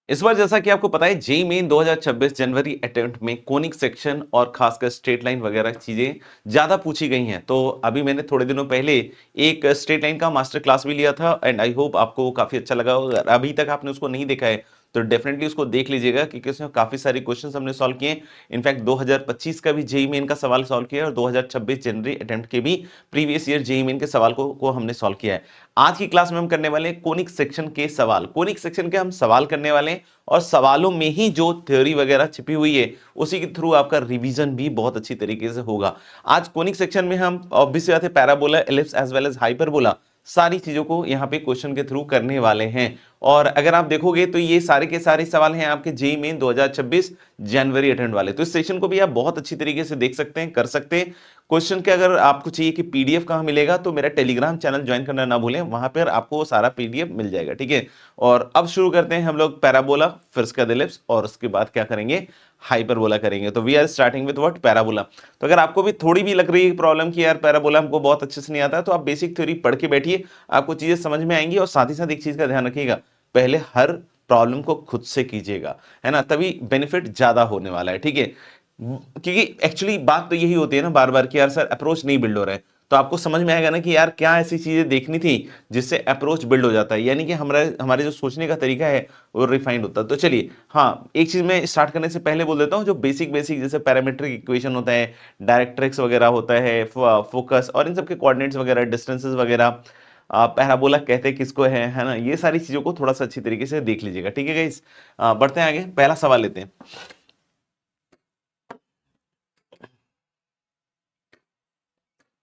इस बार जैसा कि आपको पता है जेईई मेन 2026 जनवरी अटेम्प्ट में कोनिक सेक्शन और खासकर स्ट्रेट लाइन वगैरह चीजें ज्यादा पूछी गई हैं। तो अभी मैंने थोड़े दिनों पहले एक स्ट्रेट लाइन का मास्टर क्लास भी लिया था एंड आई होप आपको वो काफी अच्छा लगा होगा। अभी तक आपने उसको नहीं देखा है तो डेफिनेटली उसको देख लीजिएगा क्योंकि उसमें काफी सारे क्वेश्चंस हमने सॉल्व किए। इनफैक्ट 2025 का भी जेईई मेन का सवाल सॉल्व किया और 2026 जनवरी अटेम्प्ट के भी प्रीवियस ईयर जेईई मेन के सवाल को हमने सॉल्व किया है। आज की क्लास में हम करने वाले हैं कोनिक सेक्शन के सवाल। कोनिक सेक्शन के हम सवाल करने वाले हैं और सवालों में ही जो थ्योरी वगैरह छिपी हुई है उसी के थ्रू आपका रिवीजन भी बहुत अच्छी तरीके से होगा। आज कोनिक सेक्शन में हम ऑब्वियसली बात है parabola, ellipse as well as hyperbola सारी चीजों को यहाँ पे क्वेश्चन के थ्रू करने वाले हैं। और अगर आप देखोगे तो ये सारे के सारे सवाल हैं आपके जेईई मेन 2026 जनवरी अटेम्प्ट वाले। तो इस सेशन को भी आप बहुत अच्छी तरीके से देख सकते हैं, कर सकते हैं। क्वेश्चन के अगर आपको चाहिए कि पीडीएफ कहां मिलेगा तो मेरा टेलीग्राम चैनल ज्वाइन करना ना भूलें, वहां पर आपको सारा पीडीएफ मिल जाएगा। ठीक है, और अब शुरू करते हैं हम लोग पैराबोला, फिर उसका एलिप्स और उसके बाद क्या करेंगे, हाइपरबोला करेंगे। तो we are starting with what, parabola. तो अगर आपको भी थोड़ी भी लग रही है प्रॉब्लम की यार पैराबोला हमको बहुत अच्छे से नहीं आता है तो आप बेसिक थ्योरी पढ़ के बैठिए, आपको चीजें समझ में आएंगी। और साथ ही साथ एक चीज का ध्यान रखिएगा, पहले हर प्रॉब्लम को खुद से कीजिएगा, है ना, तभी बेनिफिट ज्यादा होने वाला है। ठीक है, क्योंकि एक्चुअली बात तो यही होती है ना बार बार कि यार सर अप्रोच नहीं बिल्ड हो रहा है, तो आपको समझ में आएगा ना कि यार क्या ऐसी चीजें देखनी थी जिससे अप्रोच बिल्ड हो जाता है, यानी कि हमारे हमारे जो सोचने का तरीका है वो रिफाइंड होता है। तो चलिए, हाँ, एक चीज मैं स्टार्ट करने से पहले बोल देता हूँ, जो बेसिक बेसिक जैसे पैरामीट्रिक इक्वेशन होता है, डायरेक्ट्रिक्स वगैरह होता है, फोकस और इन सबके कोऑर्डिनेट्स वगैरह, डिस्टेंसेस वगैरह, पैराबोला कहते हैं किसको है ना, ये सारी चीजों को थोड़ा सा अच्छी तरीके से देख लीजिएगा। ठीक है गाइस, बढ़ते हैं आगे, पहला सवाल लेते हैं।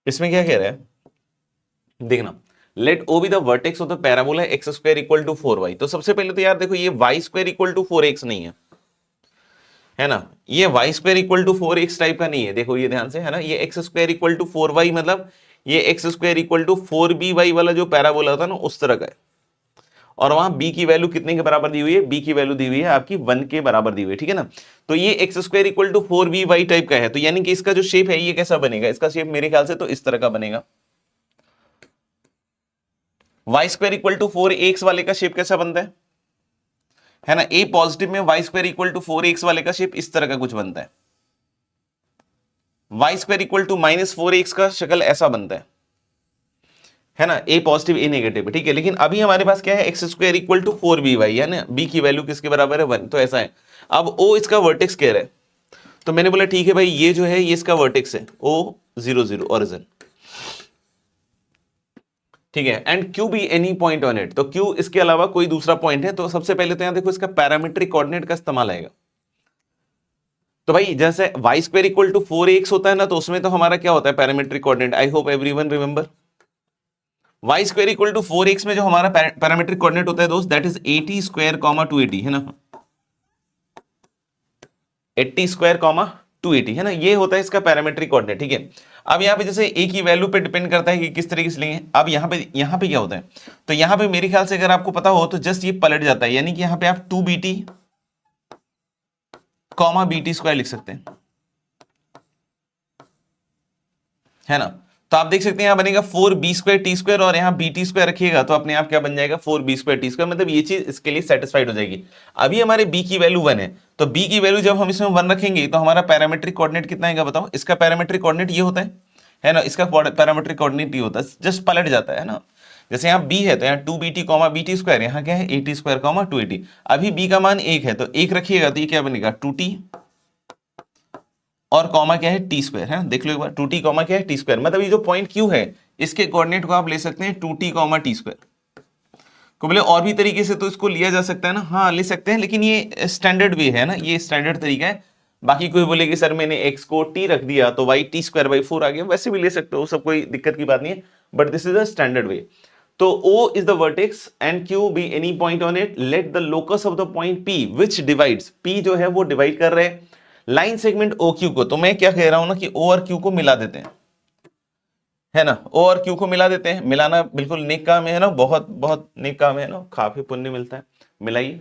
इसमें क्या कह रहा है, देखना, let O be the vertex of the parabola x square equal to 4y। तो सबसे पहले तो यार देखो ये y square equal to 4x नहीं है ना, ये y square equal to 4x type का नहीं है। देखो ये ध्यान से, है ना, ये x square equal to 4y मतलब ये x square equal to 4by वाला जो पैराबोला था ना उस तरह का है। और वहां b की वैल्यू कितने के बराबर दी हुई है, b की वैल्यू दी हुई है आपकी 1 के बराबर दी हुई है। ठीक है ना, तो ये x square equal to 4by type का है, तो यानी कि इसका जो शेप है ये कैसा बनेगा, इसका शेप मेरे ख्याल से तो इस तरह का बनेगा। Y square equal to 4x वाले का शेप कैसा बनता है ना, ए पॉजिटिव में y square equal to 4x वाले का शेप इस तरह का कुछ बनता है। Y square equal to -4x का शक्ल ऐसा बनता है ना, ए पॉजिटिव ए नेगेटिव। ठीक है, लेकिन अभी हमारे पास क्या है, x square equal to 4by है ना, b की वैल्यू किसके बराबर है 1, तो ऐसा है। अब o इसका वर्टेक्स कह रहा है, तो मैंने बोला ठीक है भाई, ये जो है ये इसका वर्टेक्स है o 0 0 ओरिजिन। ठीक है, and Q B any point on it, तो क्यू इसके अलावा कोई दूसरा पॉइंट है। तो सबसे पहले तो यहां देखो इसका पैरामीट्रिक कोऑर्डिनेट का इस्तेमाल आएगा। तो भाई जैसे Y square equal to 4x होता है ना, तो उसमें तो हमारा क्या होता है parametric coordinate, I hope everyone remember, y square equal to 4x में जो हमारा पैरामीट्रिक कोऑर्डिनेट होता है दोस्त, दैट इज 80 स्क्वायर कॉमा 280, है ना, 80 स्क्वायर कॉमा 280, है ना, ये होता है इसका पैरामीट्रिक कोऑर्डिनेट। ठीक है, अब यहाँ पे जैसे ए की वैल्यू पे डिपेंड करता है कि किस तरीके से लेंगे। अब यहाँ पे क्या होता है, तो यहाँ पे मेरे ख्याल से अगर आपको पता हो तो जस्ट ये पलट जाता है, यानी कि यहाँ पे आप 2bt कॉमा bt स्क्वायर लिख सकते हैं, है ना। तो आप देख सकते हैं यहाँ बनेगा 4b स्क्वायर टी स्क्वायर, और यहाँ bt स्क्वायर रखिएगा तो अपने आप क्या बन जाएगा 4b स्क्वायर टी स्क्वायर, मतलब ये चीज इसके लिए सेटिस्फाइड हो जाएगी। अभी हमारे b की वैल्यू 1 है, तो b की वैल्यू जब हम इसमें 1 रखेंगे तो हमारा पैरामीट्रिक कोऑर्डिनेट कितना आएगा बताओ, इसका पैरामीट्रिक कोऑर्डिनेट ये होता है ना, इसका पैरामीट्रिक कोऑर्डिनेट ये होता है, जस्ट पलट जाता है ना। जैसे यहाँ b है तो यहाँ 2bt कॉमा bt स्क्वायर, यहाँ क्या है 80 स्क्वायर कॉमा 280। अभी b का मान 1 है तो 1 रखिएगा तो ये क्या बनेगा 2t, और कॉमा क्या है टी स्क्वायर, है देख लो एक बार, 2t कॉमा क्या है टी स्क्वायर, मतलब ये जो पॉइंट क्यू है इसके कोऑर्डिनेट को आप ले सकते हैं 2t कॉमा टी स्क्वायर को। बोले और भी तरीके से तो इसको लिया जा सकता है ना, हाँ ले सकते हैं, लेकिन ये स्टैंडर्ड वे है ना, ये स्टैंडर्ड तरीका है। बाकी कोई बोले कि सर मैंने x को t रख दिया तो y t स्क्वायर बाई 4 आ गया, वैसे भी ले सकते हो, सब कोई दिक्कत की बात नहीं है, but this is a standard वे। तो O is the vertex and Q be any point on it, let the locus of the point P which divides, P जो है वो डिवाइड कर रहे हैं लाइन सेगमेंट OQ को। तो मैं क्या कह रहा हूं ना कि O और Q को मिला देते हैं, है ना, O और Q को मिला देते हैं, मिलाना बिल्कुल नेक काम है ना, बहुत बहुत नेक काम है ना, काफी पुण्य मिलता है, मिलाइए।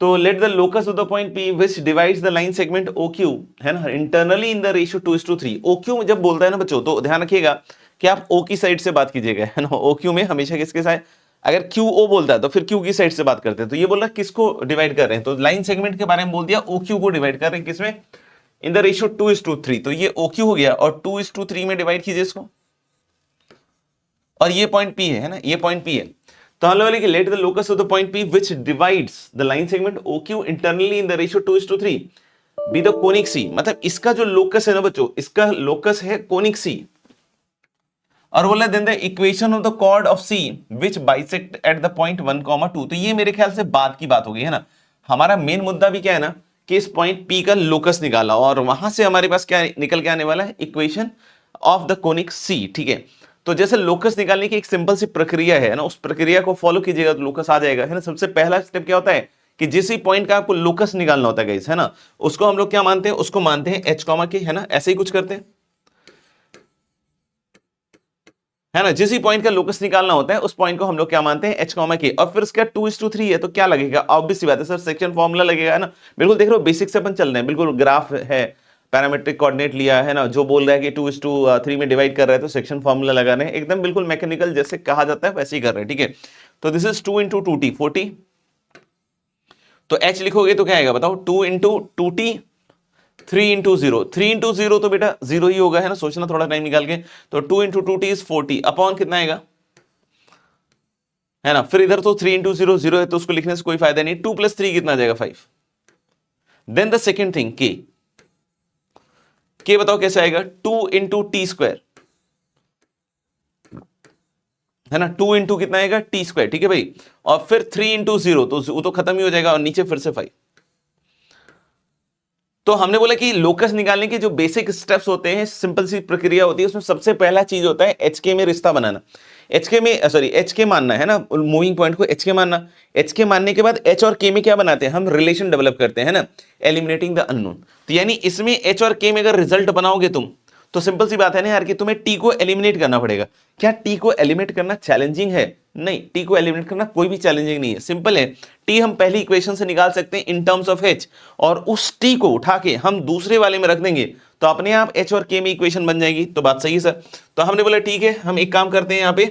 तो late the locus of the point P which divides the line segment OQ, है ना, internally in the ratio 2:3। OQ जब बोलता है ना बच्चों तो ध्यान रखिएगा कि आप O की साइड से बात कीजिएगा, है ना, OQ में हमेशा किसके साथ अगर क्यू ओ बोलता है तो फिर क्यू की साइड से बात करते हैं। तो ये बोल रहा है किसको डिवाइड कर रहे हैं, तो लाइन सेगमेंट के बारे में बोल दिया, ओ क्यू को डिवाइड कर रहे हैं किसमें, इन द रेशियो 2:3। तो ये ओ क्यू हो गया और 2:3 में डिवाइड कीजिए इसको, और ये पॉइंट पी है ना, ये पॉइंट पी है। तो हम लोग let the locus of the point P which divides the line segment O Q internally in the ratio 2:3 be the conic C. मतलब इसका जो लोकस है ना बच्चों, इसका लोकस है कोनिक सी, और बोला then the equation of the chord of C which bisect at the point 1,2। तो ये मेरे ख्याल से बाद की बात हो गई है ना। हमारा मेन मुद्दा भी क्या है ना कि इस पॉइंट पी का लोकस निकाला, और वहां से हमारे पास क्या निकल के आने वाला है, इक्वेशन ऑफ द कोनिक सी। ठीक है, तो जैसे लोकस निकालने की एक सिंपल सी प्रक्रिया है ना, उस प्रक्रिया को फॉलो कीजिएगा तो लोकस आ जाएगा है ना। सबसे पहला स्टेप क्या होता है कि जिस पॉइंट का आपको लोकस निकालना होता है गाइस, है ना, उसको हम लोग क्या मानते हैं, उसको मानते हैं एच कॉमा के, है ना, ऐसे ही कुछ करते हैं, है ना। जिस पॉइंट का लोकस निकालना होता है उस पॉइंट को हम लोग क्या मानते हैं, एच कॉमा के। और फिर उसका 2:3 है तो क्या लगेगा, ऑब्वियस सी बात है सर, सेक्शन फॉर्मूला लगेगा, है ना। बिल्कुल देख रहे हो, बेसिक से अपन चल रहे हैं, बिल्कुल ग्राफ है, पैरामीट्रिक कोऑर्डिनेट लिया है ना, जो बोल रहा है कि 2:3 में डिवाइड कर रहा है तो सेक्शन फॉर्मूला लगा रहे हैं, एकदम बिल्कुल मैकेनिकल जैसे कहा जाता है वैसे ही कर रहे हैं। ठीक है, तो दिस इज 2 × 2t 40, तो h लिखोगे तो क्या आएगा बताओ, 2 × 2t 3 × 0, 3 × 0 तो बेटा 0 ही होगा, है ना, सोचना थोड़ा टाइम निकाल के। तो 2 × 2t इज 40 अपॉन कितना आएगा, है ना। फिर इधर तो 3 × 0 0 है तो उसको लिखने से कोई फायदा नहीं, 2 + 3 कितना आ जाएगा 5। देन द सेकेंड थिंग के बताओ कैसे आएगा, 2 × t², है ना, 2 × कितना आएगा t², ठीक है भाई। और फिर 3 × 0 तो वो तो खत्म ही हो जाएगा, और नीचे फिर से 5। तो हमने बोला कि लोकस निकालने के जो बेसिक स्टेप्स होते हैं, सिंपल सी प्रक्रिया होती है, उसमें सबसे पहला चीज होता है एच के में रिश्ता बनाना, एच के में सॉरी एच के मानना, है ना, मूविंग पॉइंट को एच के मानना। एच के मानने के बाद एच और के में क्या बनाते हैं हम, रिलेशन डेवलप करते हैं ना, एलिमिनेटिंग द अननोन। तो यानी इसमें एच और के में अगर रिजल्ट बनाओगे तुम, तो सिंपल सी बात है ना यार कि तुम्हें टी को एलिमिनेट करना पड़ेगा। क्या टी को एलिमिनेट करना चैलेंजिंग है, नहीं, टी को एलिमिनेट करना कोई भी चैलेंजिंग नहीं है, सिंपल है। टी हम पहली इक्वेशन से निकाल सकते हैं इन टर्म्स ऑफ एच, और उस टी को उठा के हम दूसरे वाले में रख देंगे तो अपने आप एच और के में इक्वेशन बन जाएगी। तो बात सही है सर। तो हमने बोला ठीक है, हम एक काम करते हैं यहाँ पे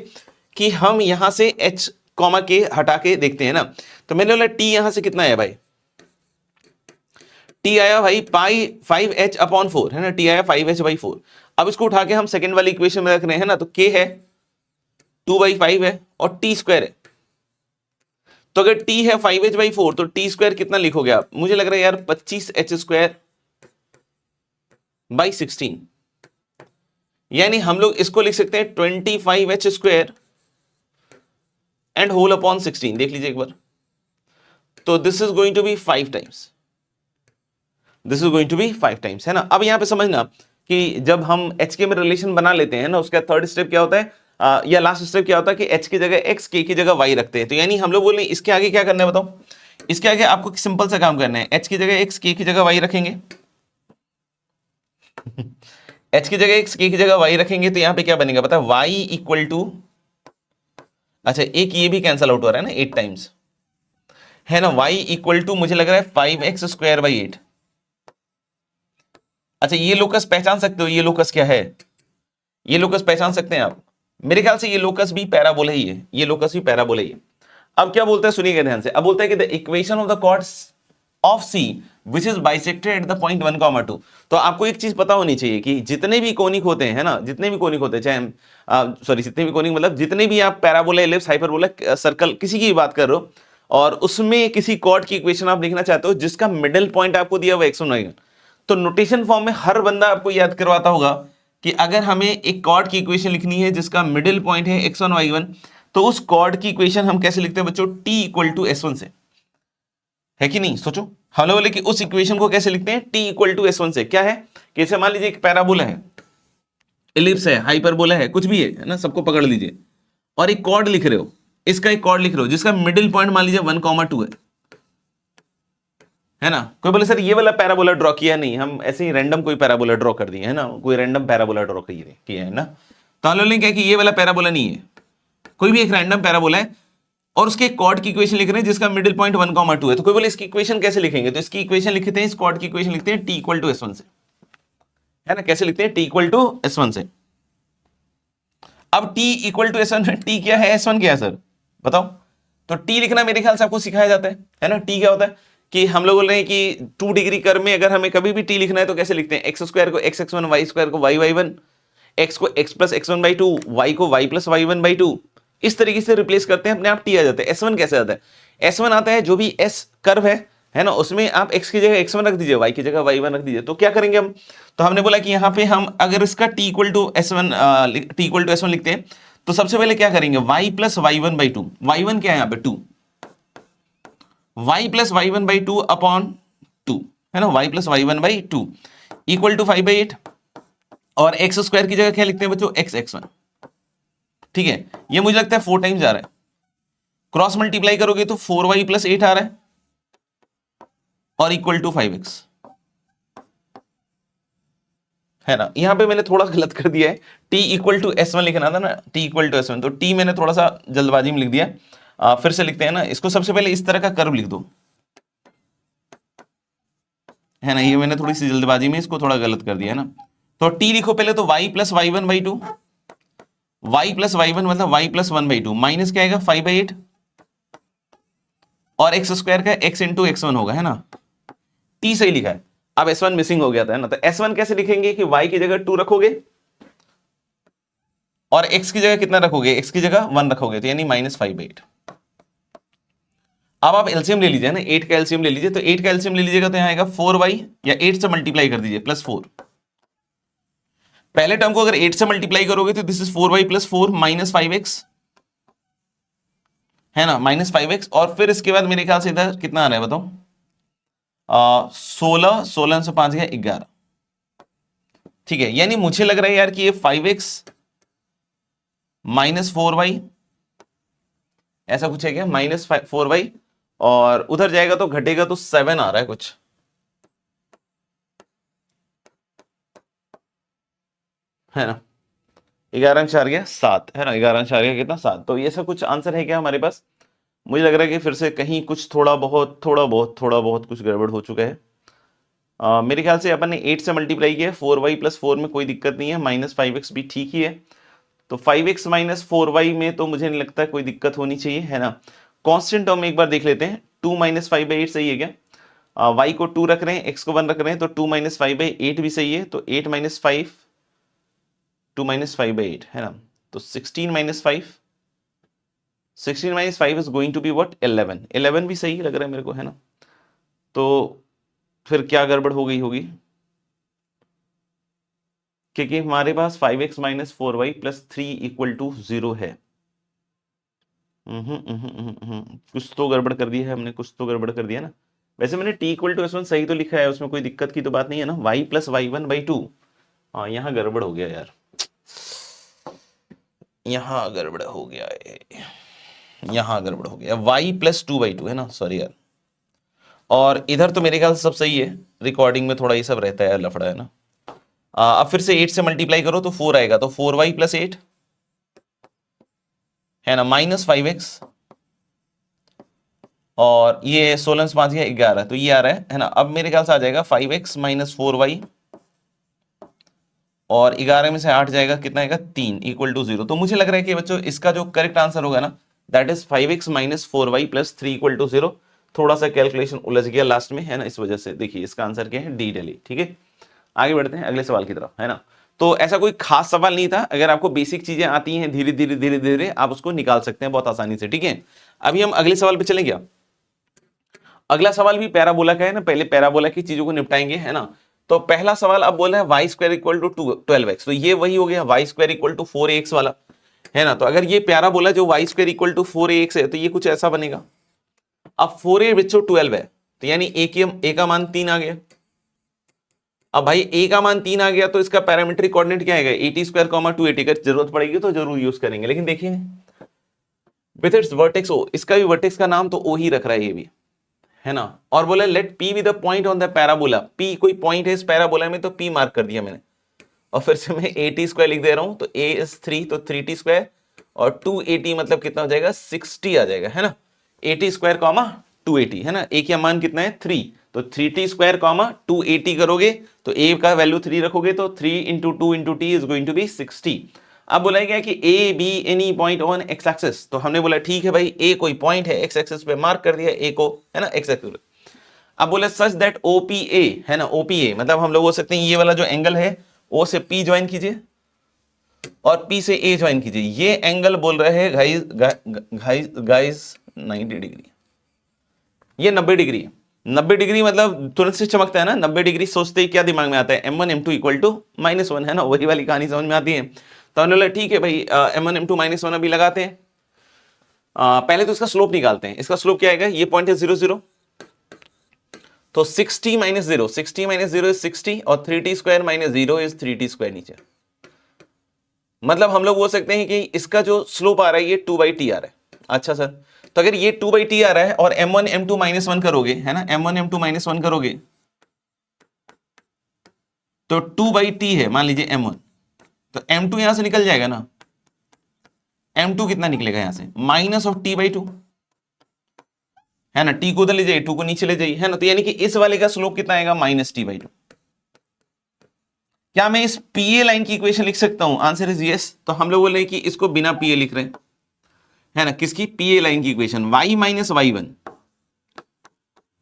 कि हम यहां से एच कॉमा के हटा के देखते हैं ना। तो मैंने बोला टी यहां से कितना है भाई, टी आया भाई पाई 5h/4, है ना, टी आया 5h/4। अब इसको उठा के हम सेकंड वाली इक्वेशन में रख रहे हैं ना, तो के है 2/5 है और t² है। तो अगर t है 5h/4 तो t² कितना लिखोगे आप, मुझे लग रहा है यार 25h²/16, यानी हम लोग इसको लिख सकते हैं 25h² एंड होल अपॉन 16। देख लीजिए एक बार, तो this is going to be 5 times, this is going to be 5 times, है ना। अब यहां पे समझना कि जब हम एच के में रिलेशन बना लेते हैं ना, उसका थर्ड स्टेप क्या होता है, या लास्ट स्टेप क्या होता है कि एच की जगह एक्स, के की जगह वाई रखते हैं। तो यानी हम लोग बोले इसके आगे क्या करना है बताओ, इसके आगे आपको सिंपल सा काम करना है, एच की जगह एक्स, के की जगह वाई रखेंगे एच की जगह एक्स, के की जगह वाई रखेंगे, तो यहां पे क्या बनेगा पता है, वाई इक्वल टू, अच्छा एक ये भी कैंसल आउट हो रहा है ना 8 टाइम्स, है ना, वाई इक्वल टू मुझे लग रहा है 5x²/8। अच्छा ये लोकस पहचान सकते हो, ये लोकस क्या है, ये लोकस पहचान सकते हैं आप, मेरे ख्याल से ये लोकस भी पैराबोला ही है, ये लोकस भी पैराबोला ही है। अब क्या बोलता है सुनिएगा ध्यान से, अब बोलता है कि the equation of the chords of C which is bisected at the point 1,2। तो आपको एक चीज पता होनी चाहिए कि जितने भी कोनिक होते हैं, है ना, जितने भी कोनिक होते हैं, चाहे सॉरी जितने भी कोनिक मतलब जितने भी आप पैराबोला, एलिप्स, हाइपरबोला, सर्कल किसी की बात कर रहे हो, और उसमें किसी कॉर्ड की इक्वेशन आप लिखना चाहते हो जिसका मिडिल पॉइंट आपको दिया हुआ x1 y1, तो नोटेशन फॉर्म में हर बंदा आपको याद करवाता होगा कि अगर हमें एक कॉर्ड की इक्वेशन लिखनी है जिसका मिडिल पॉइंट है x1 y1, तो उस कॉर्ड की इक्वेशन हम कैसे लिखते हैं बच्चों, t = s1 से, है कि नहीं, सोचो। हम लोग बोले कि उस इक्वेशन को कैसे लिखते हैं, t = s1 से। क्या है कि जैसे मान लीजिए एक पैराबोला है, एलिप्स है, हाइपरबोला है, कुछ भी है ना, सबको पकड़ लीजिए, और एक कॉर्ड लिख रहे हो, इसका एक कॉर्ड लिख रहे हो जिसका मिडिल पॉइंट मान लीजिए 1,2 है ना। कोई बोले सर ये वाला पैराबोला ड्रॉ किया, नहीं, हम ऐसे ही रैंडम कोई पैराबोला ड्रॉ कर दिए, है ना, कोई रैंडम पैराबोला ड्रॉ किया है ना। तो हम लोग ने क्या कि ये वाला पैराबोला नहीं है, कोई भी एक रैंडम पैराबोला है, और उसके कॉर्ड की इक्वेशन लिख रहे हैं जिसका मिडिल पॉइंट 1,2 है। तो कोई बोले इसकी इक्वेशन कैसे लिखेंगे, तो इसकी इक्वेशन लिखते हैं, इस कॉर्ड की इक्वेशन लिखते हैं t = s1 से, है ना। कैसे लिखते हैं, t = s1 से। अब t = s1, t क्या है, s1 क्या है सर, बताओ। तो टी लिखना मेरे ख्याल से आपको सिखाया जाता है ना। टी क्या होता है कि हम लोग बोल रहे हैं कि 2 डिग्री कर्व में अगर हमें कभी भी टी लिखना है तो कैसे लिखते हैं, एक्स स्क्वायर को x x one, y square को वाई वाई वन, एक्स को x plus x one by two, y को y plus y one by two, इस तरीके से रिप्लेस करते हैं, अपने आप टी आ जाता है। एस वन कैसे आता है, एस वन आता है जो भी एस कर्व है ना, उसमें आप x की जगह x1 रख दीजिए, y की जगह y1 रख दीजिए। तो क्या करेंगे हम, तो हमने बोला कि यहाँ पे हम अगर इसका t इक्वल टू s1 लिखते हैं तो सबसे पहले क्या करेंगे, y plus y one by two, y one क्या है यहाँ पे 2, y plus y one by two upon 2 है ना, y plus y one by two equal to 5/8, और एक्स स्क्वायर की जगह क्या लिखते हैं बच्चों, एक्स एक्स वन। ठीक है, ये मुझे लगता है 4 टाइम्स आ रहा है, क्रॉस मल्टीप्लाई करोगे तो 4y प्लस 8 आ रहा है और इक्वल टू 5x, है ना। यहां पे मैंने थोड़ा गलत कर दिया है, t इक्वल टू s1 लिखना था ना, t इक्वल टू s1, तो t मैंने थोड़ा सा जल्दबाजी में लिख दिया। फिर से लिखते हैं ना इसको, सबसे पहले इस तरह का कर्व लिख दो, है ना, ये मैंने थोड़ी सी जल्दबाजी में इसको थोड़ा गलत कर दिया है ना। तो t लिखो पहले तो y plus y one by two, y plus y one मतलब y plus one by two, minus क्या आएगा 5/8, और एक्स स्क्वायर का x इंटू एक्स वन होगा, है ना। t सही लिखा है, अब s1 मिसिंग हो गया था, है ना। तो s1 कैसे लिखेंगे कि y की जगह 2 रखोगे और x की जगह कितना रखोगे, x की जगह 1 रखोगे, तो यानी -5/8। अब आप एलसीएम ले लीजिए ना, 8 का एलसीएम ले लीजिए, तो 8 का एलसीएम ले लीजिएगा तो यहां आएगा 4y, या 8 से मल्टीप्लाई कर दीजिए प्लस 4, पहले टर्म को अगर 8 से मल्टीप्लाई करोगे तो this is 4y plus 4 minus 5x, है ना, -5x, और फिर इसके बाद मेरे ख्याल से इधर कितना आ रहा है बताओ, 16, 16 से 5 गया 11। ठीक है, यानी मुझे लग रहा है यार कि ये 5x माइनस 4y ऐसा कुछ है क्या, -4y, और उधर जाएगा तो घटेगा तो 7 आ रहा है कुछ, है ना। 11 अंश आ गया 7, है ना, 11 अंश आ गया कितना 7। तो ये सब कुछ आंसर है क्या हमारे पास, मुझे लग रहा है कि फिर से कहीं कुछ थोड़ा बहुत कुछ गड़बड़ हो चुका है। मेरे ख्याल से अपन ने 8 से मल्टीप्लाई किया, 4y प्लस 4 में कोई दिक्कत नहीं है, -5x भी ठीक ही है, तो 5x माइनस 4y में तो मुझे नहीं लगता कोई दिक्कत होनी चाहिए, है ना। कांस्टेंट टर्म में एक बार देख लेते हैं, 2 माइनस 5/8 सही है क्या, y को 2 रख रहे हैं, x को 1 रख रहे हैं, तो 2 माइनस 5/8 भी सही है, तो 8 माइनस 5, 2 माइनस 5/8, है ना। तो 16 minus 5, 16 minus 5 is going to be what, 11, 11 भी सही लग रहा है मेरे को, है ना। तो फिर क्या गड़बड़ हो गई होगी, क्योंकि हमारे पास 5x minus 4y plus 3 equal to 0 है। कुछ तो गड़बड़ कर दिया है हमने, कुछ तो गड़बड़ कर दिया ना। वैसे मैंने t इक्वल टू s1 सही तो लिखा है, उसमें कोई दिक्कत की तो बात नहीं है ना, y plus y one by two, हाँ यहाँ गड़बड़ हो गया यार, यहाँ गड़बड़ हो गया है, यहाँ गड़बड़ हो गया, y प्लस 2/2 है ना, सॉरी यार। और इधर तो मेरे ख्याल से सब सही है, रिकॉर्डिंग में थोड़ा ये सब रहता है लफड़ा, है ना। अब फिर से 8 से मल्टीप्लाई करो तो 4 आएगा, तो 4y प्लस 8, है ना, -5x, और ये 16 से 5 गया 11, तो ये आ रहा है ना। अब मेरे ख्याल से आ जाएगा 5x माइनस 4y, और 11 में से 8 जाएगा कितना आएगा 3 इक्वल टू 0। तो मुझे लग रहा है कि बच्चों इसका जो करेक्ट आंसर होगा ना, that is 5x minus 4y plus 3 equal to 0। थोड़ा सा कैलकुलेशन उलझ गया लास्ट में, है ना, इस वजह से। देखिए इसका आंसर क्या है, डी डेली। ठीक है, आगे बढ़ते हैं अगले सवाल की तरफ, है ना। तो ऐसा कोई खास सवाल नहीं था, अगर आपको बेसिक चीजें आती हैं धीरे धीरे धीरे धीरे आप उसको निकाल सकते हैं बहुत आसानी से। ठीक है, अभी हम अगले सवाल पे चलेंगे। अगला सवाल भी पैराबोला का है ना, पहले पैराबोला की चीजों को निपटाएंगे, है ना। तो पहला सवाल अब बोला है Y square equal to 12x, तो ये वही हो गया Y square equal to 4ax वाला, है ना। तो अगर ये पैराबोला जो Y square equal to 4ax है, तो ये कुछ ऐसा बनेगा। अब 4a बच्चों 12 है, तो यानी a का मान 3 आ गया। अब भाई a का मान 3 आ गया, तो इसका पैरामीट्रिक कोऑर्डिनेट क्या आएगा, 80 स्क्वायर कॉमा 280 का, जरूरत पड़ेगी तो जरूर यूज करेंगे। लेकिन देखिए विथ इट्स वर्टेक्स o, इसका भी वर्टेक्स का नाम तो o ही रख रहा है ये भी, है ना। और बोला let p be the point on the parabola, p कोई पॉइंट है इस पैराबोला में, तो p मार्क कर दिया मैंने। और फिर से मैं 80 स्क्वायर लिख दे रहा हूं, तो a इज 3, तो 3t स्क्वायर, और 280 मतलब कितना हो जाएगा 60 आ जाएगा, है ना। 80 स्क्वायर कॉमा 280, है ना, a का मान कितना है 3, तो 3t स्क्वायर कॉमा 280 करोगे तो a का वैल्यू 3 रखोगे, तो 3 into 2 into t is going to be 60। अब बोला गया कि A B any point on x axis, तो हमने बोला ठीक है भाई ए कोई पॉइंट है एक्स एक्सिस पे, मार्क कर दिया ए को, है ना, एक्स एक्सिस। अब बोले सच दैट ओपीए, है ना, ओपीए मतलब हम लोग बोल सकते हैं ये वाला जो एंगल है ओ से पी ज्वाइन कीजिए और पी से ए ज्वाइन कीजिए। ये एंगल बोल रहे हैं गाइस 90 डिग्री, ये 90 डिग्री है। 90 डिग्री मतलब तुरंत से चमकता है ना, 90 डिग्री सोचते ही क्या दिमाग में आता है, m1 m2 इक्वल टू -1, है ना, वही वाली कहानी समझ में आती है। तो हमने बोला ठीक है भाई m1 m2 -1 अभी लगाते हैं। पहले तो इसका स्लोप निकालते हैं। इसका स्लोप क्या आएगा, ये पॉइंट है 0 0, तो 60 - 0, 60 - 0 इज 60 और 3t square - 0 is 3t square नीचे। मतलब हम लोग बोल सकते हैं कि इसका जो स्लोप आ रहा है ये 2/t आ रहा है। अच्छा सर, तो अगर ये 2/t आ रहा है और m1 m2 -1 करोगे, है ना, m1 m2 -1 करोगे तो 2/t है, मान लीजिए m1, तो m2 यहां से निकल जाएगा ना, m2 कितना निकलेगा यहां से, -t/2, है ना, t को उधर ले जाइए, 2 को नीचे ले जाइए, है ना, तो यानी कि इस वाले का स्लोप कितना आएगा, -t/2। क्या मैं इस पीए लाइन की इक्वेशन लिख सकता हूं, आंसर इज यस। तो हम लोग बोले कि इसको बिना पीए लिख रहे हैं, है ना, किसकी, पीए लाइन की इक्वेशन, y - y1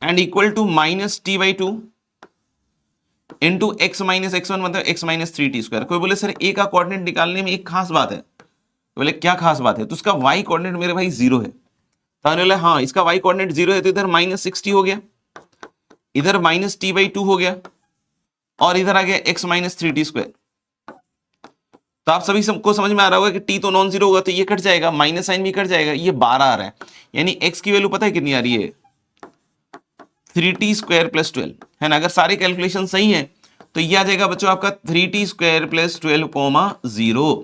and equal to -t/2 into x - x1 मतलब x - 3t स्क्वायर। कोई बोले सर ए का कोऑर्डिनेट निकालने में एक खास बात है, बोले क्या खास बात है, तो उसका y कोऑर्डिनेट मेरे भाई 0 है। तो बोले हाँ, इसका y कोऑर्डिनेट 0 है, तो इधर -60 हो गया, इधर -t/2 हो गया और इधर आ गया x - 3t स्क्वायर। तो आप सभी सबको समझ में आ रहा होगा कि t तो नॉन जीरो होगा, तो ये कट जाएगा, माइनस साइन भी कट जाएगा, ये 12 आ रहा है, यानी x की वैल्यू पता है कितनी आ रही है, 3t स्क्वायर प्लस 12, है ना। अगर सारे कैलकुलेशन सही है तो ये आ जाएगा बच्चों आपका 3t स्क्वायर प्लस 12,0।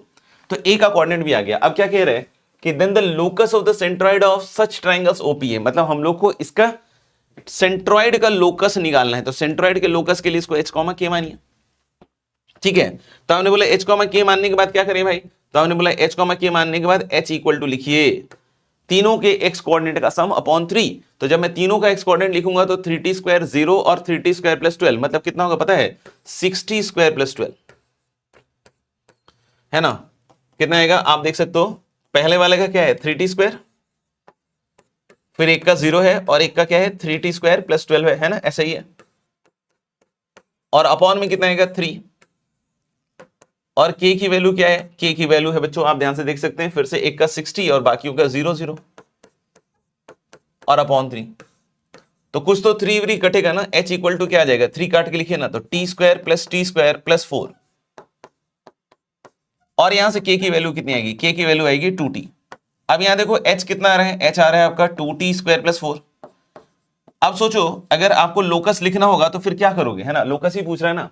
तो a का कोऑर्डिनेट भी आ गया। अब क्या कह रहे हैं कि then the locus of the centroid of such triangles OPA, मतलब हम लोग को इसका सेंट्रॉइड का लोकस निकालना है। तो सेंट्रॉइड के लोकस के लिए इसको h, k मानिए, ठीक है। तो हमने बोला h, k मानने के बाद क्या करें भाई, तो हमने बोला h, k मानने के बाद h इक्वल टू लिखिए तीनों के x कोऑर्डिनेट का सम अपॉन 3। तो जब मैं तीनों का x कोऑर्डिनेट लिखूंगा तो 3t स्क्वायर 0 और 3t स्क्वायर प्लस 12 मतलब कितना होगा पता है, 60 स्क्वायर प्लस 12, है ना। कितना आएगा आप देख सकते हो, पहले वाले का क्या है 3t स्क्वायर, फिर एक का 0 है और एक का क्या है 3t स्क्वायर प्लस 12 है ना, ऐसा ही है। और अपॉन में कितना आएगा 3, और k की वैल्यू क्या है, k की वैल्यू है बच्चों आप ध्यान से देख सकते हैं, फिर से एक का 60 और बाकियों का 0 0 और अपॉन 3। तो कुछ तो 3 3 कटेगा ना, h इक्वल टू क्या आ जाएगा, 3 काट के लिखिए ना, तो t स्क्वायर प्लस 4 और यहां से k की वैल्यू कितनी आएगी, k की वैल्यू आएगी 2t। अब यहां देखो h कितना आ रहा है, h आ रहा है आपका 2t स्क्वायर प्लस 4। अब सोचो अगर आपको लोकस लिखना होगा तो फिर क्या करोगे, है ना, लोकस ही पूछ रहा है ना,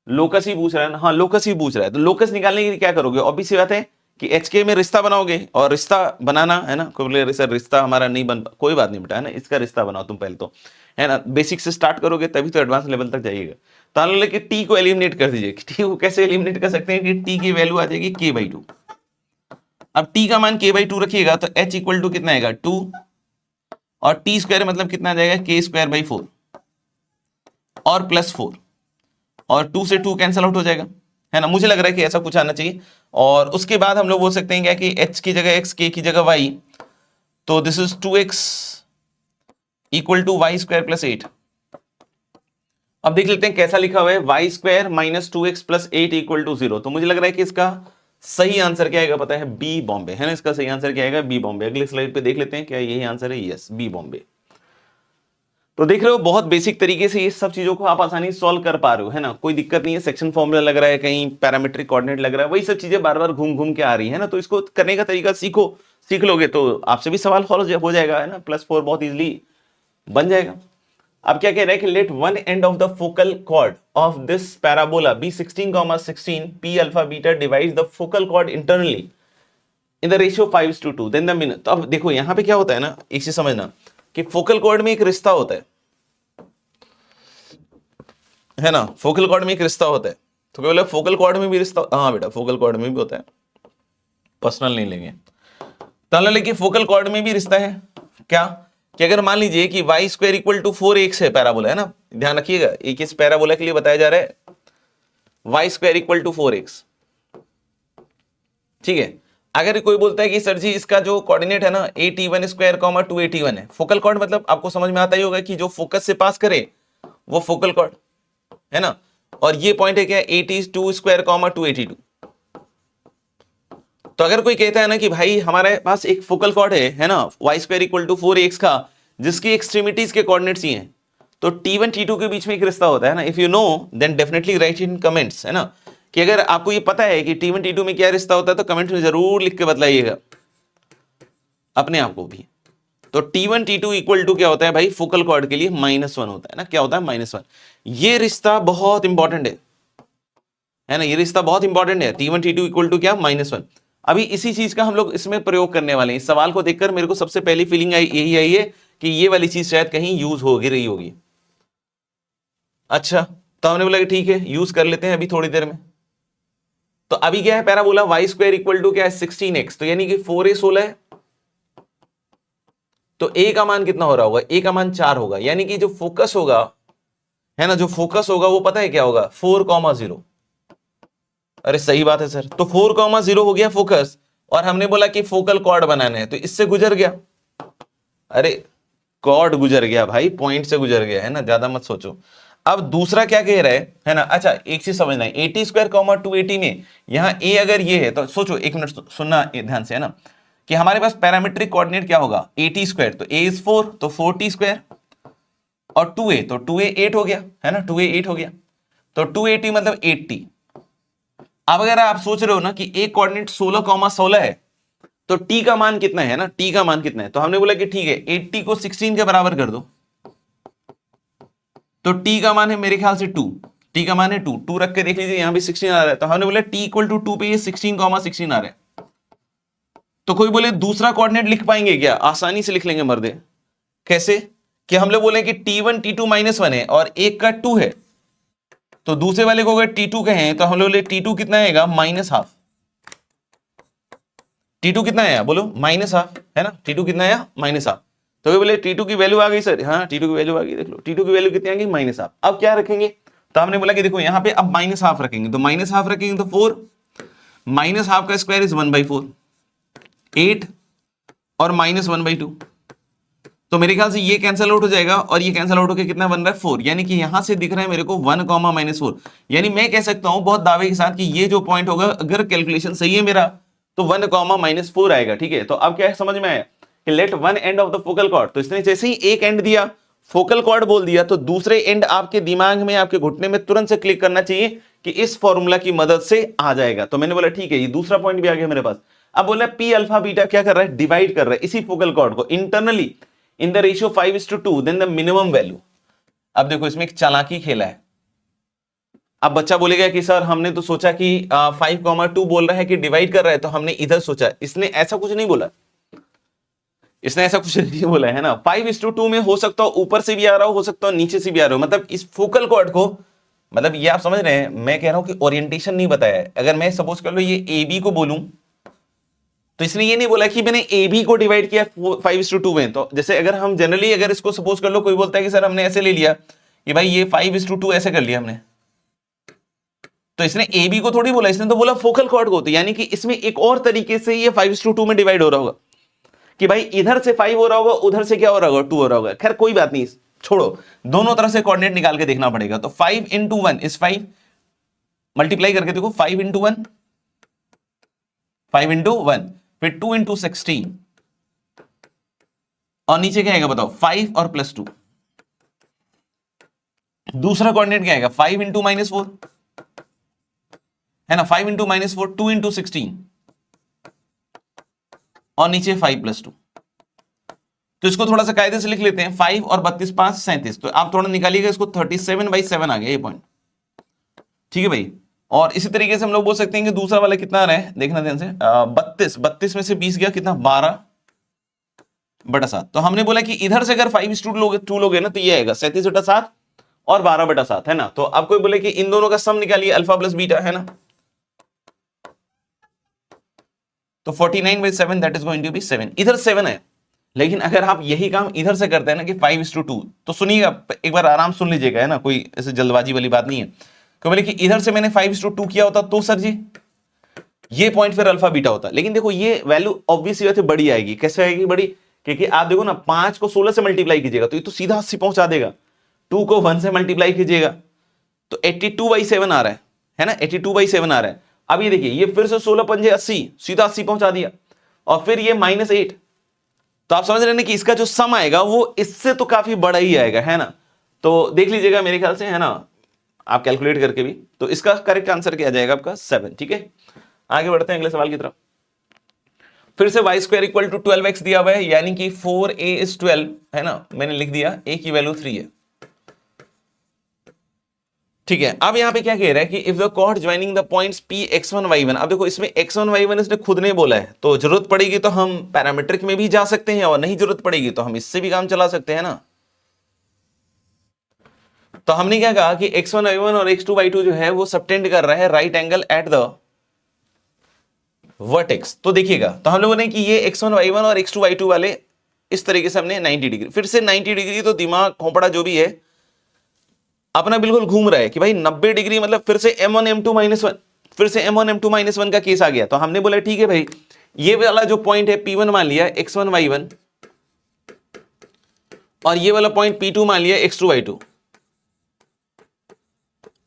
लोकस ही पूछ रहा है ना, हाँ लोकस ही पूछ रहा है। तो लोकस निकालने के लिए क्या करोगे, ऑब्वियस सी बात है कि एच के में रिश्ता बनाओगे, और रिश्ता बनाना है ना, कोई बोले सर रिश्ता हमारा नहीं बन, कोई बात नहीं बेटा, है ना, इसका रिश्ता बनाओ तुम पहले तो, है ना, बेसिक से स्टार्ट करोगे तभी तो एडवांस लेवल तक जाइएगा। तो मान लो कि टी को एलिमिनेट कर दीजिए, टी को कैसे एलिमिनेट कर सकते हैं कि टी की वैल्यू आ जाएगी k/2। अब टी का मान k/2 रखिएगा तो h इक्वल टू कितना आएगा 2 और टी स्क्वायर मतलब कितना आ जाएगा k²/4 और प्लस 4 और 2 से 2 कैंसिल आउट हो जाएगा, है ना, मुझे लग रहा है कि ऐसा कुछ आना चाहिए। और उसके बाद हम लोग बोल सकते हैं क्या कि h की जगह x, k की जगह y, तो this is 2x equal to y² + 8। अब देख लेते हैं कैसा लिखा हुआ है, y² - 2x + 8 इक्वल टू 0। तो मुझे लग रहा है कि इसका सही आंसर क्या आएगा पता है, बी बॉम्बे, है ना, इसका सही आंसर क्या आएगा, बी बॉम्बे। अगले स्लाइड पे देख लेते हैं क्या यही आंसर है, यस बी बॉम्बे। तो देख रहे हो बहुत बेसिक तरीके से ये सब चीजों को आप आसानी से सॉल्व कर पा रहे हो, है ना, कोई दिक्कत नहीं है। सेक्शन फॉर्मूला लग रहा है, कहीं पैरामीट्रिक कोऑर्डिनेट लग रहा है, वही सब चीजें बार बार घूम घूम के आ रही है ना, तो इसको करने का तरीका सीखो, सीख लोगे तो आपसे भी सवाल सॉल्व हो जाएगा, है ना, +4 बहुत इजिली बन जाएगा। अब क्या कह रहा है कि let one end of the focal chord of this parabola be 16,16 p alpha beta divides the focal chord internally in the ratio 5:2। Then the mean, तो अब देखो यहां पे क्या होता है ना, एक चीज समझना कि फोकल कॉर्ड में एक रिश्ता होता है ना, फोकल कॉर्ड में एक रिश्ता होता है। तो क्या बोले फोकल कॉर्ड में भी रिश्ता, हाँ बेटा फोकल कॉर्ड में भी होता है, पर्सनल नहीं लेंगे। तो लेकिन फोकल कॉर्ड में भी रिश्ता है क्या, कि अगर मान लीजिए कि y² इक्वल टू 4x है, पैराबोला है ना, ध्यान रखिएगा एक इस पैराबोला के लिए बताया जा रहा है y² इक्वल टू 4x, ठीक है। अगर कोई बोलता है कि सर जी इसका जो कोऑर्डिनेट है ना AT1 स्क्वायर कॉमा 2AT1 है, फोकल कॉर्ड मतलब आपको समझ में आता ही होगा कि जो फोकस से पास करे वो फोकल कॉर्ड है ना, और ये पॉइंट है क्या AT2 स्क्वायर कॉमा 2AT2। तो अगर कोई कहता है ना कि भाई हमारे पास एक फोकल कॉर्ड है ना, y square equal to 4ax का, जिसकी एक्सट्रीमिटीज के कोऑर्डिनेट्स ही हैं, तो T1 T2 के बीच में एक रिश्ता होता है ना। If you know then definitely write in comments, है ना, कि अगर आपको ये पता है कि T1 T2 में क्या रिश्ता होता है तो कमेंट में जरूर लिख के बतलाइएगा अपने आप को भी। तो T1 T2 इक्वल टू क्या होता है भाई, फोकल कॉर्ड के लिए -1 होता है ना। क्या होता है, -1। ये रिश्ता बहुत इंपॉर्टेंट है ना, ये रिश्ता बहुत इंपॉर्टेंट है। T1 T2 इक्वल टू क्या, -1। अभी इसी चीज का हम लोग इसमें प्रयोग करने वाले हैं। इस सवाल को देखकर मेरे को सबसे पहली फीलिंग यही आई है कि ये वाली चीज शायद कहीं यूज हो रही होगी। अच्छा, तो हमने बोला कि ठीक है यूज कर लेते हैं अभी थोड़ी देर में। तो अभी क्या है, parabola y square equal to क्या है, 16x, तो यानी कि 4a 16 है, तो a का मान कितना हो रहा होगा, a का मान 4 होगा, यानी कि जो फोकस होगा है ना, जो फोकस होगा वो पता है क्या होगा, 4,0। अरे सही बात है सर, तो 4,0 हो गया फोकस, और हमने बोला कि फोकल कॉर्ड बनाना है, तो इससे गुजर गया। अरे कॉर्ड गुजर गया भाई, पॉइंट से गुजर गया, है ना, ज्यादा मत सोचो। अब दूसरा क्या कह रहा है ना, अच्छा एक चीज समझना है, AT स्क्वायर कॉमा 2AT में यहां a अगर ये है तो सोचो, एक मिनट सुनना ध्यान से, है ना, कि हमारे पास पैरामीट्रिक कोऑर्डिनेट क्या होगा, AT स्क्वायर, तो a इज 4, तो 4t स्क्वायर, और 2a, तो 2a 8 हो गया, है ना, 2a 8 हो गया, तो 2AT मतलब 8t। अब अगर आप सोच रहे हो ना कि एक कोऑर्डिनेट 16,16 है, तो t का मान कितना है ना, t का मान कितना है, तो हमने बोला कि ठीक है 8t को 16 के बराबर कर दो, तो t का मान है मेरे ख्याल से 2, t का मान है 2, 2 रख के देख लीजिए, यहां भी 16 आ रहा है, तो हमने बोला t इक्वल टू 2 पे ये 16,16 आ रहा है। तो कोई बोले दूसरा कोऑर्डिनेट लिख पाएंगे क्या, आसानी से लिख लेंगे मर्दे। कैसे, कि हम लोग बोले कि T1 T2 -1 है और एक का 2 है, तो दूसरे वाले को अगर T2 कहें तो हम लोग T2 कितना आएगा, -12। T2 कितना आया बोलो, -12, है ना, T2 कितना आया, -12। तो वे बोले T2 की वैल्यू आ गई सर, हाँ T2 की वैल्यू आ गई, देख लो T2 की वैल्यू कितनी आ गई, -12। अब क्या रखेंगे, तो हमने बोला कि देखो यहाँ पे अब -12 रखेंगे, तो -12 रखेंगे तो 4 -12 का स्क्वायर इज 1/4, 8 और -1/2, तो मेरे ख्याल से ये कैंसिल आउट हो जाएगा, और ये कैंसिल आउट होकर कितना बन रहा है, 4, यानी कि यहां से दिख रहा है मेरे को 1, -4, यानी मैं कह सकता हूं बहुत दावे के साथ कि ये जो पॉइंट होगा, अगर कैलकुलेशन सही है मेरा, तो 1, -4 आएगा। ठीक है, तो अब क्या समझ में आया कि let one end of the focal cord, तो इसने जैसे ही एक एंड दिया, फोकल कॉर्ड बोल दिया, तो दूसरे एंड आपके दिमाग में, आपके घुटने में तुरंत से क्लिक करना चाहिए कि इस फॉर्मूला की मदद से आ जाएगा। तो मैंने बोला ठीक है, ये दूसरा पॉइंट भी आ गया मेरे पास। अब बोला पी अल्फा बीटा क्या कर रहा है, डिवाइड कर रहा है इसी फोकल कॉर्ड को internally in the ratio 5:2, then the minimum value. अब देखो इसमें एक चालाकी खेला है। अब बच्चा बोलेगा कि सर हमने तो सोचा कि 5,2 बोल रहा है कि डिवाइड कर रहा है, तो हमने इधर सोचा, इसने ऐसा कुछ नहीं बोला, इसने ऐसा कुछ नहीं बोला है ना। 5:2 में हो सकता हो ऊपर से भी आ रहा हो सकता हो नीचे से भी आ रहा हो, मतलब इस फोकल कॉर्ड को, मतलब ये आप समझ रहे हैं, मैं कह रहा हूं कि ओरिएंटेशन नहीं बताया है। अगर मैं सपोज कर लो ये ए बी को बोलूं, तो इसने ये नहीं बोला कि मैंने ए बी को डिवाइड किया 5:2 में। तो जैसे अगर हम जनरली अगर इसको सपोज कर लो, कोई बोलता है कि सर हमने ऐसे ले लिया कि भाई ये 5:2 ऐसे कर लिया हमने, तो इसने ए बी को थोड़ी बोला, इसने तो बोला फोकल कॉर्ड को। तो यानी कि इसमें एक और तरीके से ये 5:2 में डिवाइड हो रहा होगा कि भाई इधर से 5 हो रहा होगा, उधर से क्या हो रहा होगा, 2 हो रहा होगा। खैर कोई बात नहीं, छोड़ो, दोनों तरफ से कोऑर्डिनेट निकाल के देखना पड़ेगा। तो 5 × 1 इज 5, मल्टीप्लाई करके देखो, 5 × 1, 5 × 1, फिर 2 × 16, और नीचे क्या आएगा बताओ, 5 और +2। दूसरा कोऑर्डिनेट क्या आएगा, 5 × -4, है ना, 5 × -4, 2 × 16, और नीचे 5 + 2। तो इसको थोड़ा सा कायदे से लिख लेते हैं, 5 और 32 5 37, तो आप थोड़ा निकालिएगा इसको, 37/7 आ गया ये पॉइंट। ठीक है भाई, और इसी तरीके से हम लोग बोल सकते हैं कि दूसरा वाला कितना आ रहा है, देखना ध्यान से, 32 में से 20 गया कितना, 12/7। तो हमने बोला कि इधर से अगर 5:2 लोगे ना, तो ये आएगा 37/7 और 12/7, है ना। तो अब कोई बोले कि इन दोनों का सम निकालिए, अल्फा प्लस बीटा, है ना, तो 49/7 that is going to be 7। इधर 7 है, लेकिन अगर आप यही काम इधर से करते हैं ना कि 5:2, तो सुनिएगा एक बार आराम सुन लीजिएगा, है ना, कोई ऐसे जल्दबाजी वाली बात नहीं है। क्यों बोले कि इधर से मैंने 5:2 किया होता, तो सर जी ये पॉइंट फिर अल्फा बीटा होता है। लेकिन देखो ये वैल्यू ऑब्वियस बात है बड़ी आएगी। कैसे आएगी बड़ी? क्योंकि आप देखो ना 5 को 16 से मल्टीप्लाई कीजिएगा तो ये तो सीधा 80 पहुंचा देगा। 2 को 1 से मल्टीप्लाई कीजिएगा तो 82/7 आ रहा है ना, 82/7 आ रहा है। अब ये देखिए, ये फिर से 16 पंजे 80, सीधा 80 पहुंचा दिया। और फिर ये -8, तो आप समझ रहे हैं कि इसका जो सम आएगा वो इससे तो काफी बड़ा ही आएगा, है ना। तो देख लीजिएगा मेरे ख्याल से, है ना, आप कैलकुलेट करके भी। तो इसका करेक्ट आंसर क्या जाएगा आपका 7। ठीक है, आगे बढ़ते हैं अगले सवाल की तरफ। फिर से y² इक्वल टू 12x दिया हुआ है, यानी कि 4a is 12, है ना, मैंने लिख दिया, a की वैल्यू 3 है। ठीक है, अब यहां पे क्या कह रहा है कि if the chord joining the points p x1 y1, अब देखो इसमें x1 y1 इसने खुद ने बोला है, तो जरूरत पड़ेगी तो हम पैरामीट्रिक में भी जा सकते हैं, और नहीं जरूरत पड़ेगी तो हम इससे भी काम चला सकते हैं ना। तो हमने क्या कहा कि x1 y1 और x2 y2 जो है वो सबटेंड कर रहा है right angle at the vertex. तो देखिएगा, तो हम लोगों ने कि ये x1 y1 और x2 y2 वाले इस तरीके से हमने 90 डिग्री, फिर से 90 डिग्री, तो दिमाग खोपड़ा जो भी है अपना बिल्कुल घूम रहा है कि भाई 90 डिग्री मतलब फिर से m1 m2 -1, फिर से m1 m2 -1 का केस आ गया। तो हमने बोला ठीक है भाई, ये वाला जो पॉइंट है P1 मान लिया x1 y1, और ये वाला पॉइंट P2 मान लिया x2 y2,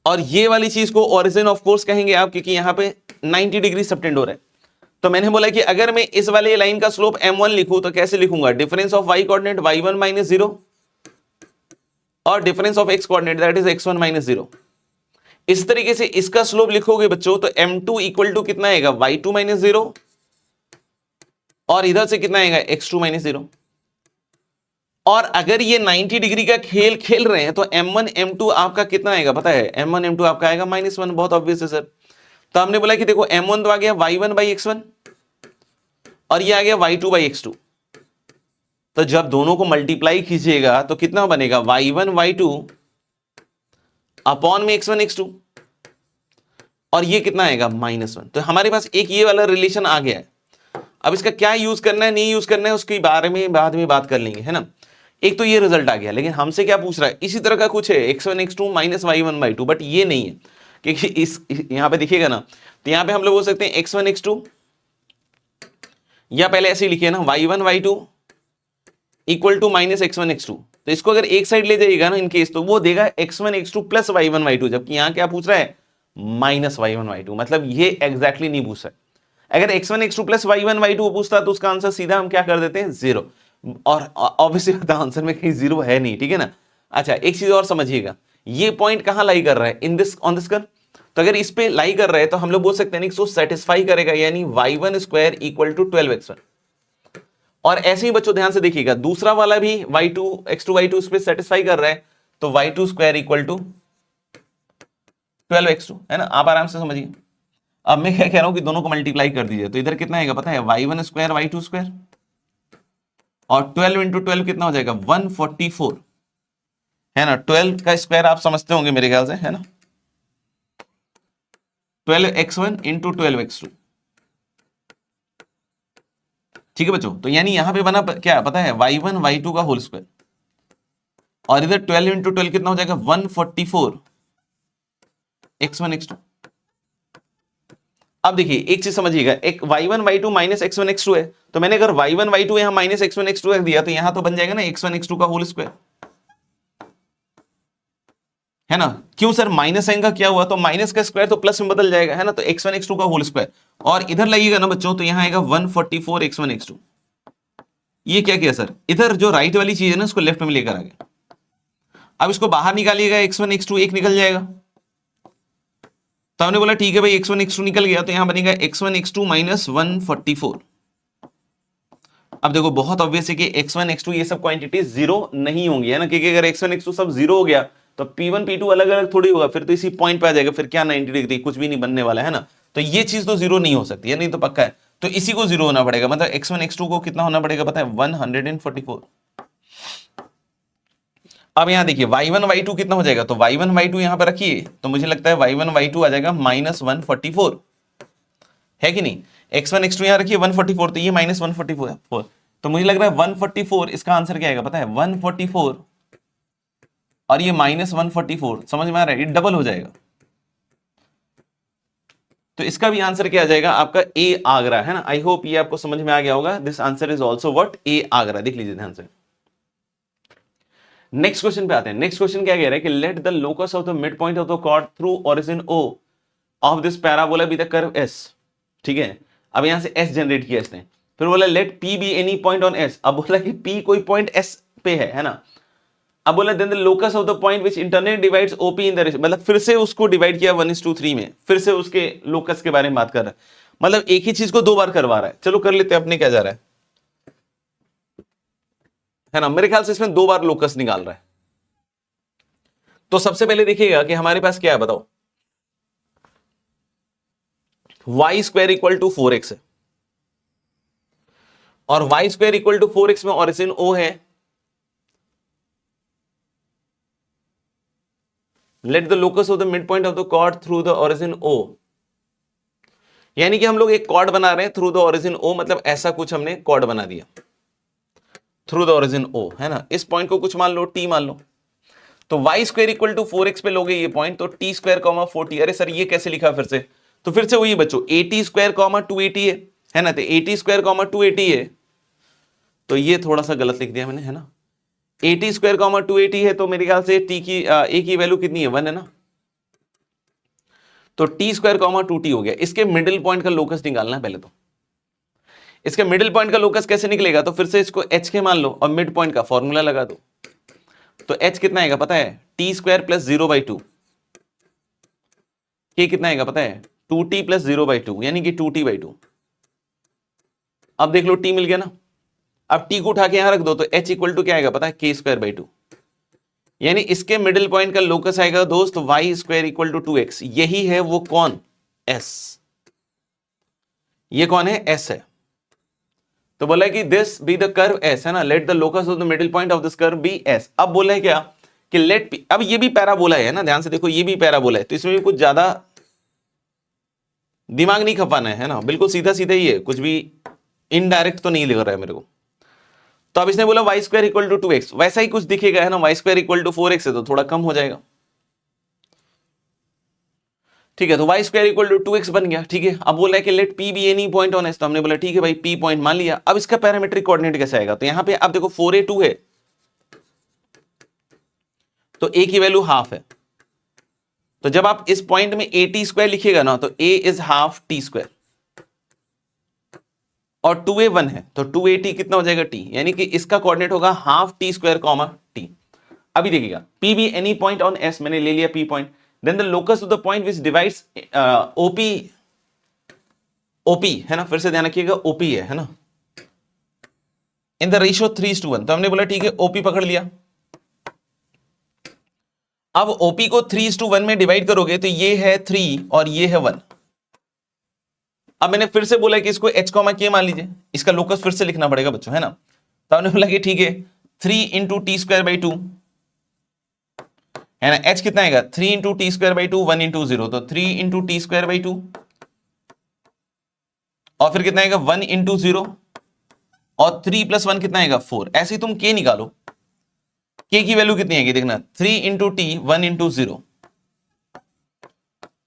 और ये वाली चीज को ओरिजिन ऑफ कोर्स कहेंगे आप, क्योंकि यहां पे 90 डिग्री सबटेंड हो रहा है। तो मैंने बोला कि अगर मैं इस वाले लाइन का स्लोप m1 लिखूं तो कैसे लिखूंगा? Difference of y coordinate y1 - 0 और difference of x coordinate that is x1 - 0। इस तरीके से इसका स्लोप लिखोगे बच्चों तो m2 इक्वल टू कितना आएगा? y2 - 0, और इधर से कितना आएगा? x2 - 0। और अगर ये 90 डिग्री का खेल खेल रहे हैं तो m1 m2 आपका कितना आएगा पता है? m1 m2 आपका आएगा -1। बहुत ऑब्वियस है सर। तो हमने बोला कि देखो m1 तो आ गया y1/x1, और ये आ गया y2/x2। तो जब दोनों को मल्टीप्लाई कीजिएगा तो कितना बनेगा? y1 y2 अपॉन में x1 x2, और ये कितना आएगा? -1। तो हमारे पास एक ये वाला रिलेशन आ गया है। अब इसका क्या यूज करना है, नहीं यूज करना है, उसके बारे में बाद में बात कर लेंगे, है ना। एक तो ये रिजल्ट आ गया, लेकिन हमसे क्या पूछ रहा है? इसी तरह का कुछ है x1 x2 - y1/2, बट ये नहीं है, क्योंकि इस यहां पे देखिएगा ना, तो यहां पे हम लोग बोल सकते हैं x1 x2, या पहले ऐसे ही लिखिए ना, y1 y2 equal to -x1 x2। तो इसको अगर एक साइड ले जाइएगा ना इनकेस, तो वो देगा x1 x2 plus y1 y2, जबकि यहां क्या पूछ रहा है? -y1 y2। मतलब ये एग्जैक्टली नहीं पूछ रहा है। अगर x1 x2 plus y1 y2 पूछता तो उसका आंसर सीधा हम क्या कर देते हैं? 0। और ऑब्वियसली आंसर में कहीं 0 है नहीं, ठीक है ना। अच्छा, एक चीज और समझिएगा, ये पॉइंट कहां लाई कर रहा है? इन दिस, ऑन दिस कर। तो अगर इस पे लाई कर रहा है तो हम लोग बोल सकते हैं इसको सेटिस्फाई करेगा, यानी y1² इक्वल टू 12x1। और ऐसे ही बच्चों ध्यान से देखिएगा, दूसरा वाला भी y2 x2 y2 इस पे सेटिस्फाई कर रहा है, तो y2² इक्वल टू 12x2, है ना। आप आराम से समझिए। अब मैं क्या कह रहा हूं कि दोनों को मल्टीप्लाई कर दीजिए, तो इधर कितना आएगा पता है? y1² y2², और 12 × 12 कितना हो जाएगा? 144, है ना। 12 का स्क्वायर आप समझते होंगे मेरे ख्याल से, है ना। 12x1 × 12x2, ठीक है बच्चों। तो यानी यहां पे बना क्या पता है? y1 y2 का होल स्क्वायर, और इधर 12 × 12 कितना हो जाएगा? 144 x1 x2। अब देखिए एक चीज समझिएगा, एक y1 y2 - x1 x2 है, तो मैंने अगर y1 y2 यहां -x1 x2 रख दिया तो यहां तो बन जाएगा ना x1 x2 का होल स्क्वायर, है ना। क्यों सर? माइनस साइन का क्या हुआ? तो माइनस का स्क्वायर तो प्लस में बदल जाएगा, है ना। तो x1 x2 का होल स्क्वायर, और इधर लगेगा ना बच्चों, तो यहां आएगा 144 x1 x2। ये क्या किया सर? इधर जो राइट वाली चीज है ना उसको लेफ्ट में लेकर आ गया। अब इसको बाहर निकालिएगा, x1 x2 एक निकल जाएगा। तो हमने बोला ठीक है भाई, x1 x2 निकल गया, तो यहां बनेगा x1 x2 - 144। अब देखो बहुत ऑब्वियस है कि x1 x2 ये सब क्वांटिटी 0 नहीं होंगी, है ना, क्योंकि अगर x1 x2 सब 0 हो गया तो P1 P2 अलग अलग थोड़ी होगा, फिर तो इसी पॉइंट पे आ जाएगा, फिर क्या 90 डिग्री, कुछ भी नहीं बनने वाला, है ना। तो ये चीज तो 0 नहीं हो सकती है, नहीं तो पक्का है। तो इसी को 0 होना पड़ेगा, मतलब x1 x2 को कितना होना पड़ेगा पता है? 144। अब यहां देखिए y1 y2 कितना हो जाएगा, तो y1 y2 यहां पर रखिए, तो मुझे लगता है y1 y2 आ जाएगा -144, है कि नहीं। x1 x2 यहां रखिए 144, तो ये -144, तो मुझे लग रहा है 144 इसका आंसर क्या आएगा पता है? 144, और ये -144, समझ में आ रहा है? ये डबल हो जाएगा। तो इसका भी आंसर क्या आ जाएगा आपका ए आगरा, है ना। आई होप ये आपको समझ में आ गया होगा। This answer is also what, A आगरा। देख लीजिए ध्यान से। नेक्स्ट क्वेश्चन पे आते हैं। नेक्स्ट क्वेश्चन क्या कह रहा है कि let the locus of the midpoint of the chord through origin O of this parabola be the curve S. ठीक है, अब यहां से एस जनरेट किया इसने, फिर बोला let P be any point on S. अब बोला कि पी कोई पॉइंट एस पे है ना। अब बोला then the locus of the point which internally divides OP in the ratio, मतलब फिर से उसको डिवाइड किया 1:3 में, फिर से उसके लोकस के बारे में बात कर रहा है, मतलब एक ही चीज को दो बार करवा रहा है। चलो कर लेते हैं, अपने क्या जा रहा है ना। मेरे ख्याल से इसमें दो बार लोकस निकाल रहा है। तो सबसे पहले देखिएगा कि हमारे पास क्या है, बताओ। Y square equal to 4x है, और Y square equal to 4x में ओरिजिन ओ है। Let the locus of the midpoint of the chord through the origin O, यानी कि हम लोग एक कॉर्ड बना रहे हैं थ्रू द ओरिजिन ओ, मतलब ऐसा कुछ हमने कॉर्ड बना दिया थ्रू द ओरिजिन ओ, है ना। इस पॉइंट को कुछ मान लो टी मान लो, तो Y square equal to 4x पे लोगे ये पॉइंट, तो टी स्क्वायर कॉमा 4t। अरे सर ये कैसे लिखा फिर से, तो फिर से वही बच्चों, 80 स्क्वायर कॉमा 280 है ना। तो 80 स्क्वायर कॉमा 280 है, तो ये थोड़ा सा गलत लिख दिया मैंने, है ना। 80 स्क्वायर कॉमा 280 है, तो मेरे ख्याल से टी की ए की वैल्यू कितनी है, 1 है ना। तो टी स्क्वायर कॉमा 2t हो गया। इसके मिडिल पॉइंट का लोकस निकालना है पहले। तो इसके मिडिल पॉइंट का लोकस कैसे निकलेगा, तो फिर से इसको एच के मान लो और मिड पॉइंट का फॉर्मूला लगा दो। तो एच कितना आएगा पता है, टी स्क्वायर प्लस 0/2। के कितना आएगा पता है, 2t प्लस 0/2, यानी कि 2t/2। अब देख लो टी मिल गया ना। अब टी को उठा के यहां रख दो, तो एच इक्वल टू क्या आएगा पता है, k²/2। यानी इसके मिडिल पॉइंट का लोकस आएगा दोस्त Y square equal to 2x। यही है वो कौन, s। ये कौन है, s है। तो बोला है कि this be the curve s, है ना। Let the locus of the middle point of this curve be s। अब बोला है क्या कि लेट पी, अब ये भी पैराबोला है ना, ध्यान से देखो, ये भी पैराबोला है, तो इसमें भी कुछ ज्यादा दिमाग नहीं खपाना है ना, बिल्कुल सीधा सीधा ही है, कुछ भी इनडायरेक्ट तो नहीं लग रहा है मेरे को। तो अब इसने बोला Y square equal to 2x, वैसा ही कुछ दिखेगा, है ना। Y square equal to 4x है, तो थोड़ा कम हो जाएगा। ठीक है, तो Y square equal to 2x बन गया। ठीक है, अब बोला है कि let P be any point on S, तो हमने बोला ठीक है भाई, पी पॉइंट मान लिया। अब इसका पैरामीट्रिक कोऑर्डिनेट कैसे आएगा, तो यहां पे आप देखो 4a2 है, तो a की वैल्यू हाफ है। तो जब आप इस पॉइंट में a t स्क्वायर लिखिएगा ना, तो a is half t square, और 2a 1 है, तो 2at कितना हो जाएगा t, यानी कि इसका कोऑर्डिनेट होगा half t square comma t। अभी देखिएगा, p be any point on s, मैंने ले लिया p point, then the locus of the point which divides OP, है ना। फिर से ध्यान रखिएगा OP है ना, इन द रेशियो 3:1। तो हमने बोला ठीक है, OP पकड़ लिया। अब OP को 3:1 में डिवाइड करोगे, तो ये है 3 और ये है 1। अब मैंने फिर से बोला कि इसको h, k मान लीजिए, इसका लोकस फिर से लिखना पड़ेगा बच्चों, है ना। तो हमने बोला कि ठीक है 3 × t²/2, है ना। h कितना आएगा, 3 × t²/2, 1 × 0, तो 3 × t²/2, और फिर कितना आएगा 1 × 0, और 3 + 1 कितना आएगा 4। ऐसे ही तुम k निकालो, k की वैल्यू कितनी आएगी देखना, 3 × t 1 × 0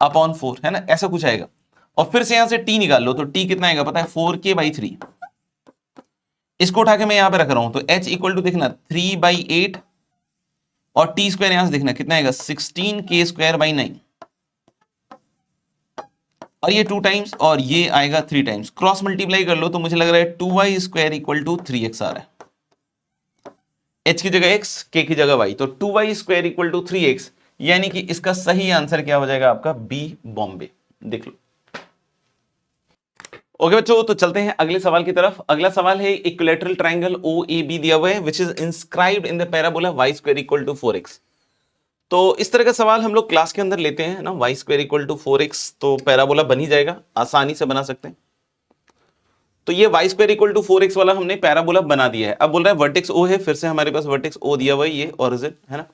अपॉन 4, है ना, ऐसा कुछ आएगा। और फिर से यहां से t निकाल लो, तो t कितना आएगा पता है, 4k/3। इसको उठा के मैं यहां पे रख रहा हूं, तो h इक्वल टू देखना 3/8, और t स्क्वायर यहां से देखना कितना आएगा 16k²/9, और ये 2 टाइम्स और ये आएगा 3 टाइम्स। क्रॉस मल्टीप्लाई कर लो, तो मुझे लग रहा है 2y² इक्वल टू 3x आ रहा है। h की जगह x, k की जगह y, तो 2y² इक्वल टू 3x, यानी कि इसका सही आंसर क्या हो जाएगा आपका, बी बॉम्बे। देख लो। ओके बच्चों, तो चलते हैं अगले सवाल की तरफ। अगला सवाल है इक्विलैटरल ट्रायंगल OAB दिया हुआ है which is inscribed in the parabola y² equal to 4x। तो इस तरह का सवाल हम लोग क्लास के अंदर लेते हैं ना, y² इक्वल टू 4x, तो पैराबोला बन ही जाएगा, आसानी से बना सकते हैं। तो ये y² इक्वल टू 4x वाला हमने पैराबोला बना दिया है। अब बोल रहा है वर्टेक्स O है, फिर से हमारे पास वर्टेक्स O दिया हुआ है, ये ओरिजिन, है ना।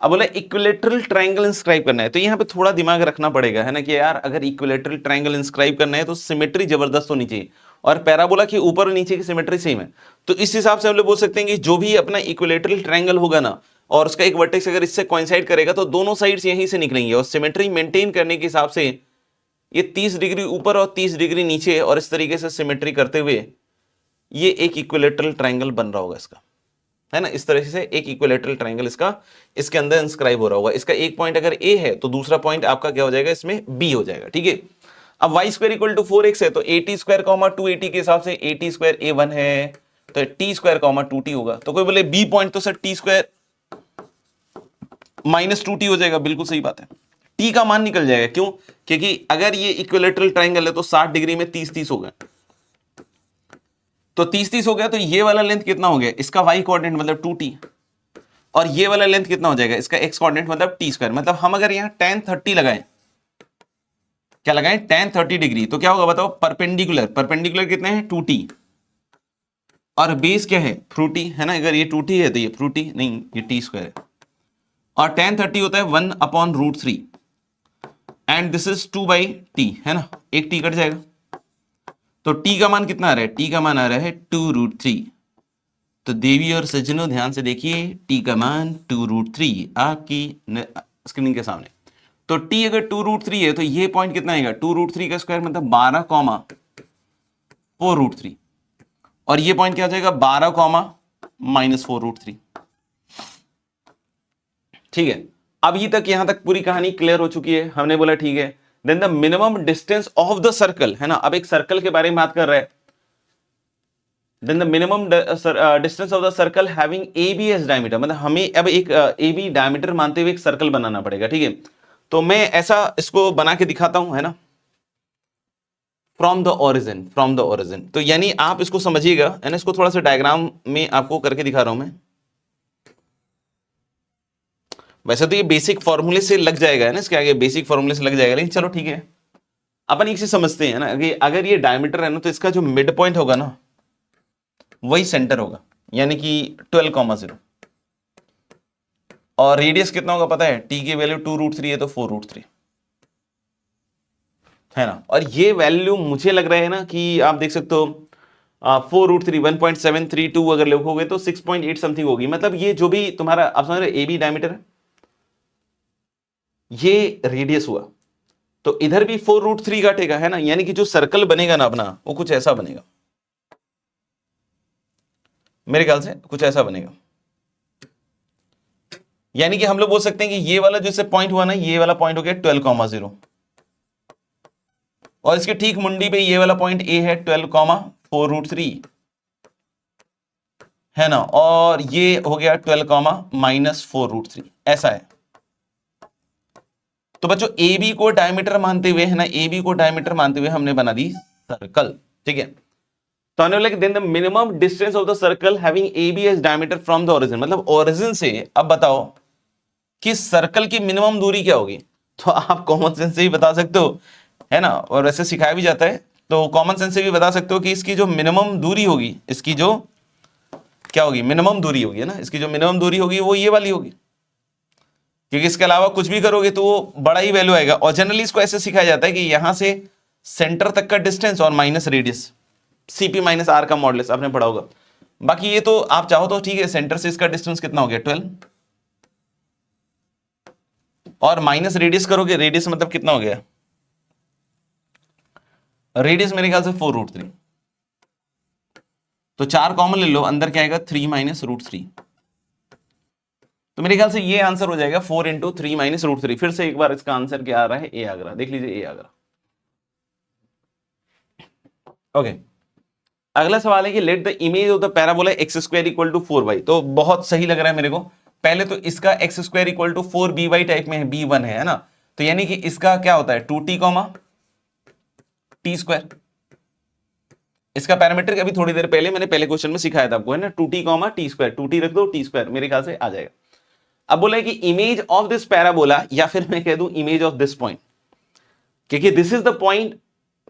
अब बोला इक्विलैटरल ट्रायंगल इंस्क्राइब करना है, तो यहाँ पे थोड़ा दिमाग रखना पड़ेगा, है ना, कि यार अगर इक्विलैटरल ट्रायंगल इंस्क्राइब करना है तो सिमेट्री जबरदस्त होनी चाहिए, और पैराबोला के ऊपर और नीचे की सिमेट्री सेम है। तो इस हिसाब से हम लोग बोल सकते हैं कि जो भी अपना इक्विलैटरल ट्रायंगल होगा ना, और उसका एक वर्टेक्स अगर इससे कोइंसाइड करेगा, तो दोनों साइड्स यहीं से निकलेंगे, और सिमेट्री मेंटेन करने के हिसाब से ये 30 डिग्री ऊपर और 30 डिग्री नीचे है, और इस तरीके से सिमेट्री करते हुए ये एक इक्विलेटरल ट्राइंगल बन रहा होगा इसका, है ना। इस तरह से एक इक्विलेटरल ट्राइंगल इसका इसके अंदर इंस्क्राइब हो रहा होगा। इसका एक पॉइंट अगर ए है तो दूसरा पॉइंट आपका क्या हो जाएगा, इसमें बी हो जाएगा, ठीक है। अब Y square equal to 4x है, तो 80 स्क्वायर कॉमा 280 के हिसाब से 80 स्क्वायर a1 है, तो टी स्क्वायर कॉमा 2t होगा। तो कोई बोले बी पॉइंट तो sir T square minus 2t हो जाएगा, बिल्कुल सही बात है। टी का मान निकल जाएगा, क्यों? क्योंकि अगर ये इक्विलेटरल ट्राइंगल है तो 60 डिग्री में 30-30 हो गया, तो 30-30 हो गया, तो ये वाला लेंथ कितना हो गया, इसका y कोऑर्डिनेट मतलब 2t, और ये वाला लेंथ कितना हो जाएगा, इसका x कोऑर्डिनेट मतलब t स्क्वायर। मतलब हम अगर यहाँ tan 30 लगाएं, क्या लगाएं, tan 30 डिग्री, तो क्या होगा बताओ, परपेंडिकुलर, परपेंडिकुलर कितने हैं 2t, और बेस क्या है फ्रूटी, है ना। अगर ये 2t है तो ये फ्रूटी नहीं, ये t स्क्वायर है, और tan 30 होता है 1/√3, एंड दिस इज 2/t, है ना, एक t कट जाएगा, तो t का मान कितना आ रहा है, t का मान आ रहा है 2√3। तो देवी और सज्जनों ध्यान से देखिए, t का मान 2√3 आपकी स्क्रीन के सामने। तो t अगर 2√3 है तो ये पॉइंट कितना आएगा, 2√3 का स्क्वायर मतलब 12,4√3, और ये पॉइंट क्या हो जाएगा 12,-4√3, ठीक है। अभी तक यहां तक पूरी कहानी क्लियर हो चुकी है, हमने बोला ठीक है। Then the minimum distance of the circle, है ना, अब एक सर्कल के बारे में बात कर रहे हैं। Then the minimum distance of the circle having A B as diameter, मतलब हमें अब एक ए बी डायमीटर मानते हुए एक सर्कल बनाना पड़ेगा, ठीक है। तो मैं ऐसा इसको बना के दिखाता हूं, है ना, from the origin, from the origin. तो यानी आप इसको समझिएगा, है ना, इसको थोड़ा सा डायग्राम में आपको करके दिखा रहा हूं मैं। वैसे तो ये बेसिक फॉर्मूले से लग जाएगा, है ना, इसके आगे बेसिक फॉर्मूले से लग जाएगा, लेकिन चलो ठीक है, अपन एक चीज समझते हैं ना, अगर ये डायमीटर है ना, तो इसका जो मिड पॉइंट होगा ना वही सेंटर होगा, यानी कि 12,0, और रेडियस कितना होगा पता है, टी की वैल्यू 2√3 है तो 4√3, है ना। और ये वैल्यू मुझे लग रहा है ना कि आप देख सकते हो 4√3 1.732 अगर लिखोगे तो 6.8 समथिंग होगी। मतलब ये जो भी तुम्हारा आप समझ रहे ए बी डायमीटर है, ये रेडियस हुआ, तो इधर भी 4√3 काटेगा, है ना, यानी कि जो सर्कल बनेगा ना अपना वो कुछ ऐसा बनेगा, मेरे ख्याल से कुछ ऐसा बनेगा। यानी कि हम लोग बोल सकते हैं कि ये वाला जो पॉइंट हुआ ना, ये वाला पॉइंट हो गया 12,0, और इसके ठीक मुंडी पे ये वाला पॉइंट ए है 12,4√3, है ना, और ये हो गया 12,-4√3, ऐसा है। तो बच्चों ए बी को डायमीटर मानते हुए, है ना, ए बी को डायमीटर मानते हुए हमने बना दी सर्कल, ठीक है। तो हमने बोला कि then the minimum distance of the circle having A B as diameter from the origin, मतलब ओरिजिन से अब बताओ कि सर्कल की मिनिमम दूरी क्या होगी। तो आप कॉमन सेंस से ही बता सकते हो, है ना, और वैसे सिखाया भी जाता है, तो कॉमन सेंस से भी बता सकते हो कि इसकी जो मिनिमम दूरी होगी, इसकी जो क्या होगी, मिनिमम दूरी होगी, है ना, इसकी जो मिनिमम दूरी होगी वो ये वाली होगी, क्योंकि इसके अलावा कुछ भी करोगे तो वो बड़ा ही वैल्यू आएगा। और जनरली इसको ऐसे सिखाया जाता है कि यहां से सेंटर तक का डिस्टेंस और minus radius, CP minus R का मॉडुलस आपने पढ़ा होगा। बाकी ये तो आप चाहो तो ठीक है, सेंटर से इसका डिस्टेंस कितना हो गया 12, और माइनस रेडियस करोगे, रेडियस मतलब कितना हो गया, रेडियस मेरे ख्याल से 4√3, तो 4 कॉमन ले लो, अंदर क्या आएगा 3 - √3, तो मेरे ख्याल से ये आंसर हो जाएगा 4 × 3 - √3। फिर से एक बार इसका आंसर क्या आ रहा है, ए आगरा, देख लीजिए ए आगरा। ओके, अगला सवाल है कि let the image of the parabola x² = 4y। तो बहुत सही लग रहा है मेरे को। पहले तो इसका x² = 4by टाइप में है, b1 है ना, तो यानी कि इसका क्या होता है 2t, t²। इसका पैरामीटर अभी थोड़ी देर पहले मैंने पहले क्वेश्चन में सिखाया था आपको, है ना, 2t, t², 2t रख दो, t², मेरे ख्याल से आ जाएगा। अब बोला है कि इमेज ऑफ दिस पैराबोला, या फिर मैं कह दूं इमेज ऑफ दिस पॉइंट, क्योंकि this is the point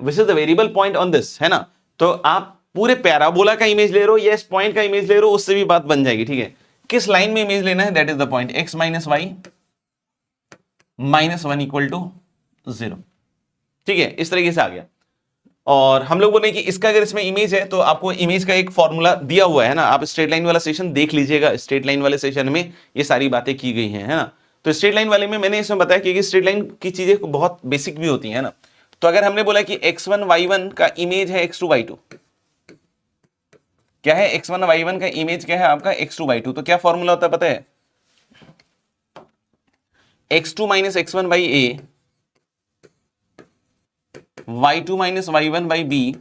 which is the variable point on this, है ना। तो आप पूरे पैराबोला का इमेज ले रहे हो या इस पॉइंट का इमेज ले रहे हो, उससे भी बात बन जाएगी, ठीक है। किस लाइन में इमेज लेना है, that is the point x - y -1 = 0, ठीक है, इस तरीके से आ गया। और हम लोग बोले कि इसका अगर इसमें इमेज है तो आपको इमेज का एक फॉर्मूला दिया हुआ है ना, आप स्ट्रेट लाइन वाला सेशन देख लीजिएगा, स्ट्रेट लाइन वाले सेशन में ये सारी बातें की गई हैं, है ना। तो स्ट्रेट लाइन वाले में मैंने इसमें बताया कि स्ट्रेट लाइन की चीजें बहुत बेसिक भी होती है ना, तो अगर हमने बोला कि x1 y1 का इमेज है x2 y2, क्या है x1 y1 का इमेज क्या है आपका x2 y2, तो क्या फॉर्मूला होता है पता है, x2 minus x1 by a, y2 minus y1 by b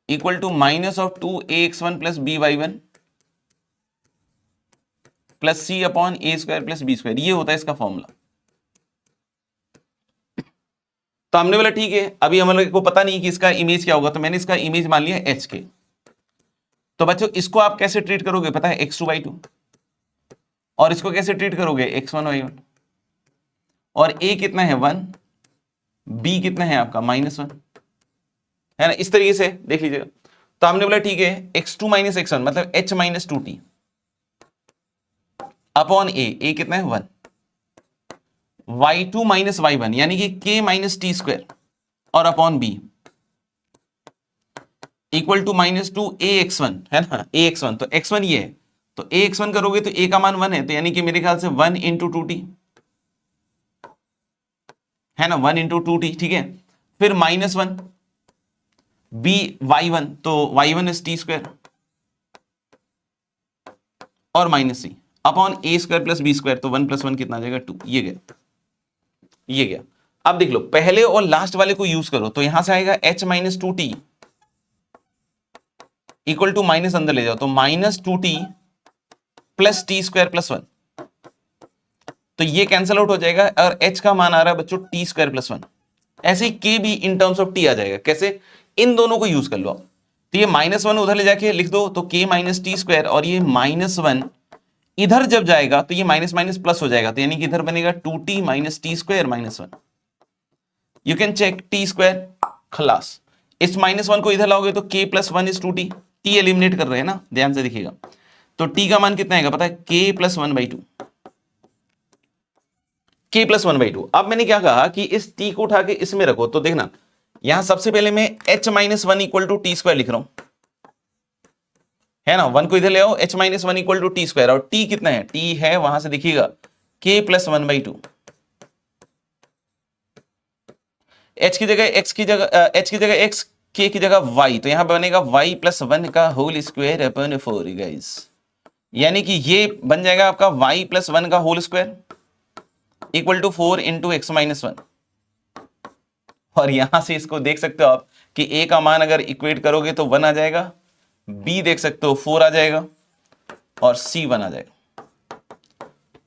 equal to minus of 2ax1 plus by1 plus c upon a square plus b square, ये होता है इसका फॉर्मूला। तो हमने बोला ठीक है, अभी हम लोग को पता नहीं कि इसका इमेज क्या होगा, तो मैंने इसका इमेज मान लिया h के। तो बच्चों इसको आप कैसे ट्रीट करोगे पता है, x2 y2, और इसको कैसे ट्रीट करोगे x1 y1, और a कितना है 1, b कितना है आपका -1, है ना, इस तरीके से देख लीजिएगा। तो हमने बोला ठीक है x2 माइनस x1 मतलब h minus 2t upon a कितना है 1, y2 माइनस y1 यानी कि k माइनस टी स्क्वायर और upon b equal to -2ax1, है ना, ax1, तो x1 ये है, तो ax1 करोगे तो a का मान 1 है, तो यानी कि मेरे ख्याल से 1 इंटू 2t, है ना, 1 इंटू 2t, ठीक है। फिर -1 b y1, तो y1 इज टी स्क्वायर और minus c upon a square plus b square, तो 1 प्लस 1 कितना आ जाएगा 2, ये गया, ये गया। अब देख लो पहले और लास्ट वाले को यूज करो, तो यहां से आएगा h minus 2t equal to minus अंदर ले जाओ, तो -2t plus T square plus 1, तो ये कैंसिल आउट हो जाएगा और h का मान आ रहा है बच्चों टी स्क्वायर प्लस 1। ऐसे ही k भी इन टर्म्स ऑफ t आ जाएगा, कैसे, इन दोनों को यूज कर लो आप, तो ये -1 उधर ले जाके लिख दो, तो k माइनस टी स्क्वायर, और ये -1 इधर जब जाएगा तो ये माइनस माइनस प्लस हो जाएगा, तो यानी कि इधर बनेगा 2t minus t square -1। You can check t square खलास, इस -1 को इधर लाओगे तो k plus 1 is 2t, t eliminate कर रहे हैं ना, ध्यान से देखिएगा। तो t का मान कितना आएगा पता है, k प्लस 1/2, k प्लस 1/2। अब मैंने क्या कहा कि इस t को उठा के इसमें रखो, तो देखना यहां सबसे पहले मैं h minus 1 equal to t square लिख रहा हूं, है ना, 1 को इधर ले आओ, h minus 1 equal to t square, और t कितना है, t है वहां से देखिएगा k प्लस 1/2, h की जगह x की जगह h की जगह x, k की जगह y, तो यहां बनेगा y प्लस 1 का होल स्क्वायर अपॉन 4 गाइस, यानी कि ये बन जाएगा आपका y प्लस 1 का whole square equal to 4 into x minus 1। और यहां से इसको देख सकते हो आप कि a का मान अगर इक्वेट करोगे तो 1 आ जाएगा, b देख सकते हो 4 आ जाएगा, और c 1 आ जाएगा,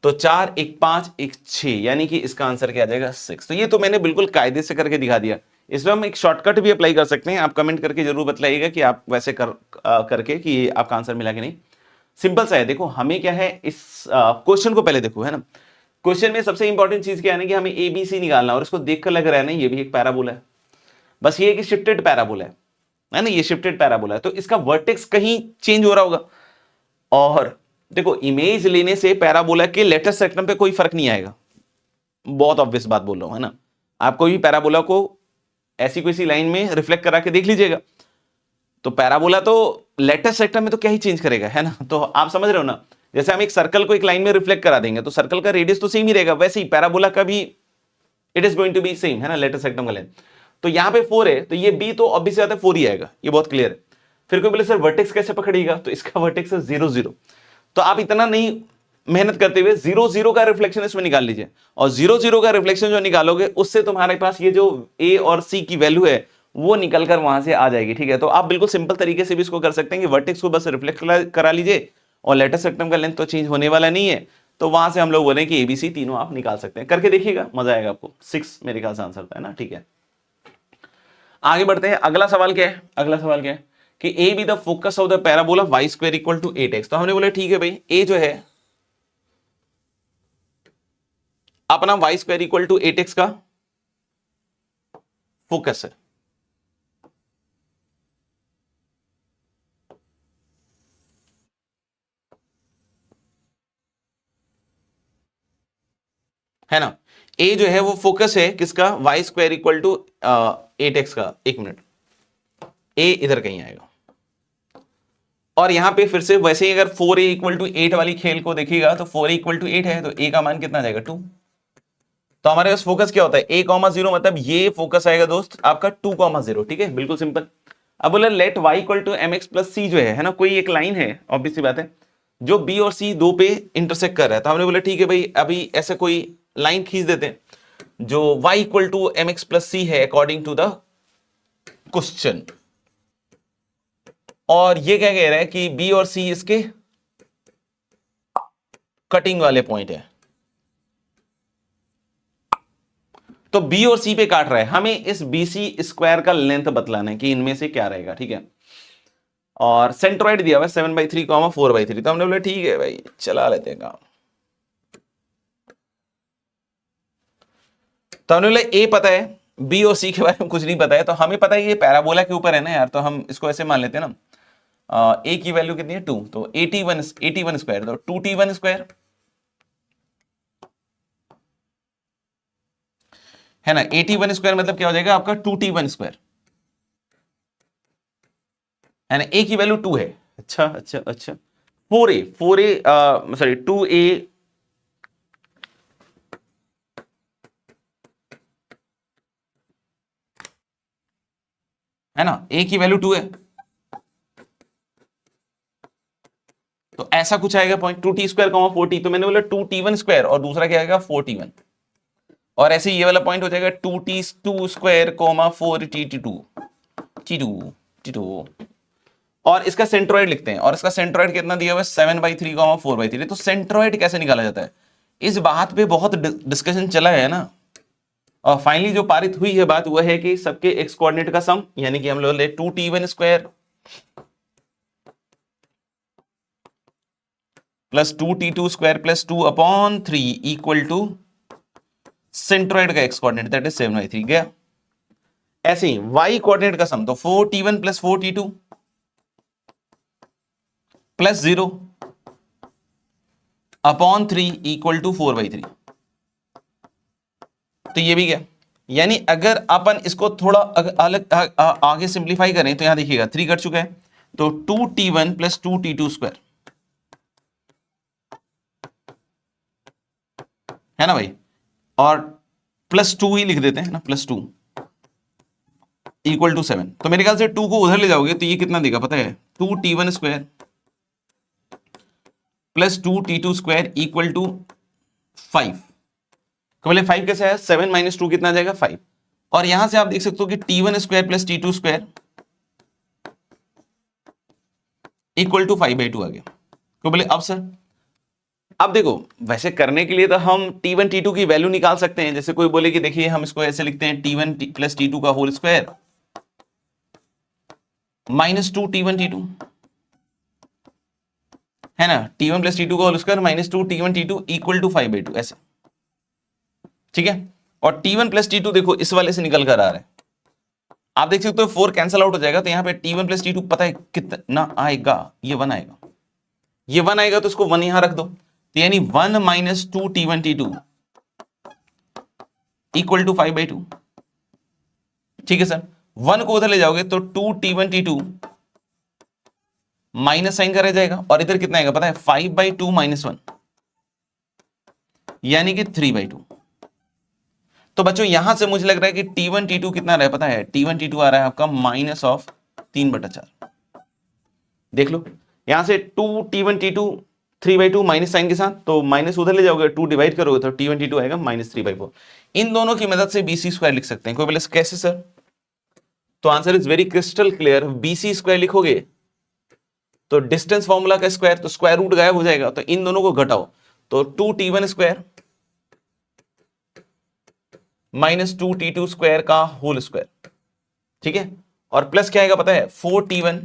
तो 4 1 5 1 6, यानी कि इसका आंसर क्या आ जाएगा 6। तो ये तो मैंने बिल्कुल कायदे से करके दिखा दिया। इसमें हम एक शॉर्टकट भी अप्लाई कर सकते हैं, आप कमेंट करके जरूर बताइएगा कि आप वैसे करके कि आपका आंसर मिला कि नहीं। सिंपल सा है, देखो हमें क्या है इस क्वेश्चन को पहले देखो, है ना, क्वेश्चन में सबसे इंपॉर्टेंट चीज क्या है ना कि हमें ABC निकालना, और इसको देखकर लग रहा है ना ये भी एक पैराबोला है, बस ये कि शिफ्टेड पैराबोला है ना, ये शिफ्टेड पैराबोला है, तो इसका वर्टेक्स कहीं चेंज हो रहा होगा। और देखो इमेज लेने से पैराबोला के लेटेस्ट सेक्टम पे कोई फर्क नहीं आएगा, बहुत ऑब्वियस बात बोल रहा हूं, है ना। आप कोई भी पैराबोला को ऐसी कोई सी लाइन में रिफ्लेक्ट करा के देख लीजिएगा, तो पैराबोला तो लेटेस्ट सेक्टम में तो क्या ही चेंज करेगा, है ना। तो आप समझ रहे हो ना, जैसे हम एक सर्कल को एक लाइन में रिफ्लेक्ट करा देंगे तो सर्कल का रेडियस तो सेम ही रहेगा, वैसे ही पैराबोला का भी it is going to be same, है ना, लेटेस्ट सेक्टम का लेंथ। तो यहां पे 4 है, तो ये b तो ऑब्वियस बात है 4 ही आएगा, ये बहुत क्लियर है। फिर कोई बोले सर वर्टेक्स कैसे पकड़ेगा, तो इसका वर्टेक्स है 0 0, तो आप इतना नहीं मेहनत करते हुए 0 0 का रिफ्लेक्शन इसमें निकाल लीजिए, और 0 0 का रिफ्लेक्शन जो निकालोगे उससे तुम्हारे पास ये जो a और c की वैल्यू है वो निकल कर वहां से आ जाएगी, ठीक है। तो आप बिल्कुल सिंपल तरीके से भी इसको कर सकते हैं कि वर्टेक्स को बस रिफ्लेक्ट करा लीजिए, और लेटेस्ट सेक्टम का लेंथ तो चेंज होने वाला नहीं है, तो वहां से हम लोग बोले कि ABC तीनों आप निकाल सकते हैं, करके देखिएगा मजा आएगा आपको। 6 मेरे ख्याल से आंसर था, है ना, ठीक है। आगे बढ़ते हैं, अगला सवाल क्या है, अगला सवाल क्या है कि A be the focus of the parabola y square equal to 8x। तो हमने बोले ठीक है भाई, ए जो है अपना y square equal to 8x का फोकस है ना। ए जो है वो फोकस है किसका, y square equal to 8x का। एक मिनट, ए इधर कहीं आएगा, और यहां पे फिर से वैसे ही अगर 4a इक्वल टू 8 वाली खेल को देखिएगा तो 4a इक्वल टू 8 है, तो a का मान कितना आ जाएगा 2, तो हमारे पास फोकस क्या होता है, a कॉमा 0, मतलब ये फोकस आएगा दोस्त आपका 2 कॉमा 0, ठीक है, बिल्कुल सिंपल। अब बोला let y equal to mx plus c जो है ना, कोई एक लाइन है, ऑब्वियस सी बात है, जो b और c दो पे इंटरसेक्ट कर रहा है। तो हमने बोला ठीक है भाई, अभी ऐसे कोई लाइन खींच देते हैं जो y equal to mx plus c है अकॉर्डिंग टू द क्वेश्चन। और ये क्या कह रहा है कि b और c इसके कटिंग वाले पॉइंट है, तो बी और सी पे काट रहा है, हमें इस बीसी स्क्वायर का लेंथ बतलाना है कि इनमें से क्या रहेगा, ठीक है। और सेंट्रोइड दिया हुआ है 7/3 4/3, तो हमने बोला ठीक है भाई चला लेते हैं काम। तो हमने बोला ए पता है, बी और सी के बारे में कुछ नहीं पता है, तो हमें पता है ये पैराबोला के ऊपर है ना यार, तो हम इसको ऐसे मान लेते हैं ना, ए की वैल्यू कितनी है 2, तो 81 स्क्वायर, तो 2t1 स्क्वायर है ना, 81 स्क्वायर मतलब क्या हो जाएगा आपका 2t1 स्क्वायर, है ना, ए की वैल्यू 2 है। अच्छा अच्छा अच्छा, 4a सॉरी 2a, है ना, a की वैल्यू 2 है, तो ऐसा कुछ आएगा पॉइंट 2t स्क्वायर 4t, तो मैंने बोला 2t1 स्क्वायर और दूसरा क्या आएगा 4t1, और ऐसे ये वाला पॉइंट हो जाएगा 2t2 square 4t2 t2 t2, और इसका सेंट्रोइड लिखते हैं, और इसका सेंट्रोइड कितना दिया हुआ है 7/3 4/3। तो सेंट्रोइड कैसे निकाला जाता है, इस बात पे बहुत डिस्कशन चला है ना, और फाइनली जो पारित हुई है बात वह है कि सबके एक्स कोऑर्डिनेट का सम, यानी कि हम लोग ले 2t1 square plus 2t2 square plus 2/3 equal to centroid का एक्स कोऑर्डिनेट दैट इज 7/3 गया। ऐसे ही y कोऑर्डिनेट का सम, तो 4t1 plus 4t2 plus 0/3 equal to 4/3, तो ये भी गया। यानी अगर अपन इसको थोड़ा अलग आगे सिंप्लीफाई करें तो यहां देखिएगा 3 कट चुका है, तो 2t1 प्लस 2t2 स्क्वायर, है ना भाई, और प्लस 2 ही लिख देते हैं ना, प्लस 2 इक्वल टू 7। तो मेरे ख्याल से 2 को उधर ले जाओगे तो ये कितना देगा पता है, 2t1 square plus 2t2 square equal to 5। तो बोले 5 कैसे है, 7 माइनस 2 कितना आ जाएगा 5, और यहां से आप देख सकते हो कि t1 square plus t2 square equal to 5/2 आ गया। तो बोले अब सर, अब देखो वैसे करने के लिए तो हम t1 t2 की वैल्यू निकाल सकते हैं, जैसे कोई बोले कि देखिए हम इसको ऐसे लिखते हैं t1 प्लस t2 का whole square minus 2t1 t2, है ना, t1 प्लस t2 का whole square minus 2t1 t2 equal to 5/2 ऐसे, ठीक है। और t1 प्लस t2 देखो इस वाले से निकल कर आ रहा है, आप देख सकते हो 4 कैंसिल आउट हो जाएगा, तो यहां पे t1 प्लस t2 पता है कितना आएगा, ये 1 आएगा, ये 1 आएगा, तो इसको 1 यहां रख दो, तो यानी 1 minus 2t1 t2 equal to 5/2, ठीक है सर। 1 को उधर ले जाओगे तो 2t1 t2 माइनस साइन का रह जाएगा, और इधर कितना आएगा पता है 5/2 माइनस 1, यानी कि 3/2। तो बच्चों यहां से मुझे लग रहा है कि t1 t2 कितना रहा है पता है, t1 t2 आ रहा है आपका माइनस ऑफ 3/4, देख लो यहां से 2t1 t2 3/2 माइनस साइन के साथ, तो माइनस उधर ले जाओगे 2 डिवाइड करोगे तो t1 t2 आएगा माइनस 3/4। इन दोनों की मदद से bc स्क्वायर लिख सकते हैं। कोई बोले कैसे सर, तो answer is very crystal clear, bc square लिखोगे तो डिस्टेंस फॉर्मूला का स्क्वायर, तो स्क्वायर रूट गायब हो जाएगा, तो इन दोनों को घटाओ, तो 2t1 square minus 2t2 square का होल स्क्वायर, ठीक है, और प्लस क्या आएगा पता है 4t1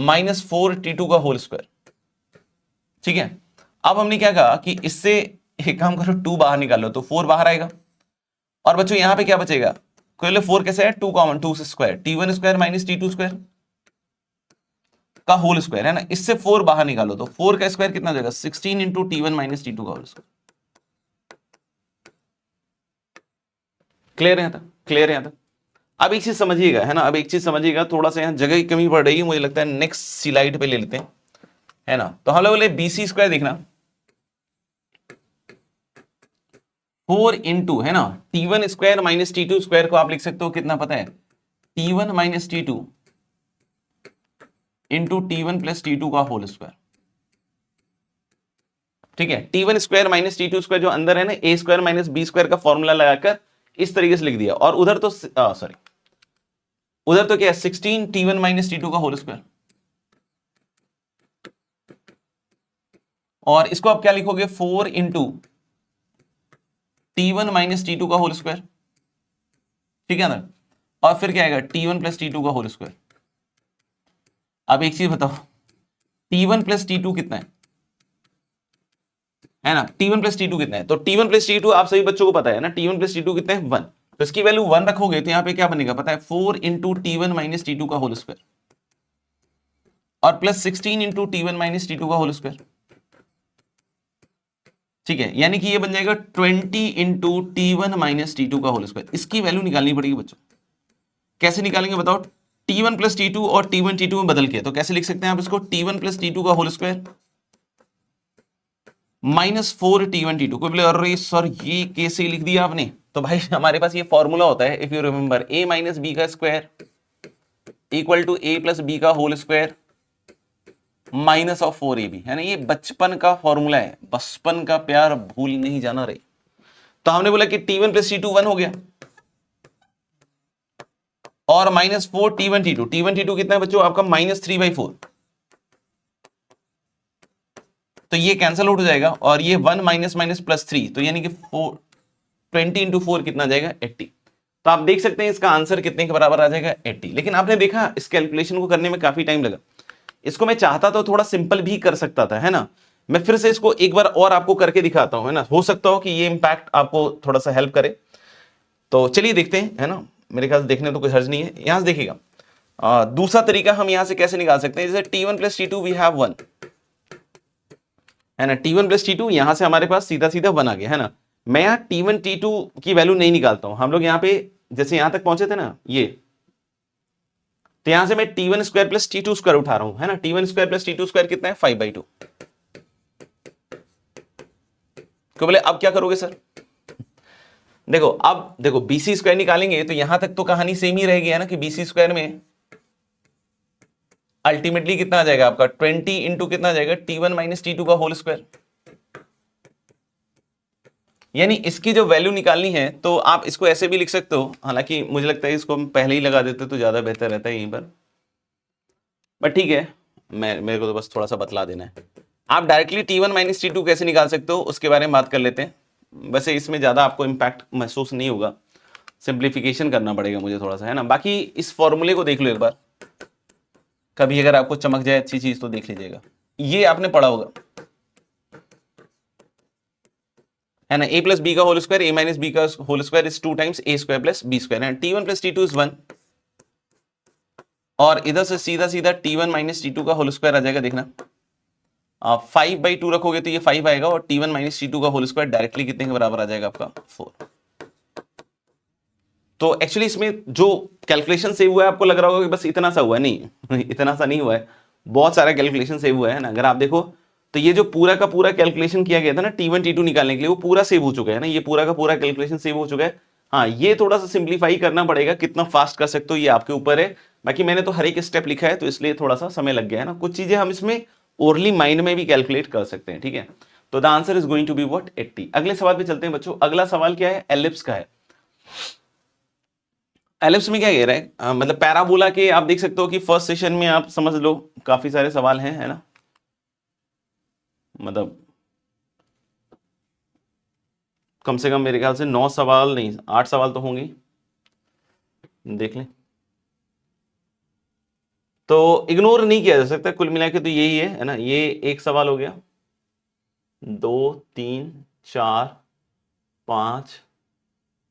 माइनस 4t2 का होल स्क्वायर, ठीक है। अब हमने क्या कहा कि इससे एक काम करो 2 बाहर निकालो, तो 4 बाहर आएगा, और बच्चों यहां पे क्या बचेगा, कोई 4 कैसे है 2 common, 2 square t1 square minus t2 square का होल स्क्वायर, है ना, इससे 4 बाहर निकालो, तो 4 का स्क्वायर कितना हो जाएगा 16 इंटू t1 माइनस t2 का होल स्क्वायर। क्लियर है यहाँ तक, क्लियर है यहाँ तक। अब एक चीज समझिएगा, है ना, अब एक चीज समझिएगा, थोड़ा सा यहाँ जगह की कमी पड़ रही है, मुझे लगता है नेक्स्ट स्लाइड पे ले लेते हैं, है ना। तो हम लोग बोले bc स्क्वायर देखना, 4 इंटू, है ना, T1 square minus T2 square को आप लिख सकते हो कितना पता है, T1 minus T2 into T1 plus T2 का होल स्क्वायर। ठीक है, T1 square minus T2 square जो अंदर है ना, ए स्क्वायर माइनस बी स्क्वायर का फॉर्मूला लगाकर इस तरीके से लिख दिया, और उधर तो सॉरी, उधर तो क्या है, 16 T1 माइनस T2 का होल स्क्वायर, और इसको आप क्या लिखोगे, 4 इंटू T1 माइनस T2 का होल स्क्वायर। ठीक है ना, और फिर क्या आएगा, T1 प्लस T2 का होल स्क्वायर। अब एक चीज बताओ, T1 प्लस T2 कितना है ना, T1 प्लस T2 कितना है, तो T1 प्लस T2 आप सभी बच्चों को पता है ना, T1 प्लस T2 कितना है, 1। तो इसकी वैल्यू 1 रखोगे तो यहां पे क्या बनेगा पता है, 4 इंटू T1 माइनस T2 का होल स्क्वायर, और plus 16 into T1 minus T2 का होल स्क्वायर। ठीक है, यानी कि ये बन जाएगा 20 इंटू T1 माइनस T2 का होल स्क्वायर। इसकी वैल्यू निकालनी पड़ेगी बच्चों, कैसे निकालेंगे बताओ, T1 प्लस T2 और T1 T2 में बदल के, तो कैसे लिख सकते हैं आप इसको, T1 प्लस T2 का whole square minus 4 T1 T2 को बोले, अरे सर ये कैसे लिख दिया आपने, तो भाई हमारे पास ये फॉर्मूला होता है, if you remember, a minus B का square equal to a plus B का whole square minus of 4ab, है ना, ये बचपन का फॉर्मूला है, बचपन का प्यार भूल नहीं जाना रे। तो हमने बोला कि T1 प्लस T2 1 हो गया, और minus 4 T1 T2, T1 T2 कितना है बच्चों आपका, माइनस 3/4, तो ये कैंसिल आउट हो जाएगा, और ये 1 माइनस माइनस प्लस 3, तो यानी कि 20 इंटू 4 कितना आ जाएगा, 80। तो आप देख सकते हैं इसका आंसर कितने के बराबर आ जाएगा, 80। लेकिन आपने देखा इस कैलकुलेशन को करने में काफी टाइम लगा, इसको मैं चाहता तो थोड़ा सिंपल भी कर सकता था, है ना। मैं फिर से इसको एक बार और आपको करके दिखाता हूं, है ना, हो सकता हो कि ये इंपैक्ट आपको थोड़ा सा हेल्प करे। तो चलिए देखते हैं, है ना, मेरे ख्याल से देखने तो कोई हर्ज नहीं है। यहां से देखिएगा, दूसरा तरीका हम यहां से कैसे निकाल सकते हैं, जैसे T1 plus T2 we have 1, है ना, T1 प्लस T2 यहां से हमारे पास सीधा सीधा 1 आ गया, है ना। मैं यहाँ T1 T2 की वैल्यू नहीं निकालता हूं, हम लोग यहाँ पे जैसे यहां तक पहुंचे थे ना ये, तो यहां से मैं T1 square plus T2 square उठा रहा हूं, है ना, T1 square plus T2 square कितना है, 5/2। तो बोले अब क्या करोगे सर, देखो अब देखो BC स्क्वायर निकालेंगे तो यहां तक तो कहानी सेम ही रहेगी, है ना, कि BC स्क्वायर में अल्टीमेटली कितना आ जाएगा आपका, 20 इंटू कितना आ जाएगा, T1 माइनस T2 का होल स्क्वायर। यानी इसकी जो वैल्यू निकालनी है, तो आप इसको ऐसे भी लिख सकते हो, हालांकि मुझे लगता है इसको हम पहले ही लगा देते तो ज्यादा बेहतर रहता है यहीं पर, बट ठीक है, मेरे को तो बस थोड़ा सा बतला देना है। आप डायरेक्टली T1 माइनस T2 कैसे निकाल सकते हो उसके बारे में बात कर लेते हैं। वैसे इसमें ज्यादा आपको इंपैक्ट महसूस नहीं होगा, सिंप्लीफिकेशन करना पड़ेगा मुझे थोड़ा सा, है ना। बाकी इस फॉर्मूले को देख लो एक बार, कभी अगर आपको चमक जाए अच्छी चीज तो देख लीजिएगा। ये आपने पढ़ा होगा, है ना, a प्लस बी का whole square a minus B का whole square is 2 times a square plus B square, है। T1 प्लस T2 इज 1, और इधर से सीधा सीधा T1 माइनस T2 का होल स्क्वायर आ जाएगा, देखना आप 5/2 रखोगे तो ये 5 आएगा, और T1 माइनस T2 का होल स्क्वायर डायरेक्टली कितने के बराबर आ जाएगा आपका, 4। तो एक्चुअली इसमें जो कैलकुलेशन सेव हुआ है, आपको लग रहा होगा कि बस इतना सा हुआ है, नहीं इतना सा नहीं हुआ है, बहुत सारा कैलकुलेशन सेव हुआ है ना। अगर आप देखो तो ये जो पूरा का पूरा कैलकुलेशन किया गया था ना T1 T2 निकालने के लिए, वो पूरा सेव हो चुका है ना, ये पूरा का पूरा कैलकुलेशन सेव हो चुका है। हाँ, ये थोड़ा सा सिंप्लीफाई करना पड़ेगा, कितना फास्ट कर सकते हो ये आपके ऊपर है। बाकी मैंने तो हर एक स्टेप लिखा है, तो इसलिए थोड़ा सा समय लग गया है ना। कुछ चीजें हम इसमें ओरली माइंड में भी कैलकुलेट कर सकते हैं, ठीक है। तो the answer is going to be what, 80। अगले सवाल पे चलते हैं बच्चों। अगला सवाल क्या है, एलिप्स का है। एलिप्स में क्या कह रहा है, मतलब पैराबोला के, आप देख सकते हो कि फर्स्ट सेशन में आप समझ लो काफी सारे सवाल हैं, है ना, मतलब कम से कम मेरे ख्याल से 9 सवाल नहीं 8 सवाल तो होंगे, देख लें। तो इग्नोर नहीं किया जा सकता, कुल मिला के तो यही है ना। ये एक सवाल हो गया, 2 3 4 5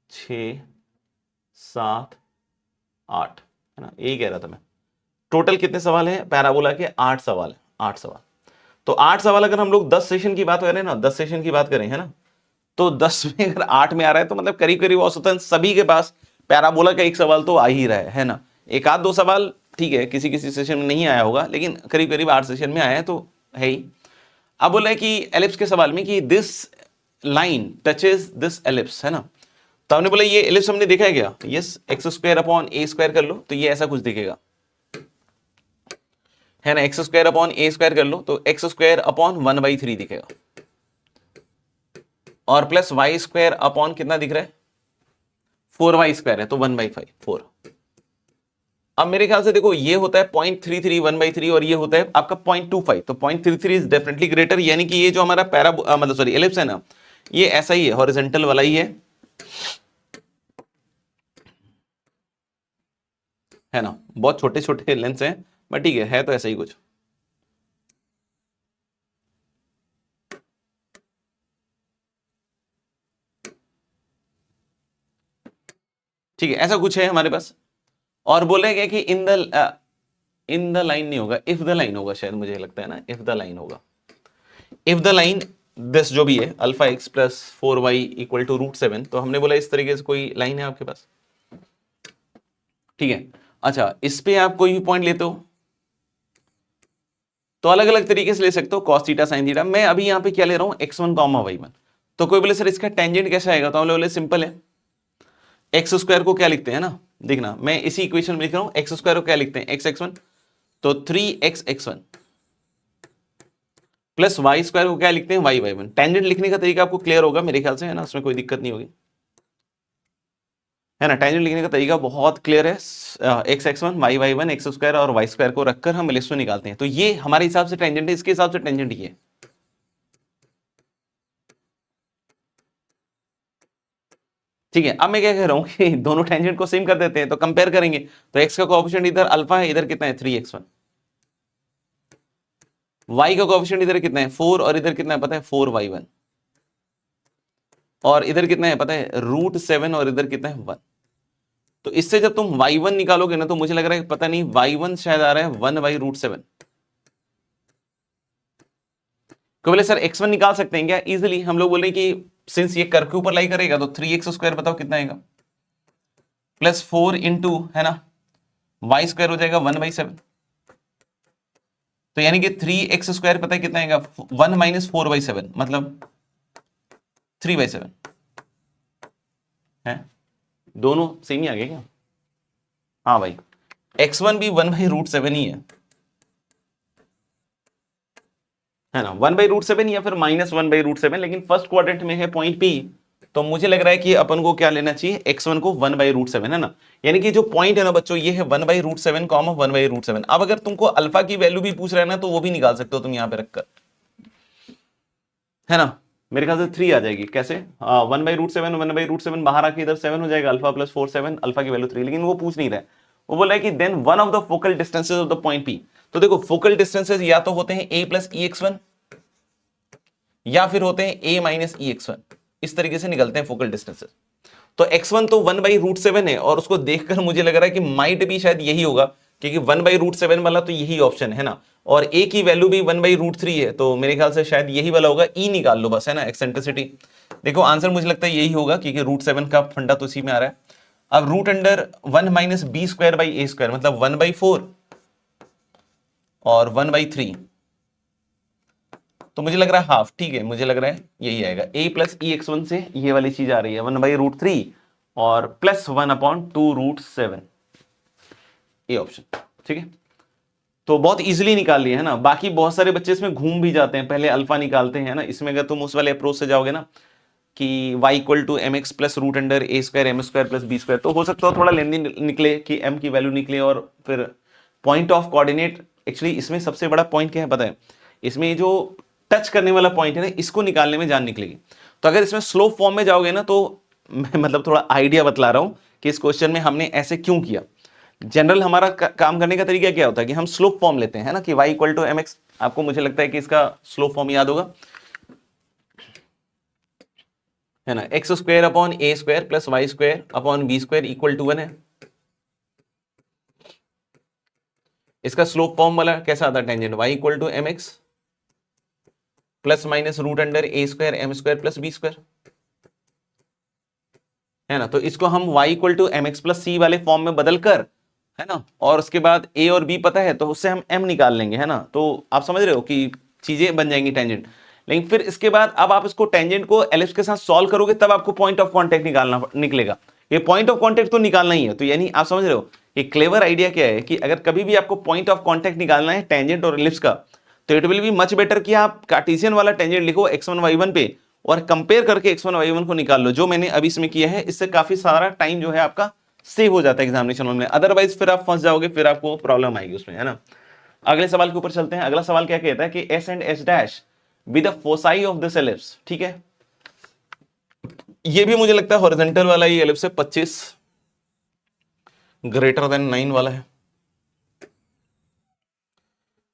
6 7 8, है ना, यही कह रहा था मैं। टोटल कितने सवाल हैं पैराबोला के, 8 सवाल है, 8 सवाल। तो 8 सवाल अगर हम लोग 10 सेशन की बात करें ना, 10 सेशन की बात करें, है ना, तो 10 में अगर 8 में आ रहा है तो मतलब करीब करीब औसतन सभी के पास पैराबोला का एक सवाल तो आ ही रहा है ना। एक आध दो सवाल ठीक है किसी किसी सेशन में नहीं आया होगा, लेकिन करीब करीब 8 सेशन में आया है तो है ही। अब बोला है कि एलिप्स के सवाल में कि this line touches this ellipse, है ना, तो हमने बोला ये एलिप्स हमने देखा है क्या, यस, एक्स स्क्वायर अपॉन ए स्क्वायर कर लो तो ये ऐसा कुछ दिखेगा, है ना, एक्स स्क्वायर अपॉन ए स्क्वायर कर लो तो एक्स स्क्वायर अपॉन 1/3 दिखेगा, और प्लस वाई स्क्वायर अपॉन कितना दिख रहा है, 4y स्क्वायर है तो 1/5 4। अब मेरे ख्याल से देखो ये होता है 0.33 1/3 और ये होता है आपका 0.25, तो 0.33 इज डेफिनेटली ग्रेटर, यानी कि ये जो हमारा मतलब सॉरी एलिप्स है ना, ये ऐसा ही है, हॉरिजॉन्टल वाला ही है ना, बहुत छोटे छोटे लेंस हैं बट ठीक है तो ऐसा ही कुछ। ठीक है, ऐसा कुछ है हमारे पास, और बोले क्या कि इन द लाइन नहीं होगा, इफ द लाइन होगा शायद, मुझे लगता है ना इफ द लाइन होगा, इफ द लाइन दिस जो भी है alpha x plus 4y equal to √7, तो हमने बोला इस तरीके से कोई लाइन है आपके पास, ठीक है। अच्छा, इस पे आप कोई भी पॉइंट लेते हो तो अलग अलग तरीके से ले सकते हो, cos थीटा sin थीटा, मैं अभी यहाँ पे क्या ले रहा हूँ x1 y1, तो कोई बोले सर इसका टेंजेंट कैसा आएगा, तो हम बोले सिंपल है, एक्स स्क्वायर को क्या लिखते हैं ना, देखना मैं इसी इक्वेशन में लिख रहा हूं, एक्स स्क्वायर को क्या लिखते हैं x(x1), तो 3x(x1) प्लस वाई स्क्वायर को क्या लिखते हैं y(y1). टेंजेंट लिखने का तरीका आपको क्लियर होगा मेरे ख्याल से, है ना, उसमें कोई दिक्कत नहीं होगी, है ना, टेंजेंट लिखने का तरीका बहुत क्लियर है, x(x1) y(y1), एक्स स्क्वायर और y स्क्वायर को रखकर हम एलिप्स निकालते हैं, तो ये हमारे हिसाब से टेंजेंट है, इसके हिसाब से टेंजेंट ये है, ठीक है। अब मैं क्या कह रहा हूं कि दोनों टेंजेंट को सेम कर देते हैं, तो कंपेयर करेंगे, तो x का कोएफिशिएंट इधर अल्फा है, इधर कितना है 3x1, y का कोएफिशिएंट इधर कितना है 4 और इधर कितना है पता है 4y1, और इधर कितना है पता है √7 और इधर कितना है 1, तो इससे जब तुम y1 निकालोगे ना तो मुझे लग रहा है पता नहीं y1 शायद आ रहा है 1/√7। को बोले सर x1 निकाल सकते हैं क्या, इजीली हम लोग बोले कि सिंस ये कर्व के ऊपर लाई करेगा तो 3x² बताओ कितना आएगा, प्लस 4 इंटू, है ना, y स्क्वायर हो जाएगा 1/7, तो यानी कि 3x² पता है कितना आएगा 1 - 4/7 मतलब 3/7, है, दोनों सेम ही आ गए क्या, हाँ भाई, x1 भी 1/√7 ही है ना, 1/√7 या फिर -1/√7, लेकिन फर्स्ट क्वाड्रेंट में है पॉइंट P, तो मुझे लग रहा है कि अपन को क्या लेना चाहिए, x1 को 1/√7, है ना, यानी कि जो पॉइंट है ना बच्चों ये है 1/√7, 1/√7। अब अगर तुमको अल्फा की वैल्यू भी पूछ रहा है ना तो वो भी निकाल सकते हो तुम यहाँ पे रखकर, है ना, मेरे ख्याल से 3 आ जाएगी, कैसे 1/√7 1/√7 बाहर आके इधर 7 हो जाएगा, अल्फा प्लस 4 7, अल्फा की वैल्यू 3, लेकिन वो पूछ नहीं रहा है, वो बोला है कि then one of the focal distances of the point P, तो देखो फोकल डिस्टेंसेज या तो होते हैं a + ex1 या फिर होते हैं a - ex1, इस तरीके से निकलते हैं फोकल डिस्टेंसेस, तो x1 तो 1/√7 है, और उसको देखकर मुझे लग रहा है कि माइट भी शायद यही होगा, क्योंकि 1/√7 वाला तो यही ऑप्शन है ना, और a की वैल्यू भी 1/√3 है, तो मेरे ख्याल से शायद यही वाला होगा, e निकाल लो बस, है ना, एक्सेंट्रिसिटी, देखो आंसर मुझे लगता है यही होगा, क्योंकि √7 का फंडा तो इसी में आ रहा है। अब √1 - b² मतलब 1/4 और 1/3, तो मुझे लग रहा है हाफ, ठीक है, मुझे लग रहा है यही आएगा, a + ex1 से ये वाली चीज आ रही है 1/√3 और +1/2√7, ये ऑप्शन, ठीक है, तो बहुत इजीली निकाल लिया है ना। बाकी बहुत सारे बच्चे इसमें घूम भी जाते हैं, पहले अल्फा निकालते हैं ना, इसमें अगर तुम उस वाले अप्रोच से जाओगे ना कि y = mx + √(a² m² + b², तो हो सकता है थोड़ा लेंदी निकले कि m की वैल्यू निकले, और फिर पॉइंट ऑफ कोऑर्डिनेट, एक्चुअली इसमें सबसे बड़ा पॉइंट क्या है पता है, इसमें जो टच करने वाला पॉइंट है ना, इसको निकालने में जान निकलेगी, तो अगर इसमें स्लोप फॉर्म में जाओगे ना तो मैं मतलब थोड़ा आइडिया बतला रहा हूं कि इस क्वेश्चन में हमने ऐसे क्यों किया। जनरल हमारा काम करने का तरीका क्या होता है कि हम स्लोप फॉर्म लेते हैं, है ना, कि y = mx, आपको मुझे लगता है कि इसका स्लोप फॉर्म याद होगा, है ना, x² upon a² plus y² upon b² equal to 1 है, इसका स्लोप फॉर्म वाला कैसा आता है tangent, y = mx plus minus √(a² m² + b², है ना, तो इसको हम y = mx + c वाले फॉर्म में बदल कर, है ना, और उसके बाद a और b पता है तो उससे हम m निकाल लेंगे, है ना, तो आप समझ रहे हो कि चीजें बन जाएंगी टेंजेंट। लेकिन फिर इसके बाद अब आप इसको टेंजेंट को एलिप्स के साथ सॉल्व करोगे तब आपको पॉइंट ऑफ कांटेक्ट निकलेगा। ये पॉइंट ऑफ कांटेक्ट तो निकालना ही है। तो यानी आप समझ रहे हो ये क्लेवर आइडिया क्या है कि अगर कभी भी आपको पॉइंट ऑफ कांटेक्ट निकालना है टेंजेंट और एलिप्स का, तो it will be much better कि आप कार्टेशियन वाला टेंजेंट लिखो x1 y1 पे और कंपेयर करके x1 y1 को निकाल लो, जो मैंने अभी इसमें किया है। इससे काफी सारा टाइम जो है आपका सेव हो जाता है एग्जामिनेशन में, अदरवाइज फिर आप फंस जाओगे, फिर आपको प्रॉब्लम आएगी उसमें, है ना। अगले सवाल के ऊपर चलते हैं। अगला सवाल क्या कहता है कि S and S dash with the foci of this ellipse, ठीक है। ये भी मुझे लगता है हॉरिजॉन्टल वाला ही एलिप्स है, 25 ग्रेटर देन 9 वाला है।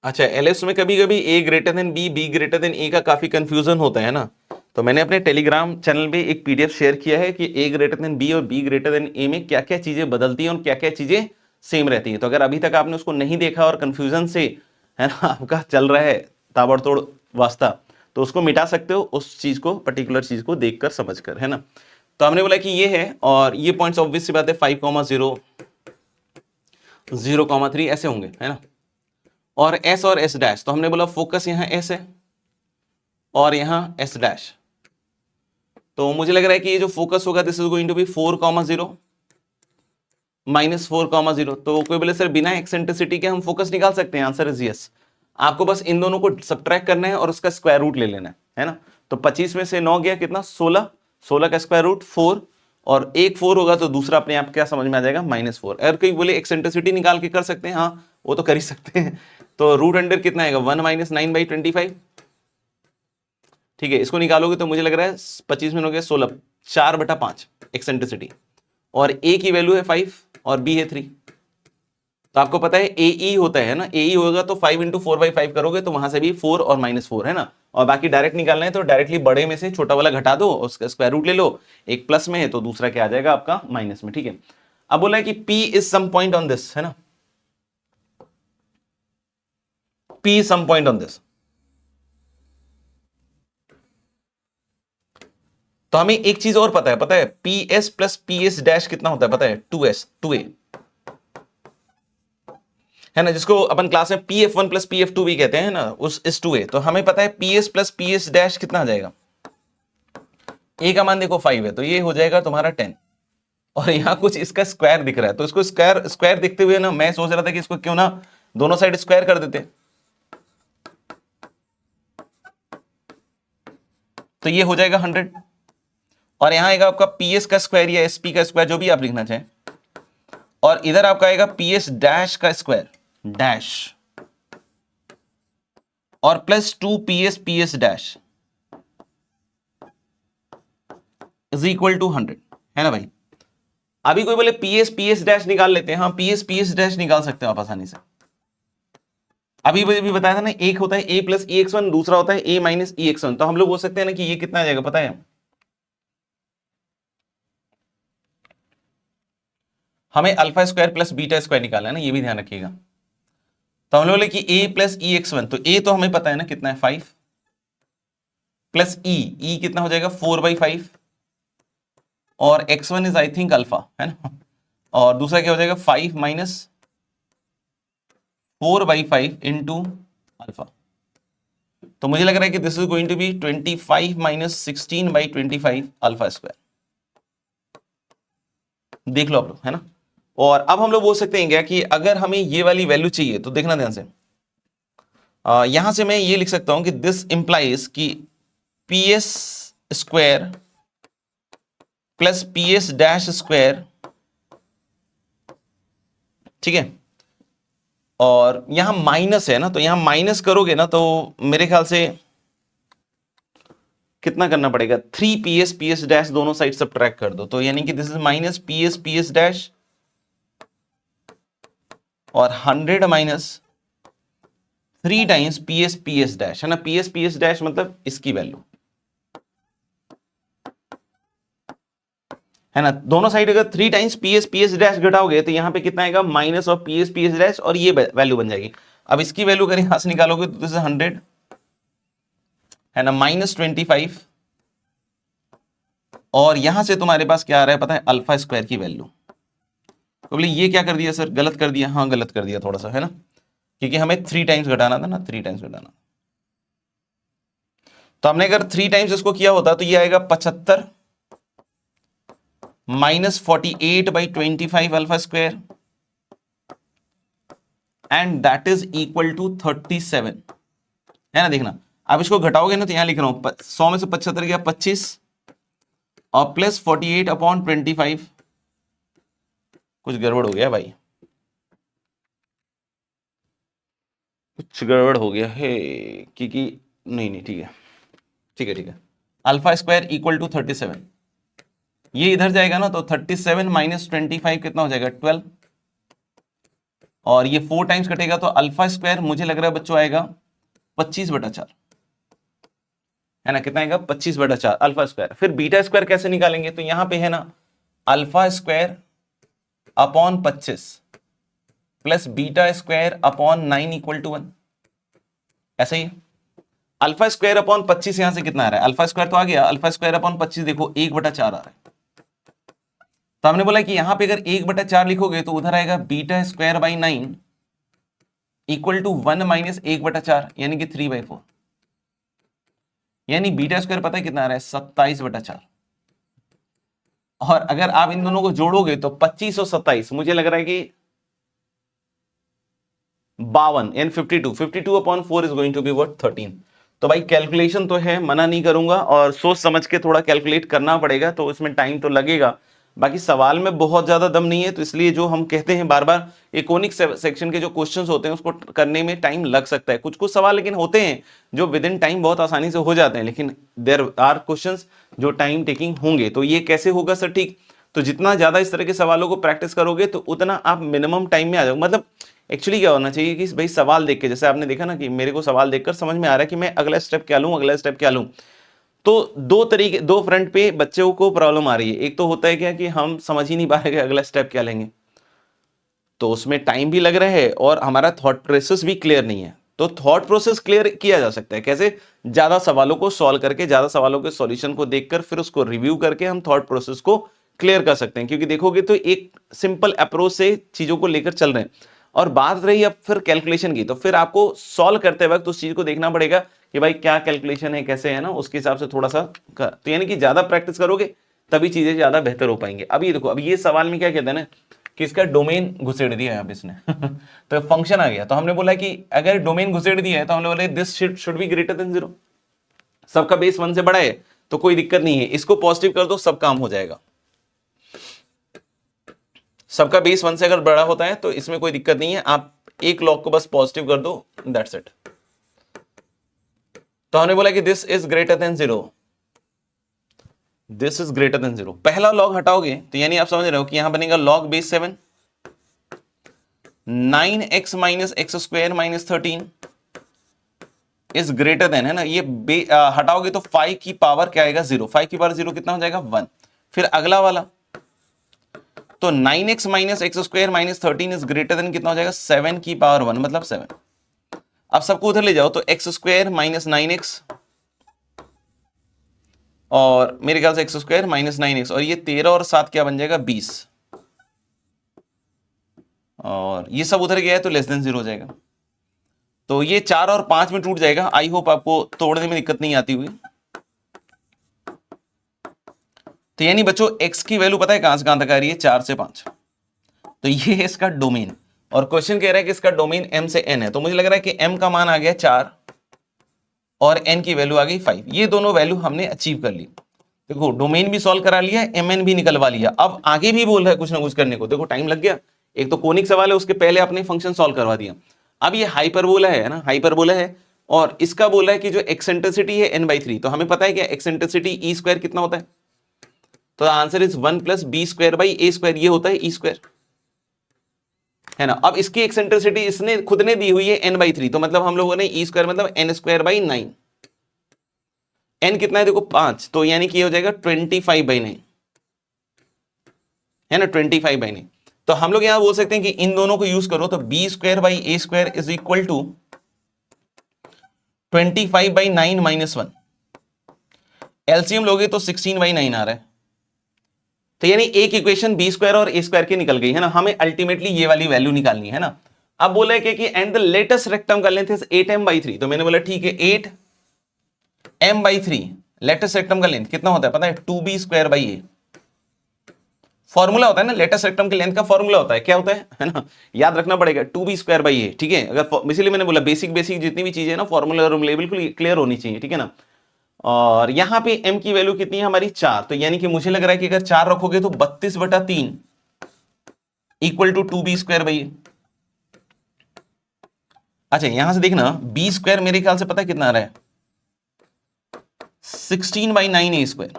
अच्छा, एलिप्स में कभी कभी A greater than B greater than A का काफी कंफ्यूजन होता है ना। तो मैंने अपने टेलीग्राम चैनल पे एक पीडीएफ शेयर किया है कि ए ग्रेटर देन बी और बी ग्रेटर देन ए में क्या क्या चीजें बदलती हैं और क्या क्या चीजें सेम रहती हैं। तो अगर अभी तक आपने उसको नहीं देखा और कंफ्यूजन से, है ना, आपका चल रहा है ताबड़तोड़ वास्ता, तो उसको मिटा सकते हो, उस चीज को, पर्टिकुलर चीज को देखकर समझकर, है ना। तो हमने बोला कि ये है, और ये पॉइंट्स ऑब्वियस सी बात है 5,0 0,3 ऐसे होंगे, है ना। और एस डैश, तो हमने बोला फोकस यहां एस है और यहां एस डैश। तो मुझे लग रहा है कि ये जो फोकस होगा this is going to be 4,0 -4,0। तो कोई बोले सर बिना एक्सेंट्रिसिटी के हम फोकस निकाल सकते हैं? Answer is yes. आपको बस इन दोनों को सबट्रैक्ट करना है और उसका स्क्वायर रूट ले लेना है ना। तो 25 में से 9 गया कितना, 16, 16 का स्क्वायर रूट 4, और एक 4 होगा तो दूसरा अपने आप क्या समझ में आ जाएगा, -4। अगर कोई बोले एक्सेंट्रिसिटी निकाल के कर सकते हैं, हाँ वो तो कर ही सकते हैं। तो रूट अंडर कितना आएगा, 1 - 9/25, ठीक है। इसको निकालोगे तो मुझे लग रहा है 25 में हो गया 16, 4/5 एक्सेंट्रिसिटी, और ए की वैल्यू है 5 और बी है 3। तो आपको पता है ए होता है ना, ए होगा तो 5 × 4/5 करोगे तो वहां से भी 4 और -4, है ना। और बाकी डायरेक्ट निकालना है तो डायरेक्टली बड़े में से छोटा वाला घटा दो, उसका स्क्वायर रूट ले लो, एक प्लस में है तो दूसरा क्या आ जाएगा आपका माइनस में, ठीक है। अब बोला है कि P is some point on this, है ना, P is some point on this. तो हमें एक चीज और पता है PS प्लस PS डैश कितना होता है पता है, 2S 2A, है ना, जिसको अपन क्लास में PF1 प्लस PF2 भी कहते हैं ना, उस इस 2A। तो हमें पता है PS प्लस PS डैश कितना आ जाएगा, A का मान देखो 5 है तो ये हो जाएगा तुम्हारा 10, और यहां कुछ इसका स्क्वायर दिख रहा है, तो इसको स्क्वायर दिखते हुए ना मैं सोच रहा था कि इसको क्यों ना दोनों साइड स्क्वायर कर देते, तो ये हो जाएगा 100, और यहां आएगा आपका PS का स्क्वायर या SP का स्क्वायर, जो भी आप लिखना चाहें, और इधर आपका आएगा PS डैश का स्क्वायर डैश, और plus 2PS PS dash is equal to 100, है ना भाई। अभी कोई बोले PS PS डैश निकाल लेते हैं, हाँ PS PS डैश निकाल सकते हो आप आसानी से। अभी भी बताया था ना, एक होता है A प्लस EX1, दूसरा होता है A माइनस EX1। तो हम लोग बोल सकते हैं ना कि ये कितना आ जाएगा पता है, हमें alpha square plus beta square निकालना है ना, ये भी ध्यान रखिएगा। तो हम लोग बोले कि A प्लस EX1, तो A तो हमें पता है ना कितना है 5, प्लस E कितना हो जाएगा 4/5, और X1 is I think alpha, है ना, और दूसरा क्या हो जाएगा 5 माइनस 4/5 इंटू अल्फा। तो मुझे लग रहा है कि this is going to be 25 minus 16/25 alpha square, देख लो आप लोग, है ना। और अब हम लोग बोल सकते हैं क्या कि अगर हमें ये वाली वैल्यू चाहिए तो देखना ध्यान से, यहां से मैं ये लिख सकता हूं कि दिस इंप्लाइज कि PS square plus PS dash square, ठीक है, और यहां माइनस है ना, तो यहां माइनस करोगे ना तो मेरे ख्याल से कितना करना पड़ेगा, 3PS PS डैश दोनों साइड सबट्रैक्ट कर दो, तो यानी कि this is minus PS PS dash और 100 minus 3 times PS PS dash, है ना। PS PS डैश मतलब इसकी वैल्यू, है ना। दोनों साइड अगर 3 टाइम्स PS PS डैश घटाओगे तो यहां पे कितना आएगा, minus of PS PS dash, और ये वैल्यू बन जाएगी। अब इसकी वैल्यू अगर यहां से निकालोगे तो दिस इज 100, है ना, -25, और यहां से तुम्हारे पास क्या आ रहा है पता है, अल्फा स्क्वायर की वैल्यू। तो बोले ये क्या कर दिया सर, गलत कर दिया, हाँ गलत कर दिया थोड़ा सा, है ना, क्योंकि हमें 3 टाइम्स घटाना था ना, 3 टाइम्स घटाना। तो हमने अगर 3 टाइम्स इसको किया होता तो ये आएगा 75 minus 48/25 alpha square and that is equal to 37, है ना। देखना अब इसको घटाओगे ना तो यहां लिख रहा हूं 100 में से 75 गया 25 और प्लस 48/25। कुछ गड़बड़ हो गया भाई, कुछ गड़बड़ हो गया है क्योंकि नहीं ठीक है ठीक है। अल्फा स्क्वायर इक्वल टू 37, ये इधर जाएगा ना तो 37 माइनस 25 कितना हो जाएगा 12, और ये 4 टाइम्स कटेगा तो अल्फा स्क्वायर मुझे लग रहा है बच्चों आएगा 25/4, है ना। कितना आएगा 25/4 अल्फा स्क्वायर। फिर बीटा स्क्वायर कैसे निकालेंगे, तो यहां पे है ना alpha square upon 25 plus beta square upon 9 equal to 1, ऐसा ही। अल्फा स्क्वायर अपॉन 25 यहां से कितना आ रहा है, अल्फा स्क्वायर तो आ गया, अल्फा स्क्वायर अपॉन 25 देखो 1/4 आ रहा है। तो हमने बोला कि यहां पे अगर 1/4 लिखोगे तो उधर आएगा beta square by 9 equal to 1 minus 1/4 यानी कि 3/4, यानी बीटा स्क्वायर पता है कितना आ रहा है 27/4। और अगर आप इन दोनों को जोड़ोगे तो 25 और 27 मुझे लग रहा है कि 52 and 52 upon 4 is going to be what 13। तो भाई कैलकुलेशन तो है, मना नहीं करूंगा, और सोच समझ के थोड़ा कैलकुलेट करना पड़ेगा, तो इसमें टाइम तो लगेगा। बाकी सवाल में बहुत ज्यादा दम नहीं है, तो इसलिए जो हम कहते हैं बार बार इकोनिक सेक्शन के जो क्वेश्चंस होते हैं उसको करने में टाइम लग सकता है। कुछ कुछ सवाल लेकिन होते हैं जो विद इन टाइम बहुत आसानी से हो जाते हैं, लेकिन देयर आर क्वेश्चंस जो टाइम टेकिंग होंगे। तो ये कैसे होगा सर, ठीक, तो जितना ज्यादा इस तरह के सवालों को प्रैक्टिस करोगे तो उतना आप मिनिमम टाइम में आ जाओगे। मतलब एक्चुअली क्या होना चाहिए कि भाई सवाल देख के, जैसे आपने देखा ना कि मेरे को सवाल देखकर समझ में आ रहा है कि मैं अगला स्टेप क्या लूं, अगला स्टेप क्या लूं। तो दो फ्रंट पे बच्चों को प्रॉब्लम आ रही है। एक तो होता है क्या कि हम समझ ही नहीं पा रहे कि अगला स्टेप क्या लेंगे, तो उसमें टाइम भी लग रहा है और हमारा थॉट प्रोसेस भी क्लियर नहीं है। तो थॉट प्रोसेस क्लियर किया जा सकता है कैसे, ज्यादा सवालों को सॉल्व करके, ज्यादा सवालों के सॉल्यूशन को देखकर फिर उसको रिव्यू करके हम थॉट प्रोसेस को क्लियर कर सकते हैं। क्योंकि देखोगे तो एक सिंपल अप्रोच से चीजों को लेकर चल रहे हैं, और बात रही अब फिर कैलकुलेशन की, तो फिर आपको सॉल्व करते वक्त उस चीज को देखना पड़ेगा कि भाई क्या कैलकुलेशन है, कैसे है ना, उसके हिसाब से थोड़ा सा तो यानी कि ज्यादा प्रैक्टिस करोगे तभी चीजें ज्यादा बेहतर हो पाएंगे। अब ये देखो, अब ये सवाल में क्या कहते हैं ना कि इसका डोमेन घुसेड़ दिया है अब इसने तो फंक्शन आ गया। तो हमने बोला कि अगर डोमेन घुसेड़ दिया है तो हमने बोला this should be greater then 0, सबका बेस 1 से बड़ा है तो कोई दिक्कत नहीं है, इसको पॉजिटिव कर दो सब काम हो जाएगा। सबका बेस 1 से अगर बड़ा होता है तो इसमें कोई दिक्कत नहीं है, आप एक लॉग को बस पॉजिटिव कर दो, दैट्स इट। तो हमने बोला कि this is greater then 0, this is greater then 0। पहला लॉग हटाओगे तो यानी आप समझ रहे हो कि यहां बनेगा log base 7 9x minus x square minus 13 is greater then, है ना। ये हटाओगे तो 5 की पावर क्या आएगा 0, 5 की पावर 0 कितना हो जाएगा 1। फिर अगला वाला तो 9x minus x square minus 13 is greater then कितना हो जाएगा 7 की पावर 1 मतलब 7। अब सबको उधर ले जाओ तो एक्स स्क्वायर माइनस 9x और मेरे ख्याल से एक्स स्क्वायर माइनस 9x, और ये 13 और 7 क्या बन जाएगा 20, और ये सब उधर गया है तो लेस देन 0 हो जाएगा। तो ये 4 और 5 में टूट जाएगा। आई होप आपको तोड़ने में दिक्कत नहीं आती हुई। तो यानी बच्चों x की वैल्यू पता है कहां से कहां तक आ रही है 4 से 5, तो ये है इसका डोमेन। और क्वेश्चन कह रहा है कि इसका डोमेन m से n है, तो मुझे लग रहा है कि m का मान आ गया 4 और n की वैल्यू आ गई 5। ये दोनों वैल्यू हमने अचीव कर ली। देखो डोमेन भी सॉल्व करा लिया, mn भी निकलवा लिया, अब आगे भी बोल रहा है कुछ ना कुछ करने को। देखो टाइम लग गया, एक तो कोनिक सवाल है उसके पहले आपने फंक्शन सॉल्व करवा दिया। अब ये हाइपरबोला है ना, हाइपरबोला है, और इसका बोला है कि जो एक्सेंट्रिसिटी है n/3, तो हमें पता है कि एक्सेंट्रिसिटी e स्क्वायर कितना होता है, तो answer is 1 plus B square by a square, ये होता है ई स्क्वायर, है ना। अब इसकी एक्सेंट्रिसिटी इसने खुद ने दी हुई है n/3, तो मतलब हम लोगों ने ई स्क्वायर मतलब n स्क्वायर बाई 9, n कितना है देखो 5, तो यानी कि हो जाएगा 25/9, है ना 25/9। तो हम लोग यहां बोल सकते हैं कि इन दोनों को यूज करो तो b square by a square is equal to 25/9 minus 1, LCM लोगे तो 16/9 आ रहा है। तो यानी एक इक्वेशन बी स्क्वायर और ए स्क्वायर की निकल गई, है ना। हमें अल्टीमेटली ये वाली वैल्यू निकालनी है ना। अब बोला है कि एंड द लेटेस्ट रेक्टम का लेंथ इज 8m/3, तो मैंने बोला ठीक है m/3 लेटेस्ट रेक्टम का लेंथ कितना होता है पता है? 2b² a। फॉर्मूला होता है ना, लेटेस्ट रेक्टम की लेंथ का फॉर्मूला होता है, क्या होता है ना, याद रखना पड़ेगा, 2b² a। ठीक है, अगर इसीलिए मैंने बोला बेसिक जितनी भी चीजें ना फॉर्मूला बिल्कुल क्लियर होनी चाहिए, ठीक है ना। और यहां पे m की वैल्यू कितनी है हमारी? 4। तो यानी कि मुझे लग रहा है कि अगर 4 रखोगे तो 32/3 इक्वल टू 2b² a। अच्छा यहां से देखना b² मेरे ख्याल से पता है कितना आ रहा है? 16/9 a²।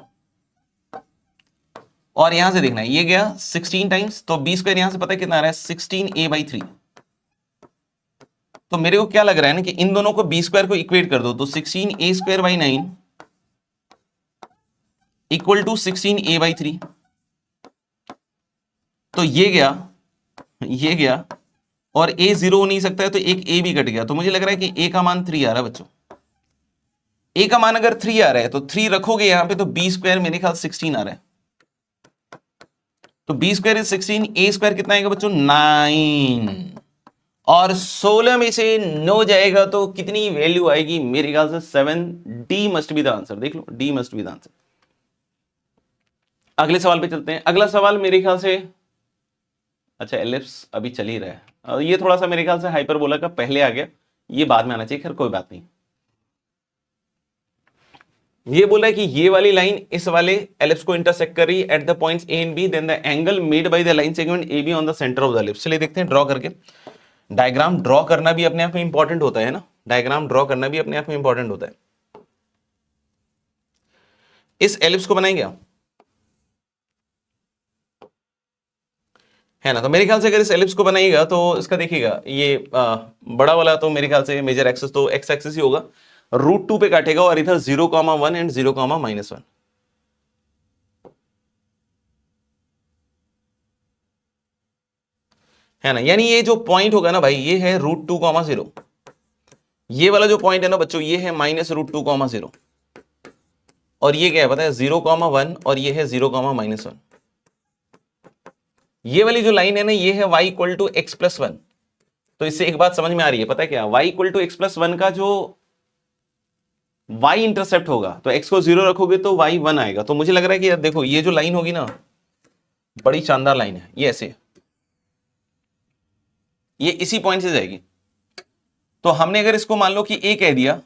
और यहां से देखना ये गया 16 टाइम्स, तो b² यहां से पता है कितना आ रहा है? 16a/3। तो मेरे को क्या लग रहा है ना कि इन दोनों को b² को इक्वेट कर दो, तो 16a²/9 इक्वल टू 16a/3। तो ये गया और a 0 हो नहीं सकता है, तो एक a भी कट गया। तो मुझे लग रहा है कि a का मान 3 आ रहा है बच्चों। a का मान अगर 3 आ रहा है तो 3 रखोगे यहां पे, तो b² मेरे ख्याल 16 आ रहा है। तो b² इज 16, a² कितना आएगा बच्चों? 9। और 16 में से 9 जाएगा तो कितनी वैल्यू आएगी? मेरे ख्याल से 7। D must be the answer. देख लो, D must be the answer. अगले सवाल पे चलते हैं। अगला सवाल मेरे ख्याल से, अच्छा एलिप्स अभी चल ही रहा है, और ये थोड़ा सा मेरे ख्याल से हाइपरबोला का पहले आ गया, ये बाद में आना चाहिए, खैर कोई बात नहीं। ये बोला है कि ये वाली लाइन इस वाले एलिप्स को इंटरसेक्ट कर रही है at the points A and B, then the angle made by the line segment A B on the centre of the ellipse. चलिए देखते हैं ड्रॉ करके। डायग्राम ड्रॉ करना भी अपने आप में इंपॉर्टेंट होता है ना, डायग्राम ड्रॉ करना भी अपने आप में इंपॉर्टेंट होता है। इस एलिप्स को बनाएंगे है ना, तो मेरे ख्याल से अगर इस एलिप्स को बनाइएगा तो इसका देखिएगा, ये बड़ा वाला तो मेरे ख्याल से मेजर एक्सिस तो एक्स एक्सिस ही होगा, √2 पे काटेगा, और इधर 0,1 एंड 0,-1 है ना। यानी ये जो पॉइंट होगा ना भाई, ये है √2,0। ये वाला जो पॉइंट है ना बच्चों, ये है -√2,0, और ये क्या है पता है? 0,1, और ये है 0,-1। ये वाली जो लाइन है ना, ये है y = x+1। तो इससे एक बात समझ में आ रही है, पता है क्या? y = x+1 का जो y इंटरसेप्ट होगा, तो x को 0 रखोगे तो y 1 आएगा। तो मुझे लग रहा है कि यार देखो, ये जो लाइन होगी ना, बड़ी शानदार लाइन है, ये ऐसे, ये इसी पॉइंट से जाएगी। तो हमने अगर इसको मान लो कि a कह दिया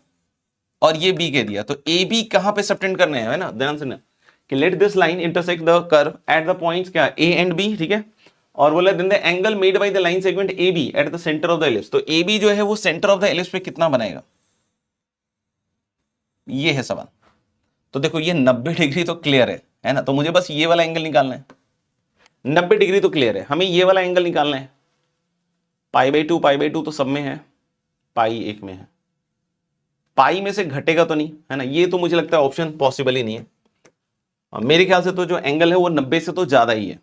और ये b कह दिया, तो ए बी कहां पे सबटेंड करने है ना, ध्यान से ना, कि let this line intersect the curve at the points क्या? a एंड b, ठीक है। और बोला then the angle made by the line segment A B at the centre of the ellipse. तो ए बी जो है वो सेंटर ऑफ द एलिप्स पे कितना बनाएगा, ये है सवाल। तो देखो ये 90 डिग्री तो क्लियर है ना, तो मुझे बस ये वाला एंगल निकालना है। 90 डिग्री तो क्लियर है, हमें ये वाला एंगल निकालना है। π/2 तो सब में है, पाई एक में है, पाई में से घटेगा तो नहीं, है ना। ये तो मुझे लगता है ऑप्शन पॉसिबल ही नहीं है, और मेरे ख्याल से तो जो एंगल है वो 90 से तो ज्यादा ही है।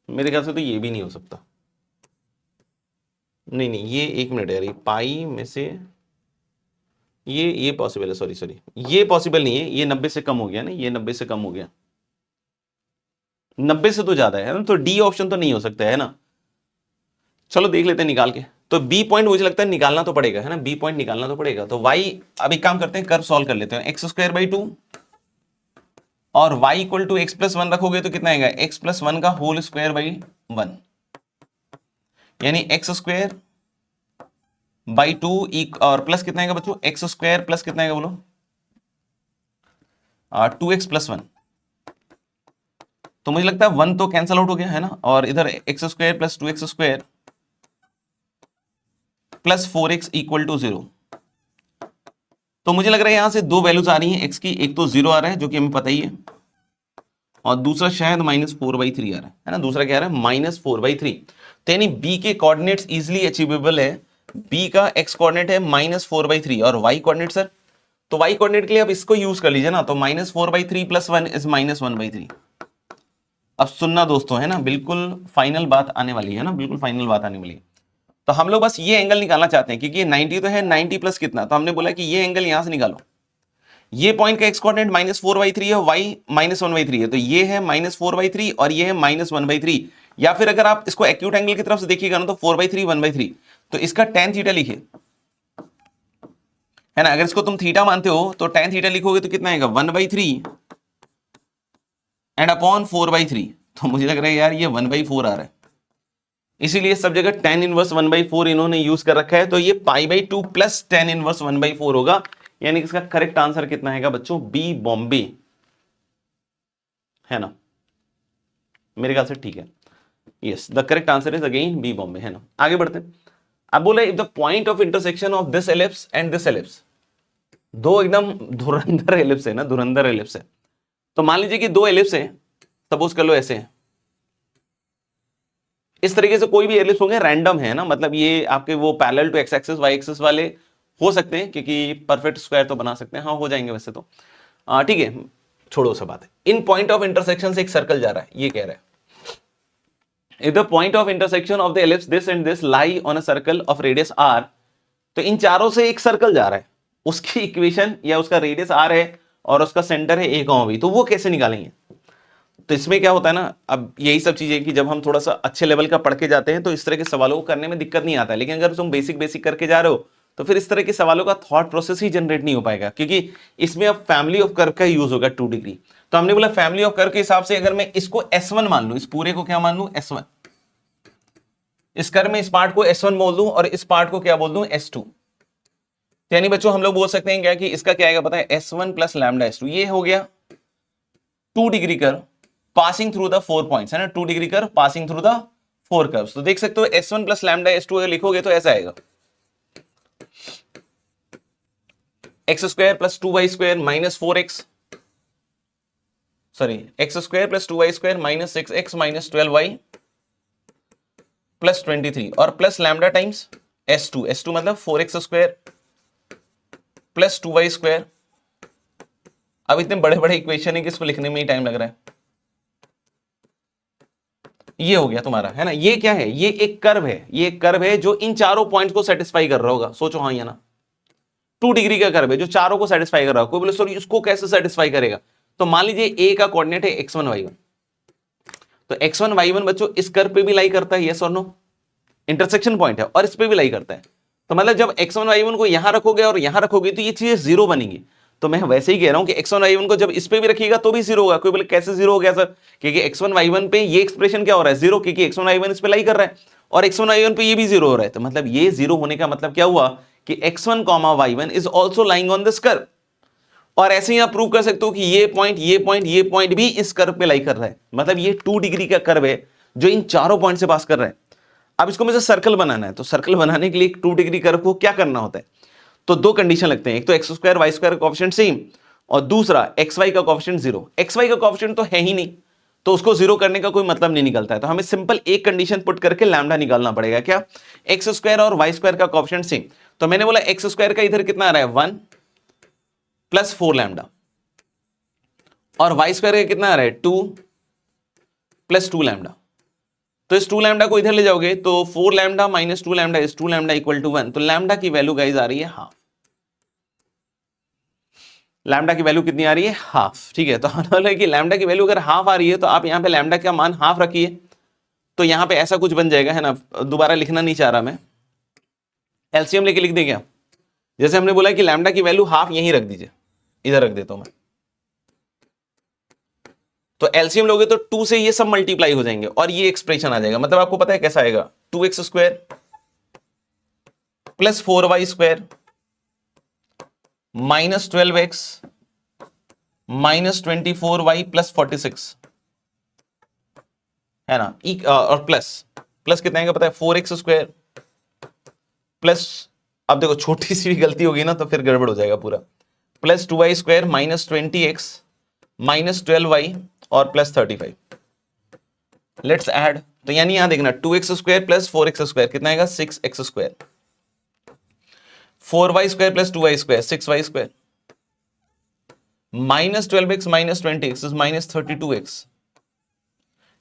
मेरे ख्याल से तो ये भी नहीं हो सकता। नहीं नहीं, ये 1 मिनट यार, ये पाई में से ये पॉसिबल है, सॉरी ये पॉसिबल नहीं है, ये 90 से कम हो गया ना, ये 90 से कम हो गया, 90 से तो ज्यादा है ना, तो डी ऑप्शन तो नहीं हो सकता है ना। चलो देख लेते हैं निकाल के। तो बी पॉइंट मुझे लगता है निकालना तो पड़ेगा, है ना, बी पॉइंट निकालना तो पड़ेगा। तो वाई, अब एक काम करते हैं, कर्व सॉल्व कर लेते हैं। x² 2 और y = x+1 रखोगे तो कितना आएगा? x+1 का होल स्क्वायर बाई 1, यानी x² 2 और प्लस कितना आएगा बच्चों? x² प्लस कितना आएगा बोलो? 2x+1। तो मुझे लगता है 1 तो कैंसल आउट हो गया, है ना, और इधर x² + 2x² + 4x = 0। तो मुझे लग रहा है यहां से दो वैल्यूज आ रही हैं x की, एक तो 0 आ रहा है जो कि हमें पता ही है, और दूसरा शायद -4/3 आ रहा है ना। दूसरा क्या आ रहा है? -4/3। तो यानी b के कोऑर्डिनेट्स इजीली अचीवेबल है। b का x कोऑर्डिनेट है -4/3 और y कोऑर्डिनेट सर, तो y कोऑर्डिनेट के लिए आप इसको यूज कर लीजिए ना, तो -4/3 + 1 इज -1/3। अब सुनना दोस्तों, है ना, बिल्कुल फाइनल बात आने वाली है ना, बिल्कुल फाइनल बात आने वाली है। तो हम लोग बस ये एंगल निकालना चाहते हैं, क्योंकि 90 तो है, 90 प्लस कितना, तो हमने बोला कि ये एंगल यहां से निकालो। ये पॉइंट का x कोऑर्डिनेट -4/3 है, y -1/3 है, तो ये है -4/3 और ये है -1/3। या फिर अगर आप इसको एक्यूट एंगल की तरफ से देखिएगा ना, तो 4/3 1/3, तो इसका tan थीटा लिखिए। है ना। अगर इसको तुम थीटा मानते हो तो tan थीटा लिखोगे तो कितना आएगा 1/3 एंड अपॉन 4/3। तो मुझे लग रहा है यार ये 1/4 आ रहा है, इसीलिए सब जगह tan इनवर्स 1/4 इन्होंने यूज कर रखा है। तो ये π/2 प्लस tan इनवर्स 1/4 होगा, यानी कि इसका करेक्ट आंसर कितना आएगा बच्चों, बी बॉम्बे, है ना। मेरे ख्याल से ठीक है। Yes, the correct answer is again B Bombay, है ना। आगे बढ़ते हैं। अब बोले if the point of intersection of this ellipse and this ellipse, दो एकदम धुरंधर एलिप्स है ना, धुरंधर एलिप्स है। तो मान लीजिए कि दो एलिप्स है, सपोज कर लो ऐसे है, इस तरीके से कोई भी एलिप्स होंगे, रैंडम है ना, मतलब ये आपके वो parallel to x axis y axis वाले हो सकते हैं, क्योंकि परफेक्ट स्क्वायर तो बना सकते हैं, हाँ हो जाएंगे वैसे तो, ठीक है, छोड़ो सब बात है। इन पॉइंट ऑफ इंटरसेक्शन से एक सर्कल जा रहा है, ये कह रहा है if the point of intersection of the ellipse this and this lie on a circle of radius r, तो इन चारों से एक सर्कल जा रहा है, उसकी इक्वेशन या उसका रेडियस r है और उसका सेंटर है a, b, तो वो कैसे निकालेंगे। तो इसमें क्या होता है ना, अब यही सब चीजें कि जब हम थोड़ा सा अच्छे लेवल का पढ़ के जाते हैं तो इस तरह के सवालों को करने में दिक्कत नहीं आता है, लेकिन अगर तुम बेसिक बेसिक करके जा रहे हो तो फिर इस तरह के सवालों का थॉट प्रोसेस ही जनरेट नहीं हो पाएगा, क्योंकि इसमें अब फैमिली ऑफ कर्व का यूज होगा 2 डिग्री। तो हमने बोला फैमिली ऑफ कर्व के हिसाब से अगर मैं इसको S1 मान लूं, इस पूरे को क्या मान लूं S1, इस कर्व में इस पार्ट को S1 बोल दूं और इस पार्ट को क्या बोल दूं S2। यानी बच्चों हम लोग बोल सकते हैं क्या कि इसका क्या आएगा पता है, S1 प्लस लैम्डा S2, ये हो गया 2 degree curve passing through the 4 points, है ना, 2 degree curve passing through the 4 curves. तो देख सकते हो S1 प्लस लैम्डा S2 अगर लिखोगे तो ऐसा आएगा x square plus 2y² minus 4x, sorry x square plus 2y² minus 6x minus 12y plus 23 और प्लस लैम्डा टाइम्स S2 मतलब 4x² प्लस 2y²। अब इतने बड़े बड़े इक्वेशन है कि इसको लिखने में ही टाइम लग रहा है। ये हो गया तुम्हारा, है ना। ये क्या है, ये एक कर्व है, ये एक कर्व है जो इन चारों पॉइंट्स को सेटिस्फाई कर रहा होगा, सोचो हाँ या ना। 2 डिग्री का कर्व है जो चारों को सेटिस्फाई कर रहा है। कोई बोले सॉरी इसको कैसे सेटिस्फाई करेगा, तो मान लीजिए ए का कोऑर्डिनेट है x1 y1, तो x1 y1 बच्चों इस कर्व पे भी लाई करता है, यस और नो, इंटरसेक्शन पॉइंट है और इस पे भी लाई करता है। तो मतलब जब x1 y1 को यहां रखोगे और यहां रखोगे तो ये चीजें जीरो बनेंगी। तो मैं वैसे ही कह रहा हूं कि x1 y1 को जब इस पे भी रखिएगा तो भी जीरो होगा। कोई बोले कैसे जीरो हो गया सर, क्योंकि x1 y1 पे ये एक्सप्रेशन क्या हो रहा है जीरो, क्योंकि x1 y1 इस पे लाई कर रहा है और x1 y1 पे ये भी जीरो हो रहा है। तो मतलब ये जीरो होने का मतलब क्या हुआ कि x1 y1 is also lying on this curve. और ऐसे ही आप प्रूव कर सकते हो कि ये पॉइंट ये पॉइंट ये पॉइंट भी इस कर्व पे लाई कर रहा है। मतलब ये 2 डिग्री का कर्व है जो इन चारों पॉइंट से पास कर रहा है। अब इसको मुझे सर्कल बनाना है, तो सर्कल बनाने के लिए 2 डिग्री कर्व को क्या करना होता है, तो दो कंडीशन लगते हैं, एक तो एक्स स्क्वायर वाई स्क्वायर का कोएफिशिएंट सेम और दूसरा एक्स वाई का कोएफिशिएंट जीरो। एक्स वाई का कोएफिशिएंट तो है ही नहीं, तो उसको जीरो करने का कोई मतलब नहीं निकलता है। तो हमें सिंपल एक कंडीशन पुट करके लैम्डा निकालना पड़ेगा, क्या, एक्स स्क्वायर और वाई स्क्वायर का कोएफिशिएंट सेम। तो मैंने बोला एक्स स्क्वायर का इधर कितना आ रहा है 1 प्लस 4 लैम्डा और वाई स्क्वायर का कितना आ रहा है 2 प्लस 2 लैम्डा। तो इस 2 लैम्डा को इधर ले जाओगे तो 4 lambda minus 2 lambda is 2 lambda equal to 1। तो लैम्डा की वैल्यू गाइस आ रही है हाफ। लैम्डा की वैल्यू कितनी आ रही है हाफ, ठीक है। तो मतलब कि लैम्डा की वैल्यू अगर हाफ आ रही है तो आप यहां पे लैम्डा का मान हाफ रखिए, तो यहां पे ऐसा कुछ बन जाएगा, है ना। दोबारा लिखना नहीं चाह रहा मैं, एलसीएम लेके लिख दे क्या, जैसे हमने बोला कि लैम्डा की वैल्यू हाफ यहीं रख दीजिए, इधर रख देता हूं मैं। तो एलसीएम लोगे तो 2 से ये सब मल्टीप्लाई हो जाएंगे और ये एक्सप्रेशन आ जाएगा। मतलब आपको पता है कैसा आएगा 2x² plus 4y² minus 12x minus 24y plus 46, है ना। और प्लस कितना आएगा पता है 4x² प्लस, अब देखो छोटी सी भी गलती होगी ना तो फिर गड़बड़ हो जाएगा पूरा, plus 2y² minus 20x minus 12y और प्लस 35। लेट्स ऐड, तो यानी यहां देखना 2x² प्लस 4x² कितना आएगा 6x², 4y² plus 2y² 6y² minus 12x minus 20x is minus 32x,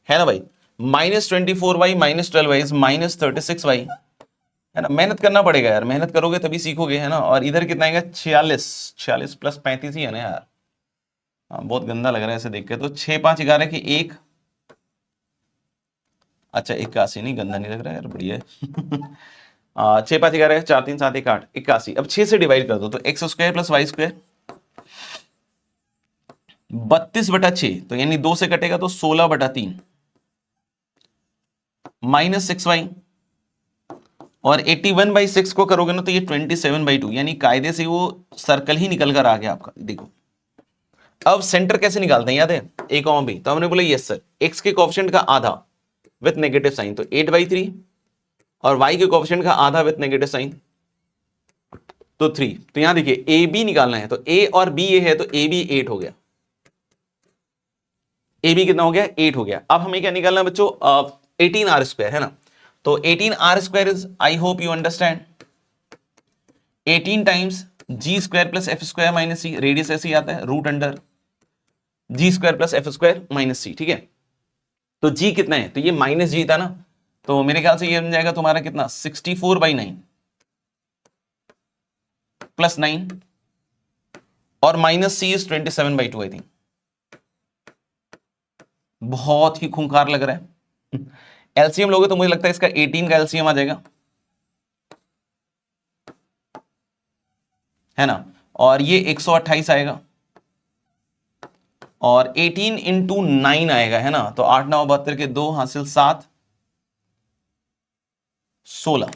है ना भाई, minus 24y minus 12y is minus 36y, है ना। मेहनत करना पड़ेगा यार, मेहनत करोगे तभी सीखोगे, है ना। और इधर कितना आएगा 46 प्लस 35 ही है ना यार। हाँ बहुत गंदा लग रहा है ऐसे देख के, तो 6 5 11 की 1, अच्छा 81 नहीं, गंदा नहीं लग रहा है यार, बढ़िया है छः पाँच 11, 4 3 7 1 8, 81। अब 6 से डिवाइड कर दो तो x square plus y square 32/6, तो यानी 2 से कटेगा तो 16/3 माइनस 6y, और 81/6 को करोगे ना तो ये 27/2, यानी कायदे से वो सर्कल ही निकल कर आ गया आपका। देखो अब सेंटर कैसे निकालते हैं, याद है a, b, तो हमने बोला यस सर, x के कोएफिशिएंट का आधा विथ नेगेटिव साइन तो 8/3, और y के कोएफिशिएंट का आधा विथ नेगेटिव साइन तो 3। तो यहां देखिए ए बी निकालना है, तो a और b ये है तो a b 8 हो गया, a b कितना हो गया 8 हो गया। अब हमें क्या निकालना है बच्चों, 18r² है ना, तो 18r² is, I hope you understand, 18 times g² plus f² minus C, radius ऐसे ही आता है root under g² plus f² minus C, ठीक है। तो g कितना है, तो ये माइनस जी था ना, तो मेरे ख्याल से ये बन जाएगा तुम्हारा कितना 64/9 प्लस 9, और minus c is 27/2 I think. बहुत ही खूंखार लग रहा है। एलसीएम लोगे तो मुझे लगता है इसका 18 का एलसीएम आ जाएगा, है ना, और ये 128 आएगा, और 18 इंटू 9 आएगा, है ना, तो 8 9 72 के 2 हासिल 7 16,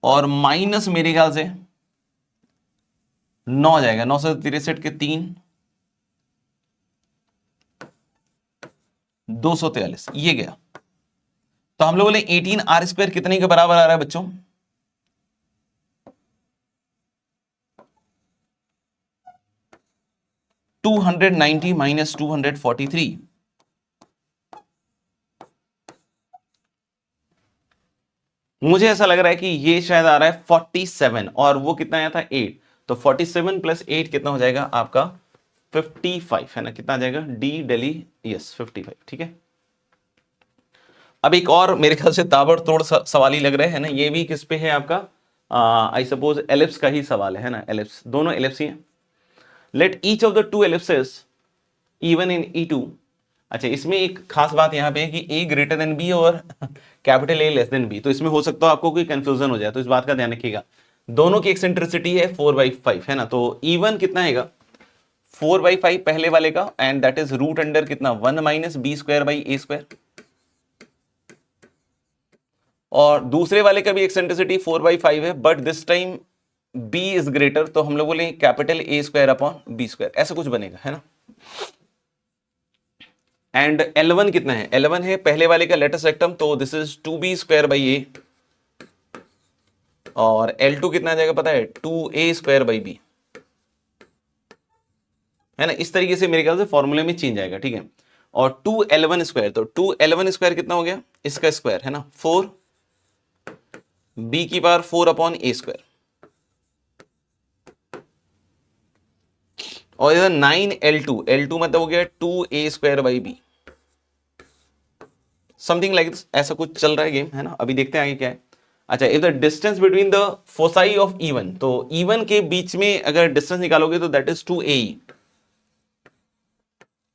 और माइनस मेरे ख्याल से 9 आ जाएगा, 9 से 63 के 3 243, ये गया। तो हम लोग बोले 18r² कितने के बराबर आ रहा है बच्चों, 290 माइनस 243, मुझे ऐसा लग रहा है कि ये शायद आ रहा है 47, और वो कितना आया था 8, तो 47 प्लस 8 कितना हो जाएगा आपका 55, है ना, कितना आ जाएगा डी डेली, यस 55, ठीक है। अब एक और मेरे ख्याल से ताबड़तोड़ सवाल ही लग रहे हैं ना, ये भी किस पे है आपका, आई सपोज एलिप्स का ही सवाल है ना, एलिप्स, दोनों एलिप्स ही हैं। Let each of the two ellipses even in E2। अच्छा, इसमें एक खास बात यहां पे है कि a ग्रेटर देन b और capital A less than b, तो इसमें हो सकता है आपको कोई कंफ्यूजन हो जाए, तो इस बात का ध्यान रखिएगा। दोनों की एक्सेंट्रिसिटी है 4/5, है ना, तो E1 कितना आएगा 4/5 पहले वाले का, and that is root under कितना 1 माइनस b²/a², और दूसरे वाले का भी एक्सेंट्रिसिटी 4/5 है, but this time b is greater, तो हम लोग बोले कैपिटल A²/b², ऐसा कुछ बनेगा, है ना। एंड L1 कितना है, L1 है पहले वाले का लेटेस्ट रेक्टम, तो दिस इज 2b²/a, और L2 कितना आ जाएगा पता है 2a²/b, है ना। इस तरीके से मेरे ख्याल से फॉर्मूले में चेंज आएगा, ठीक है। और 2L1², तो 2L1² कितना हो गया, इसका स्क्वायर, है ना, 4b⁴/a², और इधर 9L2 मतलब हो गया 2a²/b, समथिंग लाइक ऐसा कुछ चल रहा है गेम, है ना। अभी देखते हैं आगे क्या है। अच्छा, if the distance between the foci of E1, तो E1 के बीच में अगर डिस्टेंस निकालोगे तो that is 2AE,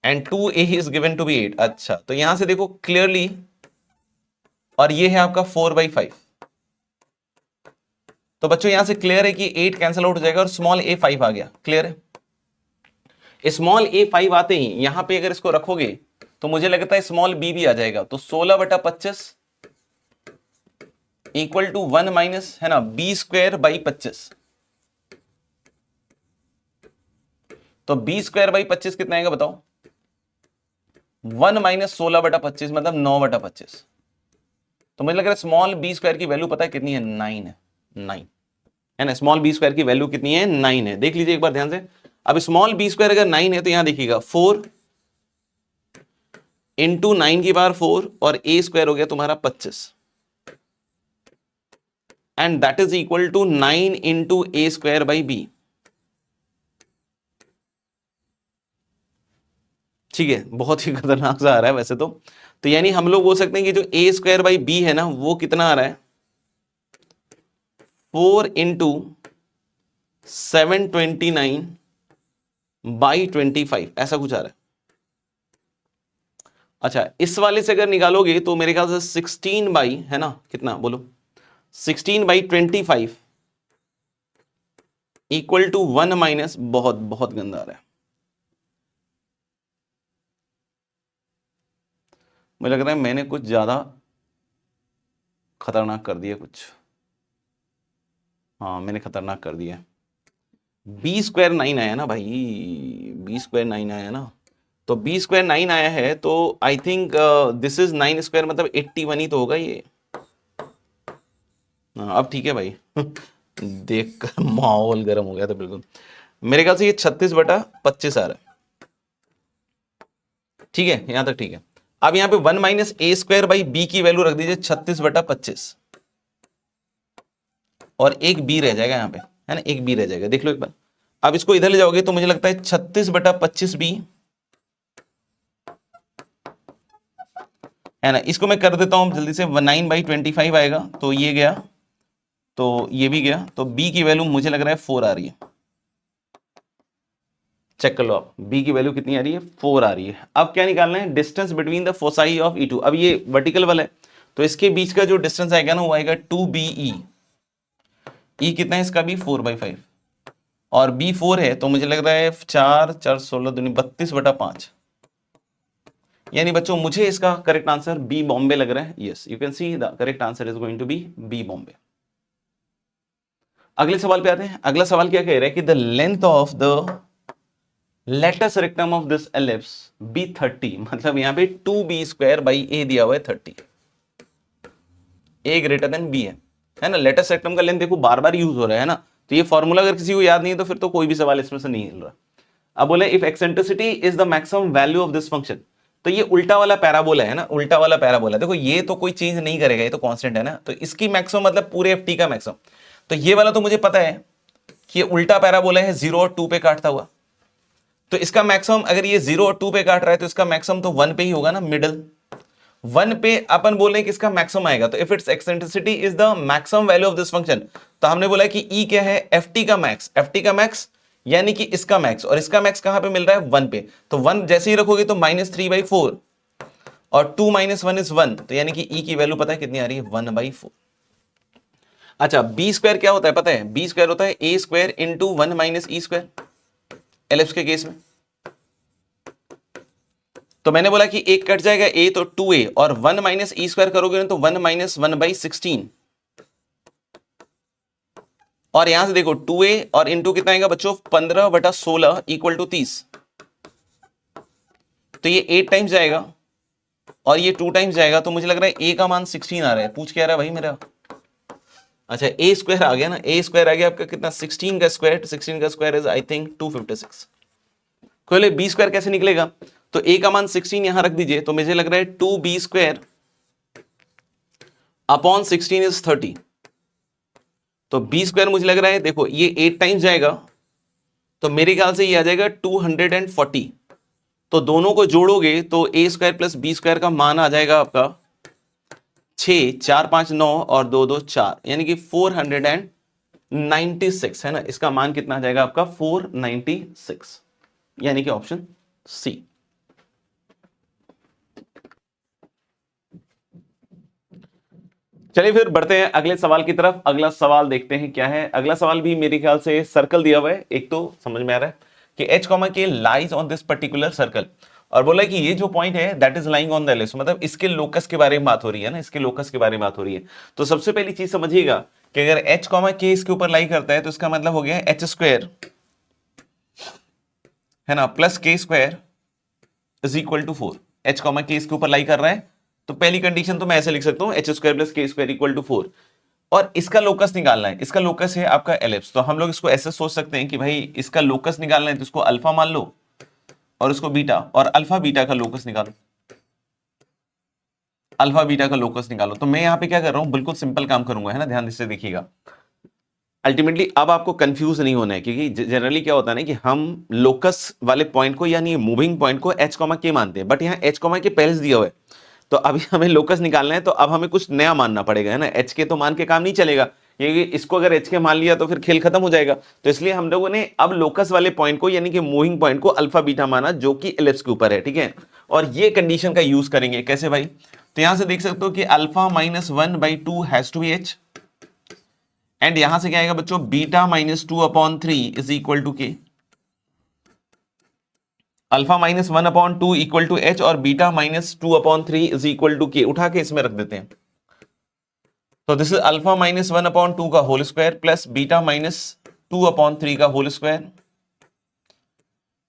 and 2AE is given to be 8। अच्छा, तो यहां से देखो क्लियरली, और ये है आपका 4/5, तो बच्चों यहां से क्लियर है कि 8 कैंसिल आउट हो जाएगा और स्मॉल a 5 आ गया, क्लियर है। स्मॉल a 5 आते ही यहां पे अगर इसको रखोगे तो मुझे लगता है स्मॉल b भी आ जाएगा, तो 16/25 इक्वल टू 1 माइनस, है ना, b²/25, तो b²/25 कितना आएगा बताओ, 1 माइनस 16/25 मतलब 9/25, तो मुझे लग रहा है स्मॉल b² की वैल्यू पता है कितनी है, 9 है, 9, है ना। स्मॉल b² की वैल्यू कितनी है, 9 है, देख लीजिए एक बार ध्यान से। अब स्मॉल b² अगर 9 है तो यहां देखिएगा 4 इंटू 9⁴ और a² हो गया तुम्हारा 25, and that is equal to 9 into a²/b, ठीक है। बहुत ही खतरनाक सा आ रहा है वैसे तो यानी हम लोग बोल सकते हैं कि जो a²/b है ना वो कितना आ रहा है 4 इंटू 729/25, ऐसा कुछ आ रहा है। अच्छा इस वाले से अगर निकालोगे तो मेरे ख्याल से 16 बाई है ना, कितना बोलो, 16/25 इक्वल टू 1 माइनस, बहुत बहुत गंदा आ रहा है, मुझे लग रहा है मैंने कुछ ज्यादा खतरनाक कर दिया कुछ। हाँ मैंने खतरनाक कर दिया। बी स्क्वायर 9 आया ना भाई, बी स्क्वायर 9 आया ना, तो बी स्क्वायर 9 आया है तो I think this is 9 square मतलब 81 ही तो होगा ये। हाँ अब ठीक है भाई देख कर माहौल गर्म हो गया था बिल्कुल। मेरे ख्याल से ये 36/25 आ रहा है, ठीक है यहां तक ठीक है। अब यहां पे 1 minus a square by b की वैल्यू रख दीजिए 36/25, और एक बी रह जाएगा यहां पे, है ना, एक बी रह जाएगा, देख लो एक बार। अब इसको इधर ले जाओगे तो मुझे लगता है 36/25 बी, है ना, इसको मैं कर देता हूं जल्दी से, 9/25 आएगा, तो ये गया, तो ये भी गया, तो बी की वैल्यू मुझे लग रहा है 4 आ रही है। चेक कर लो आप, बी की वैल्यू कितनी आ रही है, 4 आ रही है। अब क्या निकालना है, distance between the foci of E2। अब ये वर्टिकल वाला है तो इसके बीच का जो डिस्टेंस आएगा ना वो आएगा 2BE। ई कितना है इसका भी 4/5, और बी 4 है तो मुझे लग रहा है 4×4=16 32/5। यानी बच्चों मुझे इसका करेक्ट आंसर बी बॉम्बे लग रहा है। Yes you can see the correct answer is going to be B Bombay. अगले सवाल पे आते हैं। अगला सवाल क्या कह रहा है कि the length of the latus rectum of this ellipse be 30, मतलब यहां पे 2b² दिया हुआ है 30, a ग्रेटर देन b है ना। लेटस रेक्टम का लेंथ देखो बार बार यूज हो रहा है ना, तो ये फॉर्मूला अगर किसी को याद नहीं है तो फिर तो कोई भी सवाल इसमें से नहीं हिल रहा। अब बोले if eccentricity is the maximum value of this function, तो ये उल्टा वाला पैराबोला है ना, उल्टा वाला पैराबोला, देखो ये तो कोई चेंज नहीं करेगा, ये तो कांस्टेंट है ना, तो इसकी मैक्सिमम मतलब पूरे एफ टी का मैक्सिमम। तो ये वाला तो मुझे पता है कि ये उल्टा पैराबोला है, 0 और 2 पे काटता हुआ, तो इसका मैक्सिमम अगर ये 0 और 2 पे काट रहा है तो इसका मैक्सिमम तो 1 पे ही होगा ना, मिडल 1 पे अपन बोल रहे हैं कि इसका मैक्सिमम आएगा। तो if it's eccentricity is the maximum value of this function, तो हमने बोला कि ई क्या है, एफ टी का मैक्स, एफ टी का मैक्स यानी कि इसका मैक्स, और इसका मैक्स कहां पे मिल रहा है, 1 पे, तो 1 जैसे ही रखोगे तो -3/4, और 2 - 1 इज 1, तो यानी कि ई की वैल्यू पता है कितनी आ रही है, 1/4। अच्छा बी स्क्वायर क्या होता है पता है, बी स्क्वायर होता है ए square into 1 - E square, ellipse के केस में। तो मैंने बोला कि एक कट जाएगा a तो 2a, और 1 - ई स्क्वायर करोगे ना तो 1 - 1/16, और यहां से देखो 2a और इंटू कितना आएगा बच्चों, 15/16 इक्वल टू 30, तो ये 8 टाइम्स जाएगा और ये 2 टाइम्स जाएगा, तो मुझे लग रहा है a का मान 16 आ रहा है। पूछ क्या रहा है भाई मेरा, अच्छा a स्क्वायर आ गया ना, a स्क्वायर आ गया आपका कितना, 16 का स्क्वायर, 16 का स्क्वायर इज आई थिंक 256। खोले बी स्क्वायर कैसे निकलेगा, तो a का मान 16 यहां रख दीजिए, तो मुझे लग रहा है 2b² अपॉन 16 इज 30, तो बी स्क्वायर मुझे लग रहा है देखो ये 8 टाइम्स जाएगा, तो मेरे ख्याल से ये आ जाएगा 240, तो दोनों को जोड़ोगे तो a square plus B square का मान आ जाएगा आपका 6, 4 5 9 और 2 2 4, यानी कि 496 है ना, इसका मान कितना आ जाएगा आपका 496, यानी कि ऑप्शन सी। चलिए फिर बढ़ते हैं अगले सवाल की तरफ। अगला सवाल देखते हैं क्या है। अगला सवाल भी मेरे ख्याल से सर्कल दिया हुआ है, एक तो समझ में आ रहा है कि h, k lies on this particular circle, और बोला कि ये जो पॉइंट है that is lying on the ellipse, मतलब इसके लोकस के बारे में बात हो रही है ना, इसके लोकस के बारे में बात हो रही है। तो सबसे पहली चीज समझिएगा कि अगर h, k इसके ऊपर लाई करता है तो इसका मतलब हो गया h² है ना plus k² is equal to 4। h, k इसके ऊपर लाई कर रहा है तो पहली कंडीशन तो मैं ऐसे लिख सकता हूं h² + k² इक्वल टू 4, और इसका लोकस निकालना है। इसका लोकस है आपका एलिप्स, तो हम लोग इसको ऐसे सोच सकते हैं कि भाई इसका लोकस निकालना है तो इसको अल्फा मान लो और उसको बीटा, और अल्फा बीटा का लोकस निकालो, अल्फा बीटा का लोकस निकालो। तो मैं यहां पे क्या कर रहा हूं, बिल्कुल सिंपल काम करूंगा, है ना, ध्यान से देखिएगा। अल्टीमेटली अब आपको कंफ्यूज नहीं होना है, क्योंकि जनरली क्या होता है ना कि हम लोकस वाले पॉइंट को यानी मूविंग पॉइंट को h, k मानते हैं, बट यहाँ h, k पहले से दिया हुआ है, तो अभी हमें लोकस निकालना है, तो अब हमें कुछ नया मानना पड़ेगा, है ना। h, k तो मान के काम नहीं चलेगा, क्योंकि इसको अगर h, k मान लिया तो फिर खेल खत्म हो जाएगा। तो इसलिए हम लोगों ने अब लोकस वाले पॉइंट को यानी कि मूविंग पॉइंट को अल्फा बीटा माना, जो कि एलिप्स के ऊपर है, ठीक है। और ये कंडीशन का यूज करेंगे कैसे भाई, तो यहां से देख सकते हो कि alpha minus 1/2 has to be H, and यहां से क्या आएगा बच्चों, beta minus 2/3 is equal to K. Alpha minus 1/2 equal to H और beta minus 2/3 is equal to K, उठा के इसमें रख देते हैं। तो दिस इज अल्फा माइनस 1/2 का whole square plus beta minus 2/3 का होल स्क्वायर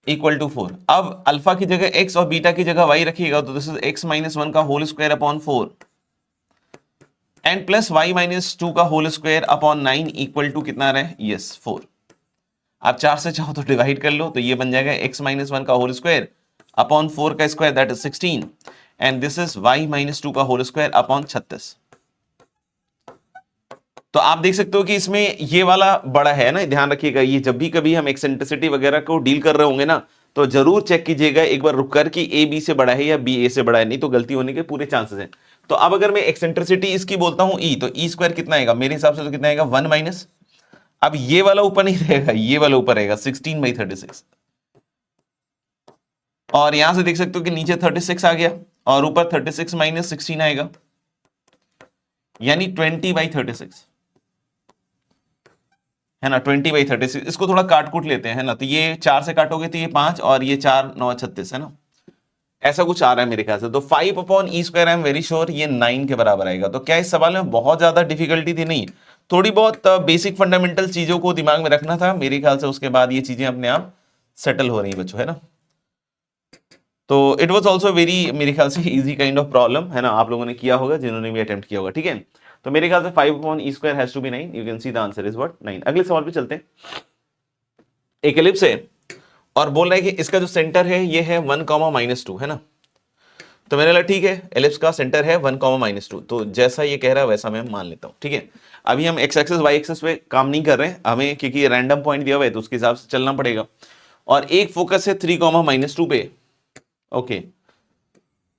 इक्वल टू 4। अब अल्फा की जगह x और बीटा की जगह y रखिएगा, तो दिस इज x माइनस 1 का whole square upon 4 and plus y minus 2 का whole square upon 9 equal to कितना रहे, यस 4। आप 4 से चाहो तो डिवाइड कर लो, तो ये बन जाएगा x माइनस 1 का होल स्क्वायर अपॉन 4 का square that is 16 and this is y minus 2 का होल स्क्वायर अपॉन 36। तो आप देख सकते हो कि इसमें ये वाला बड़ा है ना, ध्यान रखिएगा, ये जब भी कभी हम एक्सेंट्रिसिटी वगैरह को डील कर रहे होंगे ना, तो जरूर चेक कीजिएगा एक बार रुककर कि ए बी से बड़ा है या बी ए से बड़ा है, नहीं तो गलती होने के पूरे चांसेस हैं। तो अब अगर मैं एक्सेंट्रिसिटी इसकी बोलता हूं ई, तो ई स्क्वायर कितना आएगा मेरे हिसाब से, तो कितना आएगा 1 माइनस, अब ये वाला ऊपर नहीं रहेगा, ये वाला ऊपर रहेगा 16/36, और यहां से देख सकते हो कि नीचे 36 आ गया और ऊपर 36 माइनस 16 आएगा, यानी 20/36 है ना, 20/36। इसको थोड़ा काट कूट लेते हैं, है ना, तो ये 4 से काटोगे तो ये 5 और ये 4 9 36 है ना, ऐसा कुछ आ रहा है मेरे ख्याल से। तो 5/e², I am very sure ये 9 के बराबर आएगा। तो क्या इस सवाल में बहुत ज्यादा डिफिकल्टी थी, नहीं, थोड़ी बहुत बेसिक फंडामेंटल चीजों को दिमाग में रखना था मेरे ख्याल से, उसके बाद ये चीजें अपने आप सेटल हो रही है बच्चों, है ना। तो इट वॉज ऑल्सो वेरी, मेरे ख्याल से इजी काइंड ऑफ प्रॉब्लम, है ना, आप लोगों ने किया होगा जिन्होंने भी अटेम्प्ट किया होगा, ठीक है। तो मेरे ख्याल से 5/e² has to be 9, you can see the answer is what 9। अगले सवाल पे चलते हैं। एक एलिप्स है और बोल रहा है कि इसका जो सेंटर है ये है 1, -2 है ना। तो मैंने बोला ठीक है, एलिप्स का सेंटर है 1, -2, तो जैसा ये कह रहा है वैसा मैं मान लेता हूं, ठीक है। अभी हम एक्स एक्सेस वाई एक्सेस पे काम नहीं कर रहे हैं, हमें क्योंकि रैंडम पॉइंट दिया हुआ है तो उसके हिसाब से चलना पड़ेगा। और एक फोकस है 3, -2 पे, ओके।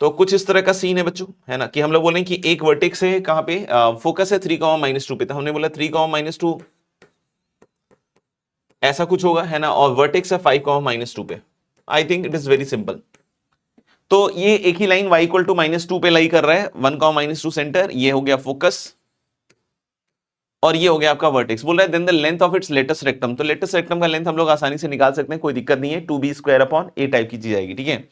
तो कुछ इस तरह का सीन है बच्चों, है ना, कि हम लोग बोलें कि एक वर्टेक्स है कहां पे, फोकस है 3, -2 पे, तो हमने बोला 3, -2 ऐसा कुछ होगा, है ना, और वर्टेक्स है 5, -2 पे। I think it is very simple. तो ये एक ही लाइन y इक्वल टू -2 पे लाई कर रहा है, 1, -2 सेंटर, ये हो गया फोकस और ये हो गया आपका वर्टेक्स। बोल रहा है then the length of its latest rectum, तो लेटेस्ट रेक्टम का लेंथ हम लोग आसानी से निकाल सकते हैं, कोई दिक्कत नहीं है, 2b² टाइप की चीज आएगी, ठीक है।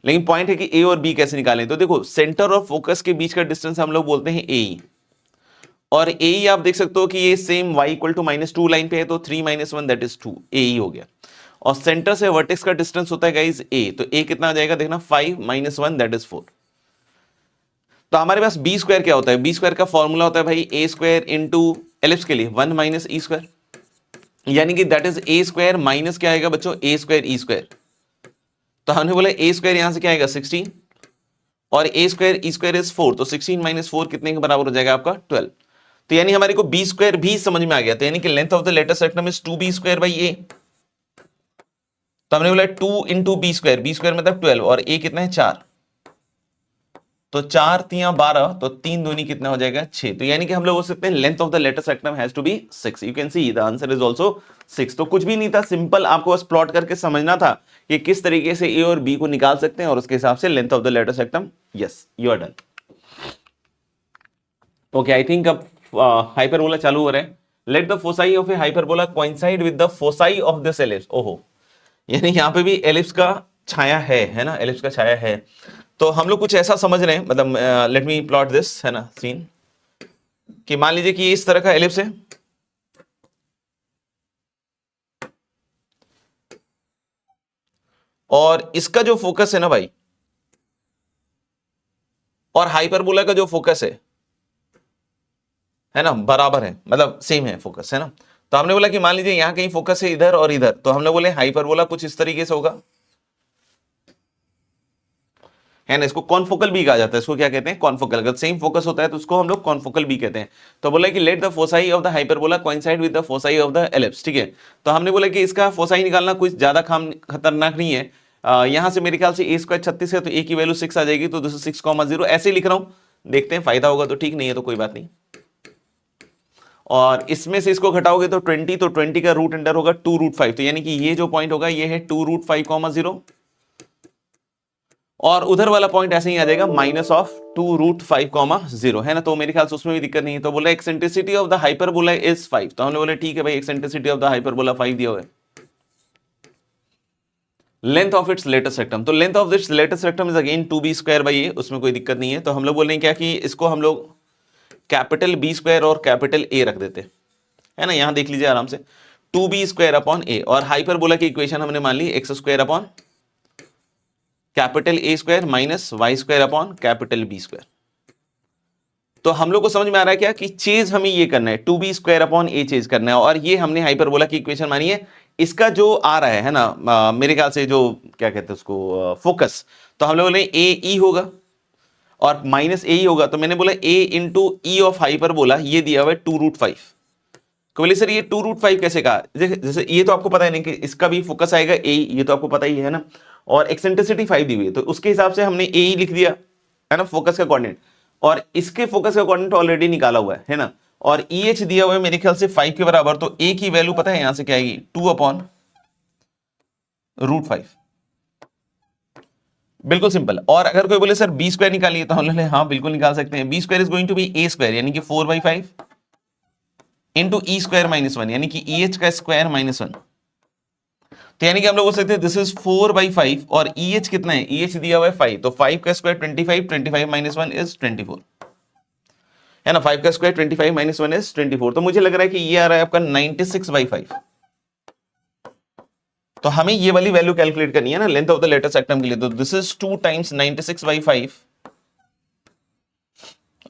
लेकिन पॉइंट है कि ए और बी कैसे निकालें, तो देखो सेंटर और फोकस के बीच का डिस्टेंस हम लोग बोलते हैं ए, और ए आप देख सकते हो कि ये same y equal to -2 line पे है, तो 3 - 1 दैट इज 2, ए हो गया। और सेंटर से वर्टेक्स का डिस्टेंस होता है गाइस ए, तो ए कितना आ जाएगा देखना, 5 - 1 दैट इज 4। तो हमारे पास बी स्क्वायर क्या होता है, बी स्क्वायर का फॉर्मूला होता है भाई a² इंटू एलिप्स के लिए 1 - e², यानी कि दैट इज a² माइनस क्या आएगा बच्चों, a² e²। तो हमने बोला a² यहां से क्या आएगा 16 और a² e² इज 4, तो 16 - 4 कितने के बराबर हो जाएगा आपका 12। तो यानी हमारे को b² भी समझ में आ गया, तो यानी कि length of the latest rectum is 2b² a। तो हमने बोला 2 इंटू b² मतलब 12 और a कितना है 4, तो 4 3 12, तो 3 दूनी कितना हो जाएगा 6। तो यानी कि हम लोग बोल सकते हैं length of the latest rectum has to be 6। You can see the answer is also 6। तो कुछ भी नहीं था, सिंपल आपको बस प्लॉट करके समझना था कि किस तरीके से ए और बी को निकाल सकते हैं और उसके हिसाब से length of the latest rectum. Yes, you are done. Okay, I think अब हाइपरबोला चालू हो रहा है। Let the foci of a hyperbola coincide with the foci of this ellipse. ओहो, यानी यहां पे भी एलिप्स का छाया है ना, एलिप्स का छाया है। तो हम लोग कुछ ऐसा समझ रहे हैं, मतलब लेट मी प्लॉट दिस, है ना, सीन, कि मान लीजिए कि ये इस तरह का एलिप्स है और इसका जो फोकस है ना भाई, और हाइपरबोला का जो फोकस है ना, बराबर है, मतलब सेम है फोकस, है ना। तो हमने बोला कि मान लीजिए यहां कहीं फोकस है इधर और इधर, तो हमने बोले हाइपरबोला कुछ इस तरीके से होगा, है ना। इसको कॉन्फोकल भी कहा जाता है, इसको क्या कहते हैं, कॉन्फोकल। अगर सेम फोकस होता है तो उसको हम लोग कॉन्फोकल भी कहते हैं। तो बोला कि let the foci of the hyperbola coincide with the foci of the ellipse, ठीक है। तो हमने बोला कि इसका फोसाई निकालना कुछ ज्यादा खतरनाक नहीं है। यहां से मेरे ख्याल से a² 36 है, तो a की वैल्यू 6 आ जाएगी, तो दिस इज 6,0 ऐसे लिख रहा हूं, देखते हैं फायदा होगा तो ठीक, नहीं है तो कोई बात नहीं। और इसमें से इसको घटाओगे तो 20, तो 20 का रूट अंडर होगा 2√5, तो यानी कि ये जो पॉइंट होगा ये है 2√5,0 और उधर वाला पॉइंट ऐसे ही आ जाएगा -2√5, है ना। तो मेरे ख्याल से उसमें भी दिक्कत नहीं है। तो बोला eccentricity of the hyperbola is 5, तो हमने बोला ठीक है भाई, एक्सेंट्रिसिटी ऑफ द हाइपरबोला 5 दिया हुआ है। Length of its latest rectum, तो length of this latus rectum is again 2b²/a, उसमें कोई दिक्कत नहीं है। तो हम लोग बोल रहे हैं क्या कि इसको हम लोग कैपिटल B² और कैपिटल A रख देते, है ना। यहां देख लीजिए आराम से, 2b²/a, और हाइपरबोला की इक्वेशन हमने मान ली x² capital A² minus y² capital B²। तो हम लोग को समझ में आ रहा है क्या कि चेज हमें ये करना है, 2b²/a चेज करना है, और ये हमने हाइपरबोला की इक्वेशन मानी है। इसका जो आ रहा है ना, मेरे ख्याल से जो क्या कहते हैं उसको, फोकस, तो हम लोग बोले ए ई होगा और माइनस ए ही होगा। तो मैंने बोला a into E of hyperbola, ये दिया हुआ है 2√5। तो बोले सर ये 2√5 कैसे कहा, जैसे ये तो आपको पता है नहीं कि इसका भी फोकस आएगा ए, ये तो आपको पता ही है ना, और एक्सेंट्रिसिटी 5 दी हुई है, तो उसके हिसाब से हमने ए ही लिख दिया, है ना, फोकस का कोऑर्डिनेट। और इसके फोकस का कोऑर्डिनेट ऑलरेडी निकाला हुआ है ना, और ई एच दिया हुआ है मेरे ख्याल से 5 के बराबर। तो ए की वैल्यू पता है यहां से क्या आएगी, 2/√5। बिल्कुल सिंपल। और अगर कोई बोले सर b² निकालिए, तो हम लोग हाँ बिल्कुल निकाल सकते हैं। b² is going to B a², यानी कि 4/5 इंटू e² - 1, यानी कि EH का स्क्वायर -1। तो यानी कि हम लोग बोल सकते हैं दिस इज 4/5, और EH कितना है, EH दिया हुआ है 5, तो 5 का स्क्वायर 25, 25 - 1 इज 24, है ना। 5 का स्क्वायर 25 - 1 इज 24। तो मुझे लग रहा है कि ये आ रहा है आपका 96/5। तो हमें ये वाली वैल्यू कैलकुलेट करनी है ना length of the latest rectum के लिए। तो दिस इज 2 टाइम्स 96/5,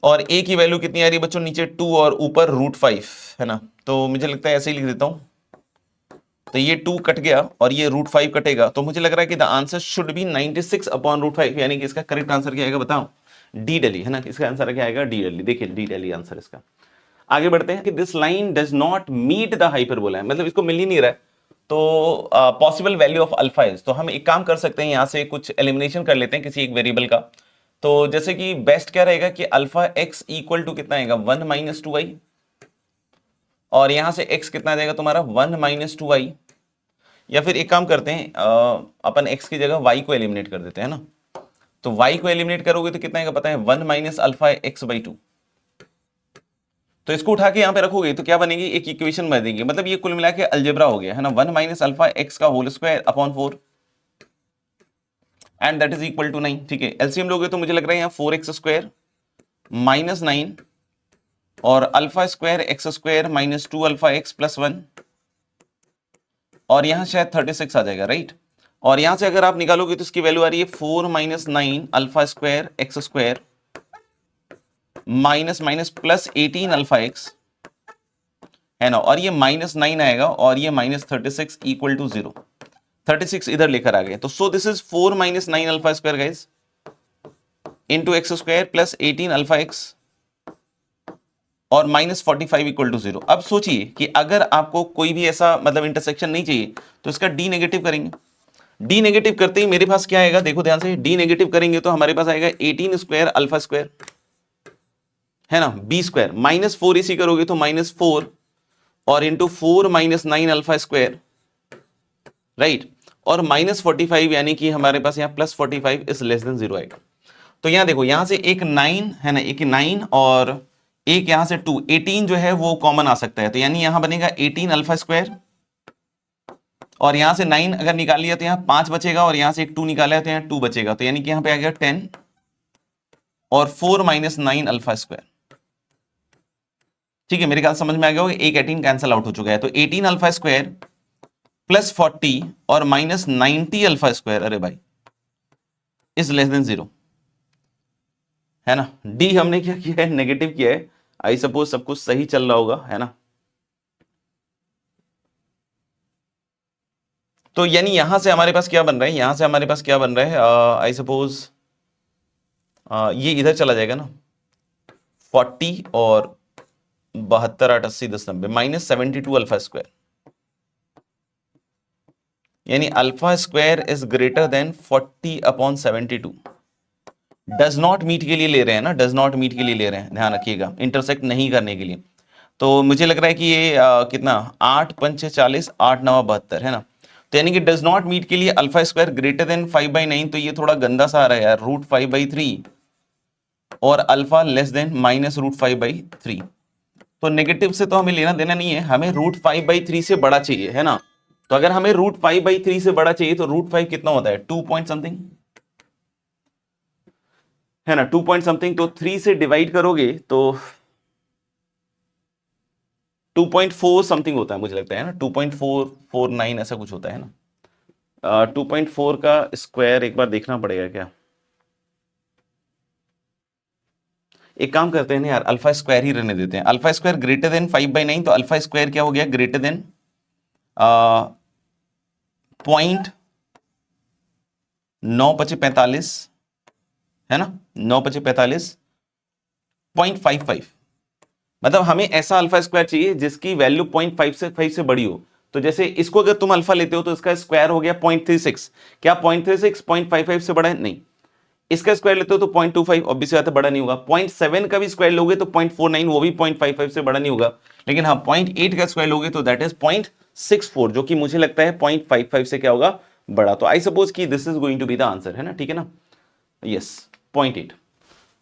और a की वैल्यू कितनी आ रही है बच्चों, नीचे 2 और ऊपर √5, है ना। तो मुझे लगता है ऐसे ही लिख देता हूं। तो ये 2 कट गया और ये √5 कटेगा, तो मुझे लग रहा है कि द आंसर शुड बी 96/√5, यानी कि इसका करेक्ट आंसर क्या आएगा बताओ, डी दिल्ली, है ना। इसका आंसर क्या आएगा, डी दिल्ली। देखिए डी दिल्ली आंसर इसका। आगे बढ़ते हैं कि this line does not meet the hyperbola, मतलब इसको मिल ही नहीं रहा है। तो possible value of alpha is, तो हम एक काम कर सकते हैं, यहां से कुछ एलिमिनेशन कर लेते हैं किसी एक वेरिएबल का। तो जैसे कि बेस्ट क्या रहेगा कि अल्फा एक्स इक्वल टू कितना आएगा, 1 - 2i, और यहां से x कितना आ जाएगा तुम्हारा, 1 - 2i। या फिर एक काम करते हैं, अपन x की जगह y को एलिमिनेट कर देते हैं ना। तो y को एलिमिनेट करोगे तो कितना आएगा पता है, 1 - अल्फा x/2। तो इसको उठा के यहां पे रखोगे तो क्या बनेगी, एक इक्वेशन बनेगी, मतलब ये कुल मिला के अलजेब्रा हो गया, है ना। 1 - अल्फा x का whole square upon 4, and that is equal to 9। ठीक है, एलसीएम लोगे तो मुझे लग रहा है यहाँ 4x² - 9 और alpha square x² - 2 alpha x + 1, और यहां शायद 36 आ जाएगा, राइट। और यहां से अगर आप निकालोगे तो इसकी वैल्यू आ रही है 4 - 9 alpha square x² minus minus plus 18 alpha x, है ना। और ये -9 आएगा और ये -36 इक्वल टू 0। 36 इधर लेकर आ गए, तो सो this is 4 - 9 alpha square guys into x² plus 18 alpha x और -45 इक्वल टू 0। अब सोचिए कि अगर आपको कोई भी ऐसा मतलब इंटरसेक्शन नहीं चाहिए तो इसका डी नेगेटिव करेंगे। डी नेगेटिव करते ही मेरे पास क्या आएगा, देखो ध्यान से, डी नेगेटिव करेंगे तो हमारे पास आएगा 18² अल्फा स्क्वायर, है ना, b² -4 इसी करोगे तो -4 और इंटू 4 - 9 अल्फा स्क्वायर, राइट, और -45, यानी कि हमारे पास यहाँ +45 इज लेस देन 0 आएगा। तो यहां देखो, यहां से एक 9 है ना, एक 9 और एक यहां से 2, 18 जो है वो कॉमन आ सकता है, तो यानी यहां बनेगा 18 अल्फा स्क्वायर, और यहां से 9 अगर निकाल लिया तो यहां 5 बचेगा, और यहां से एक 2 निकाला तो यहां 2 बचेगा, तो यानी कि यहां पे आ गया 10 और 4 - 9 अल्फा स्क्वायर। ठीक है, मेरे ख्याल समझ में आ गया होगा, एक 18 कैंसिल आउट हो चुका है, तो 18 अल्फा स्क्वायर प्लस 40 और -90 अल्फा स्क्वायर, अरे भाई, इज लेस देन 0, है ना। डी हमने क्या किया है, नेगेटिव किया है। आई सपोज सब कुछ सही चल रहा होगा, है ना। तो यानी यहां से हमारे पास क्या बन रहा है, यहां से हमारे पास क्या बन रहा है, आई सपोज ये इधर चला जाएगा ना, 40 और 72 8 80 10 90 -72 अल्फा स्क्वायर, यानी alpha square is greater than 40/72। Does not meet के लिए ले रहे हैं ना, डज नॉट मीट के लिए ले रहे हैं, ध्यान रखिएगा, इंटरसेक्ट नहीं करने के लिए। तो मुझे लग रहा है कि ये कितना, 8 × 5 = 40, 8 × 9 = 72, है ना। तो यानी कि डज नॉट मीट के लिए अल्फा स्क्वायर ग्रेटर देन 5/9, तो ये थोड़ा गंदा सा आ रहा है यार, √5/3 और अल्फा लेस देन -√5/3। तो नेगेटिव से तो हमें लेना देना नहीं है, हमें √5/3 से बड़ा चाहिए, है ना। तो अगर हमें √5/3 से बड़ा चाहिए तो √5 कितना होता है, 2 पॉइंट समथिंग, है ना, 2 पॉइंट समथिंग। तो 3 से डिवाइड करोगे तो 2.4 समथिंग होता है मुझे लगता है ना, 2.449 ऐसा कुछ होता है ना। 2.4 का स्क्वायर एक बार देखना पड़ेगा क्या। एक काम करते हैं ना यार, अल्फा स्क्वायर ही रहने देते हैं। अल्फा स्क्वायर ग्रेटर देन 5/9, तो अल्फा स्क्वायर क्या हो गया, ग्रेटर देन 0.9×45, है ना, 9×45 0.55। मतलब हमें ऐसा अल्फा स्क्वायर चाहिए जिसकी वैल्यू 0.5 से बड़ी हो। तो जैसे इसको अगर तुम अल्फा लेते हो तो इसका स्क्वायर हो गया 0.36, क्या 0.36 0.55 से बड़ा है, नहीं। इसका स्क्वायर लेते हो तो 0.25, ऑब्वियस बात है बड़ा नहीं होगा। 0.7 का भी स्क्वायर लोगे तो 0.49, वो भी 0.55 से बड़ा नहीं होगा। लेकिन हाँ 0.8 का स्क्वायर लोगे तो दैट इज 0.64, जो कि मुझे लगता है 0.55 से क्या होगा, बड़ा। तो आई सपोज कि this is going to be the answer, है ना, ठीक है ना, यस 0.8।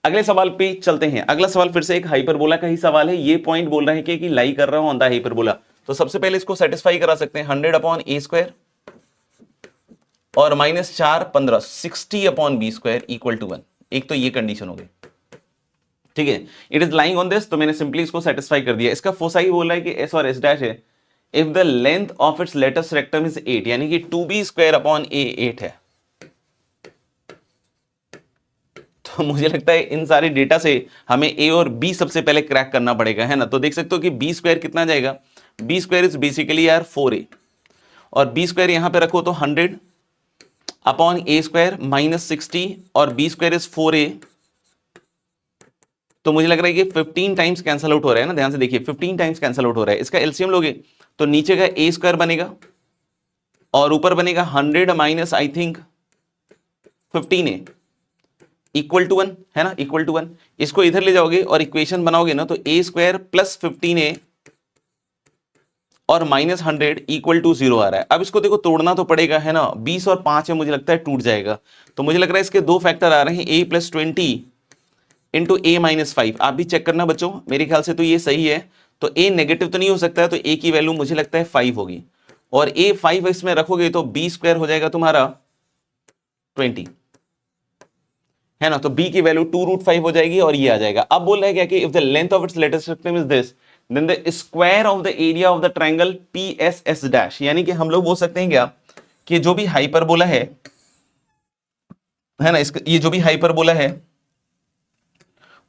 अगले सवाल पे चलते हैं। अगला सवाल फिर से एक हाइपरबोला का ही सवाल है। ये पॉइंट बोल रहे हैं कि लाई कर रहा हूं ऑन द हाइपरबोला। तो सबसे पहले इसको सेटिस्फाई करा सकते हैं, 100/a² और -4 15 60/b² इक्वल टू 1। एक तो ये कंडीशन हो गई, ठीक है। It is lying on this, तो मैंने सिंपली इसको सेटिस्फाई कर दिया। इसका फोसाई बोल रहा है कि एस और एस डैश है if the length of its latest rectum is 8, यानी कि 2b²/a 8 है। तो मुझे लगता है इन सारे डेटा से हमें ए और बी सबसे पहले क्रैक करना पड़ेगा, है ना। तो देख सकते हो कि b² कितना जाएगा, b² इज बेसिकली यार 4a, और b² यहां पे रखो तो 100/a² -60 और b² इज 4a। तो मुझे लग रहा है कि 15 टाइम्स कैंसल आउट हो रहा है ना, ध्यान से देखिए 15 टाइम्स कैंसल आउट हो रहा है। इसका एलसीएम लोगे तो नीचे का a² बनेगा और ऊपर बनेगा 100 I think 15a equal to 1, है ना, इक्वल टू 1। इसको इधर ले जाओगे और इक्वेशन बनाओगे ना तो a² + 15a और -100 इक्वल टू 0 आ रहा है। अब इसको देखो तोड़ना तो पड़ेगा, है ना, 20 और 5 है, मुझे लगता है टूट जाएगा। तो मुझे लग रहा है इसके दो फैक्टर आ रहे हैं, a + 20 इंटू a -5। आप भी चेक करना बच्चों, मेरे ख्याल से तो ये सही है। तो a नेगेटिव तो नहीं हो सकता है, तो a की वैल्यू मुझे लगता है 5 होगी, और a 5 इसमें रखोगे तो b² हो जाएगा तुम्हारा 20, है ना। तो b की वैल्यू 2√5 हो जाएगी और ये आ जाएगा। अब बोल रहा है क्या कि if the length of its latus rectum is this then the square of the area of the triangle PSS', यानी कि हम लोग बोल सकते हैं क्या कि जो भी हाइपरबोला है ना, इसका ये जो भी हाइपरबोला है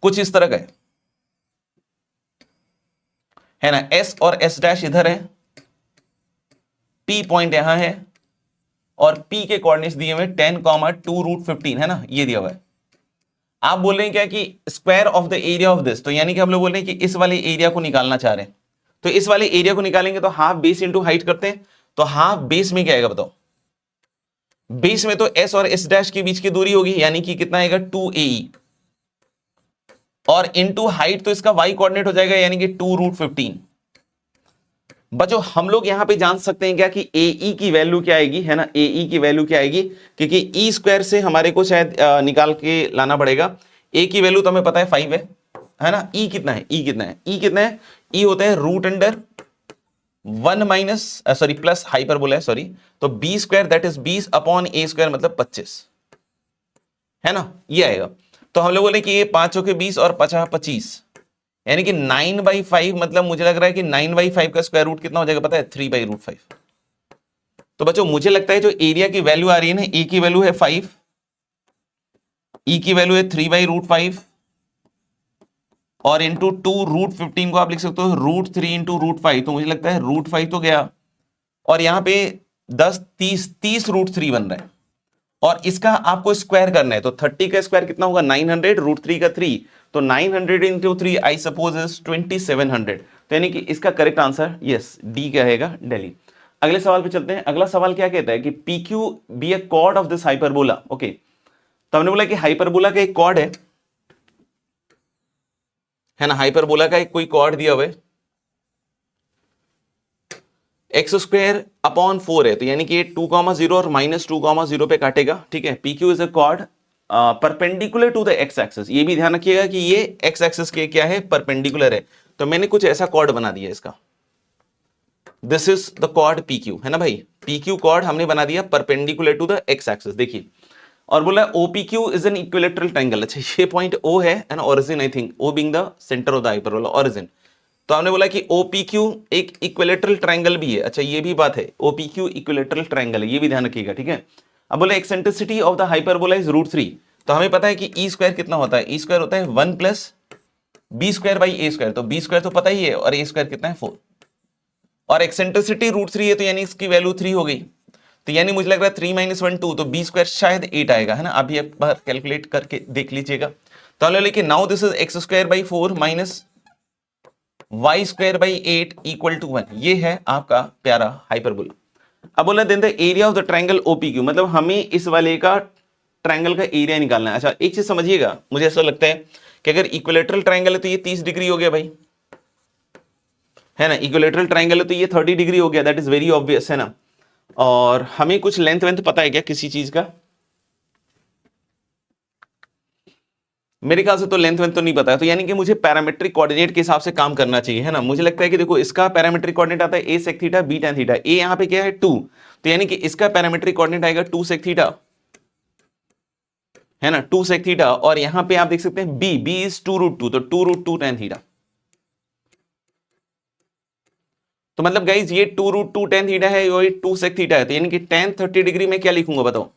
कुछ इस तरह का है ना, S और S' इधर है, P पॉइंट यहां है और P के कोऑर्डिनेट्स दिए हुए 10,2√15, है ना, ये दिया हुआ है। आप बोल रहे हैं क्या कि square of the area of this, तो यानी कि हम लोग बोल रहे हैं कि इस वाले एरिया को निकालना चाह रहे हैं। तो इस वाले एरिया को निकालेंगे तो हाफ बेस इंटू हाइट करते हैं, तो हाफ बेस में क्या आएगा बताओ, बेस में तो S और S' के बीच की दूरी होगी, यानी कि कितना आएगा 2AE, और इंटू हाइट तो इसका y कोऑर्डिनेट हो जाएगा, यानी कि 2√15। बच्चों हम लोग यहां पे जान सकते हैं क्या कि AE की वैल्यू क्या आएगी, है ना, AE की वैल्यू क्या आएगी, क्योंकि E² से हमारे को शायद निकाल के लाना पड़ेगा। A की वैल्यू तो हमें पता है 5 है ना। E कितना है, E कितना है, E कितना है, E होता है √1 सॉरी प्लस हाइपरबोला है सॉरी, तो b² दैट इज 20/a² मतलब 25, है ना, ये आएगा। तो हम लोग बोले कि ये 5 चौके 20 और 50 25, यानी कि 9/5, मतलब मुझे लग रहा है कि 9/5 का स्क्वायर रूट कितना हो जाएगा पता है, 3/5। तो बच्चों मुझे लगता है जो एरिया की वैल्यू आ रही है ना, ए की वैल्यू है 5, ई की वैल्यू है 3/5 और इंटू 2√15 को आप लिख सकते हो √3 इंटू √5, तो मुझे लगता है √5 तो गया, और यहां पे 10 30 √3 बन रहा है, और इसका आपको स्क्वायर करना है। तो 30 का स्क्वायर कितना होगा 900, √3 का 3, तो 900 इंटू 3 आई सपोज इज 2700। तो यानी कि इसका करेक्ट आंसर यस डी क्या रहेगा, दिल्ली। अगले सवाल पे चलते हैं। अगला सवाल क्या कहता है कि PQ be a chord of this hyperbola. Okay, तो हमने बोला कि हाइपरबोला का एक कॉर्ड है ना, हाइपरबोला का एक कोई कॉर्ड दिया हुआ है, एक्स स्क्वायर अपॉन 4 है, तो यानी कि 2,0 और -2,0 पे काटेगा, ठीक है। P Q is a chord perpendicular to the x axis, ये भी ध्यान रखिएगा कि ये एक्स एक्सिस के क्या है, परपेंडिकुलर है। तो मैंने कुछ ऐसा कॉर्ड बना दिया इसका, this is the chord P Q, है ना भाई। पी क्यू कॉर्ड हमने बना दिया perpendicular to the x axis, देखिए। और बोला OPQ is an equilateral triangle, अच्छा ये पॉइंट O है and origin, I think O being the centre of the hyperbola, origin. तो हमने बोला कि OPQ एक इक्विलेटरल ट्रायंगल भी है, अच्छा ये भी बात है, OPQ इक्विलेटरल ट्रायंगल है, ये भी ध्यान रखिएगा, ठीक है। अब बोले eccentricity of the hyperbola is √3, तो हमें पता है कि ई स्क्वायर कितना होता है, ई स्क्वायर होता है 1 + b² / a², तो b² तो पता ही है और a² कितना है 4, और एक्सेंट्रिसिटी √3 है, तो यानी इसकी वैल्यू 3 हो गई। तो यानी मुझे लग रहा है 3 - 1 2, तो b² शायद 8 आएगा, है ना। अभी एक बार कैलकुलेट करके देख लीजिएगा। तो हमने लेकिन now this is x² / 4 - y² / 8 = 1, ये है आपका प्यारा हाइपरबोला। अब बोला then the area of the triangle OPQ, मतलब हमें इस वाले का ट्रायंगल का एरिया निकालना है। अच्छा एक चीज समझिएगा, मुझे ऐसा लगता है कि अगर इक्विलेटरल ट्रायंगल है तो ये 30 डिग्री हो गया भाई, है ना। इक्विलेटरल ट्रायंगल है तो ये 30 डिग्री हो गया, दैट इज वेरी ऑब्वियस, है ना। और हमें कुछ लेंथ वेंथ पता है क्या किसी चीज का? मेरे ख्याल से तो लेंथ वेंथ तो नहीं पता है, तो यानी कि मुझे पैरामेट्रिक कोऑर्डिनेट के हिसाब से काम करना चाहिए, है ना। मुझे लगता है कि देखो इसका पैरामेट्रिक कोऑर्डिनेट आता है a sec theta b tan theta, a यहां पे क्या है 2, तो यानी कि इसका पैरामेट्रिक कोऑर्डिनेट आएगा 2 sec थीटा, है ना, 2 sec थीटा। और यहां पे आप देख सकते हैं b इज 2√2, तो 2√2 tan थीटा। तो मतलब गाइज ये 2√2 tan थीटा है, ये 2 sec थीटा है, तो यानी कि tan 30 डिग्री में क्या लिखूंगा बताओ?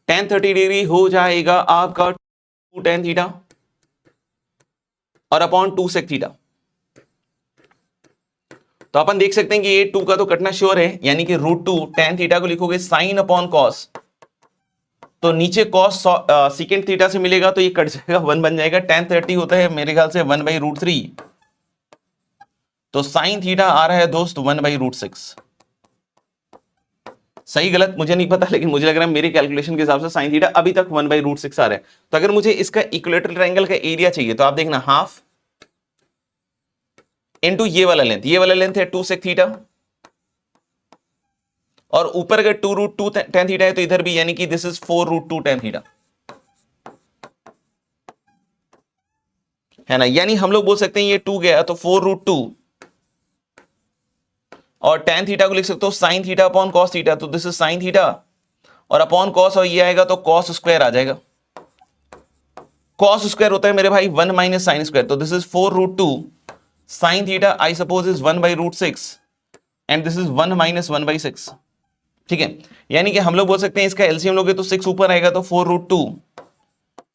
tan 30 डिग्री हो जाएगा आपका 2 tan थीटा और अपॉन 2 sec थीटा। तो अपन देख सकते हैं कि ये 2 का तो कटना श्योर है, यानी कि √2 tan थीटा को लिखोगे sin अपॉन cos, तो नीचे cos सेकेंड थीटा से मिलेगा तो ये कट जाएगा, 1 बन जाएगा। tan 30 होता है मेरे ख्याल से 1/√3, तो sin थीटा आ रहा है दोस्त 1/√6। सही गलत मुझे नहीं पता, लेकिन मुझे लग रहा है मेरे कैलकुलेशन के हिसाब से sin थीटा अभी तक 1/√6 आ रहा है। तो अगर मुझे इसका इक्विलेटरल ट्रायंगल का एरिया चाहिए तो आप देखना हाफ इनटू ये वाला लेंथ है 2 sec थीटा, और ऊपर अगर 2√2 tan थीटा है तो इधर भी, यानी कि दिस इज 4√2 tan थीटा, है ना। यानी हम लोग बोल सकते हैं ये 2 गया तो 4√2, और tan थीटा को लिख सकते हो sin theta upon cos theta, तो दिस इज sin थीटा, और अपॉन cos, और ये आएगा तो cos स्क्वायर आ जाएगा। cos स्क्वायर होता है मेरे भाई 1 - sin स्क्वायर, तो this is 4√2 sin theta I suppose is 1/√6 and this is 1 - 1/6, ठीक है। यानी कि हम लोग बोल सकते हैं इसका एलसीएम लोगे तो 6 ऊपर आएगा, तो 4√2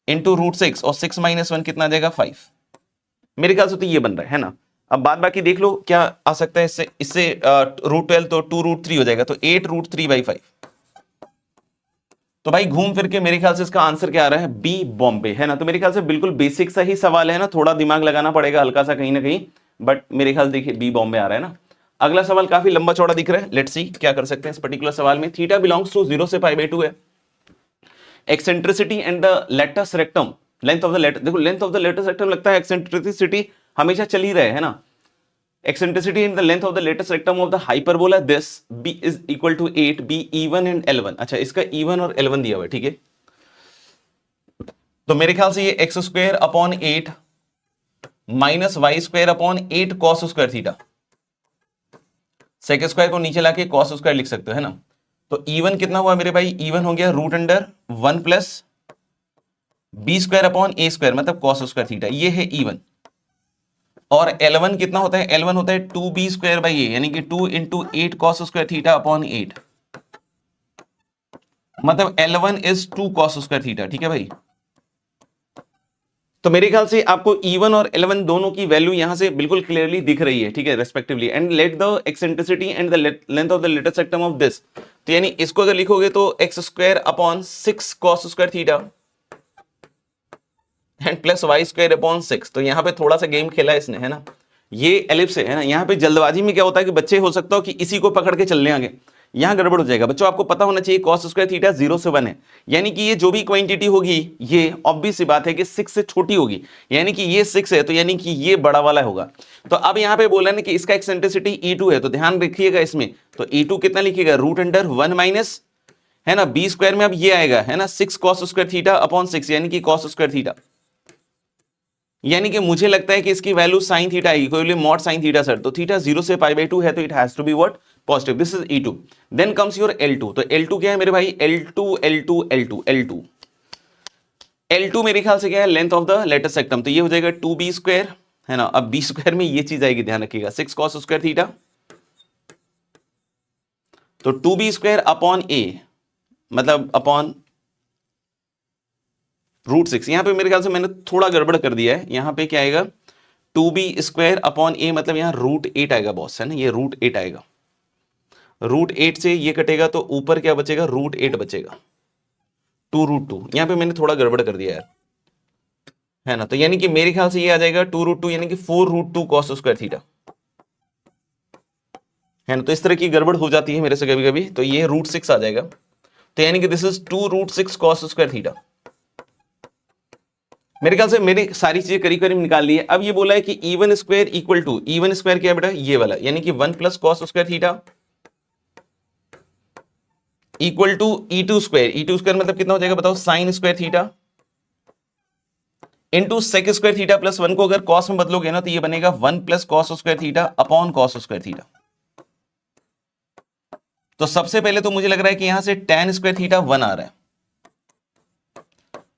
इंटू √6, और 6 - 1 कितना आ जाएगा 5। मेरे ख्याल से तो ये बन रहा है ना। अब बाद बाकी देख लो क्या आ सकता है इससे, √12 तो 2√3 हो जाएगा, तो 8√3/5। तो भाई घूम फिर के मेरे ख्याल से इसका आंसर क्या आ रहा है, बी बॉम्बे, है ना। तो मेरे ख्याल से बिल्कुल बेसिक सा ही सवाल है ना, थोड़ा दिमाग लगाना पड़ेगा हल्का सा कहीं ना कहीं, बट मेरे ख्याल देखिए बी बॉम्बे आ रहा है ना। अगला सवाल काफी लंबा चौड़ा दिख रहा है, लेट्स सी क्या कर सकते हैं इस पर्टिकुलर सवाल में। थीटा बिलोंग्स टू 0 से π/2 है, eccentricity and the latus rectum, length of the latus, देखो length of the latus rectum लगता है एक्सेंट्रिसिटी हमेशा चल ही रहे, है ना। eccentricity in the length of the latest rectum of the hyperbola this b is equal to 8, b e1 and l1। अच्छा इसका e1 और l1 दिया हुआ है, ठीक है। तो मेरे ख्याल से ये x² upon 8 minus y² upon 8 cos square theta, sec square को नीचे लाके cos स्क्वायर लिख सकते हो, है ना। तो e1 कितना हुआ मेरे भाई, e1 हो गया √1 प्लस b² अपॉन a², मतलब cos स्क्वायर थीटा, ये है e1। और L1 कितना होता है, L1 होता है 2b²/a, यानी कि 2 × 8 cos स्क्वायर थीटा अपॉन 8, मतलब L1 is 2 cos square theta, ठीक है भाई। तो मेरे ख्याल से आपको E1 और L1 दोनों की वैल्यू यहां से बिल्कुल क्लियरली दिख रही है, ठीक है, respectively. And let the eccentricity and the length of the latest rectum of this, तो यानी इसको अगर लिखोगे तो x² upon 6 cos square theta and plus y² upon 6। तो यहाँ पे थोड़ा सा गेम खेला है इसने, है ना। ये एलिप्स है ना, यहाँ पे जल्दबाजी में क्या होता है कि बच्चे हो सकता हो कि इसी को पकड़ के चलने आगे, यहां गड़बड़ हो जाएगा बच्चों। आपको पता होना चाहिए cos स्क्वायर थीटा 0 से 1 है, यानी कि ये जो भी क्वांटिटी होगी ये ऑब्वियस सी बात है कि 6 से छोटी होगी, यानी कि ये 6 है तो यानी कि ये बड़ा वाला होगा। तो अब यहां पे बोला ना कि इसका एक्सेंट्रिसिटी E2 है, तो ध्यान रखिएगा इसमें, तो E2 कितना लिखिएगा, रूट अंडर 1 माइनस, है ना, बी स्क्वायर में अब ये आएगा, है ना, 6 cos स्क्वायर थीटा अपॉन 6, यानी कि cos स्क्वायर थीटा, यानी कि मुझे लगता है कि इसकी वैल्यू साइन थीटा आएगी, कोई मॉड साइन थीटा सर, तो थीटा 0 से पाई बाई 2 है, तो it has to be what, positive. This is E2। Then comes your L2, तो L2 क्या है मेरे भाई, L2 L2 L2 L2 L2 मेरे ख्याल से क्या है, लेंथ ऑफ द लेटर सेक्टम, तो ये हो जाएगा 2b स्क्वायर, है ना। अब b स्क्वायर में ये चीज आएगी, ध्यान रखिएगा, 6 cos स्क्वायर थीटा, तो 2b स्क्वायर अपॉन a, मतलब अपॉन रूट 6। यहां पे मेरे ख्याल से मैंने थोड़ा गड़बड़ कर दिया है, यहां पे क्या आएगा, 2b स्क्वायर अपॉन a, मतलब यहां रूट 8 आएगा बॉस, है ना, ये रूट 8 आएगा, रूट 8 से ये कटेगा तो ऊपर क्या बचेगा, रूट 8 बचेगा, 2 रूट 2। यहां पे मैंने थोड़ा गड़बड़ कर दिया यार, है ना, तो यानी कि मेरे ख्याल से ये आ जाएगा 2 रूट 2, यानी कि 4 रूट 2 cos स्क्वायर थीटा, है ना। तो इस तरह की गड़बड़ हो जाती है मेरे से कभी कभी, तो ये रूट 6 आ जाएगा, तो यानी कि this is 2 root 6 cos square theta. मेरे ख्याल से मेरी सारी चीजें करीब करीब निकाल ली है। अब ये बोला है कि E1 square equal to, E1 square क्या है बेटा, ये वाला, यानी कि 1 plus cos square theta equal to E2 square, E2 square मतलब कितना हो जाएगा बताओ, sine square theta into sec square theta plus 1 को अगर cos में बदलोगे ना तो ये बनेगा 1 plus cos square theta upon cos square theta. तो सबसे पहले तो मुझे लग रहा है कि यहां से tan स्क्वायर थीटा 1 आ रहा है,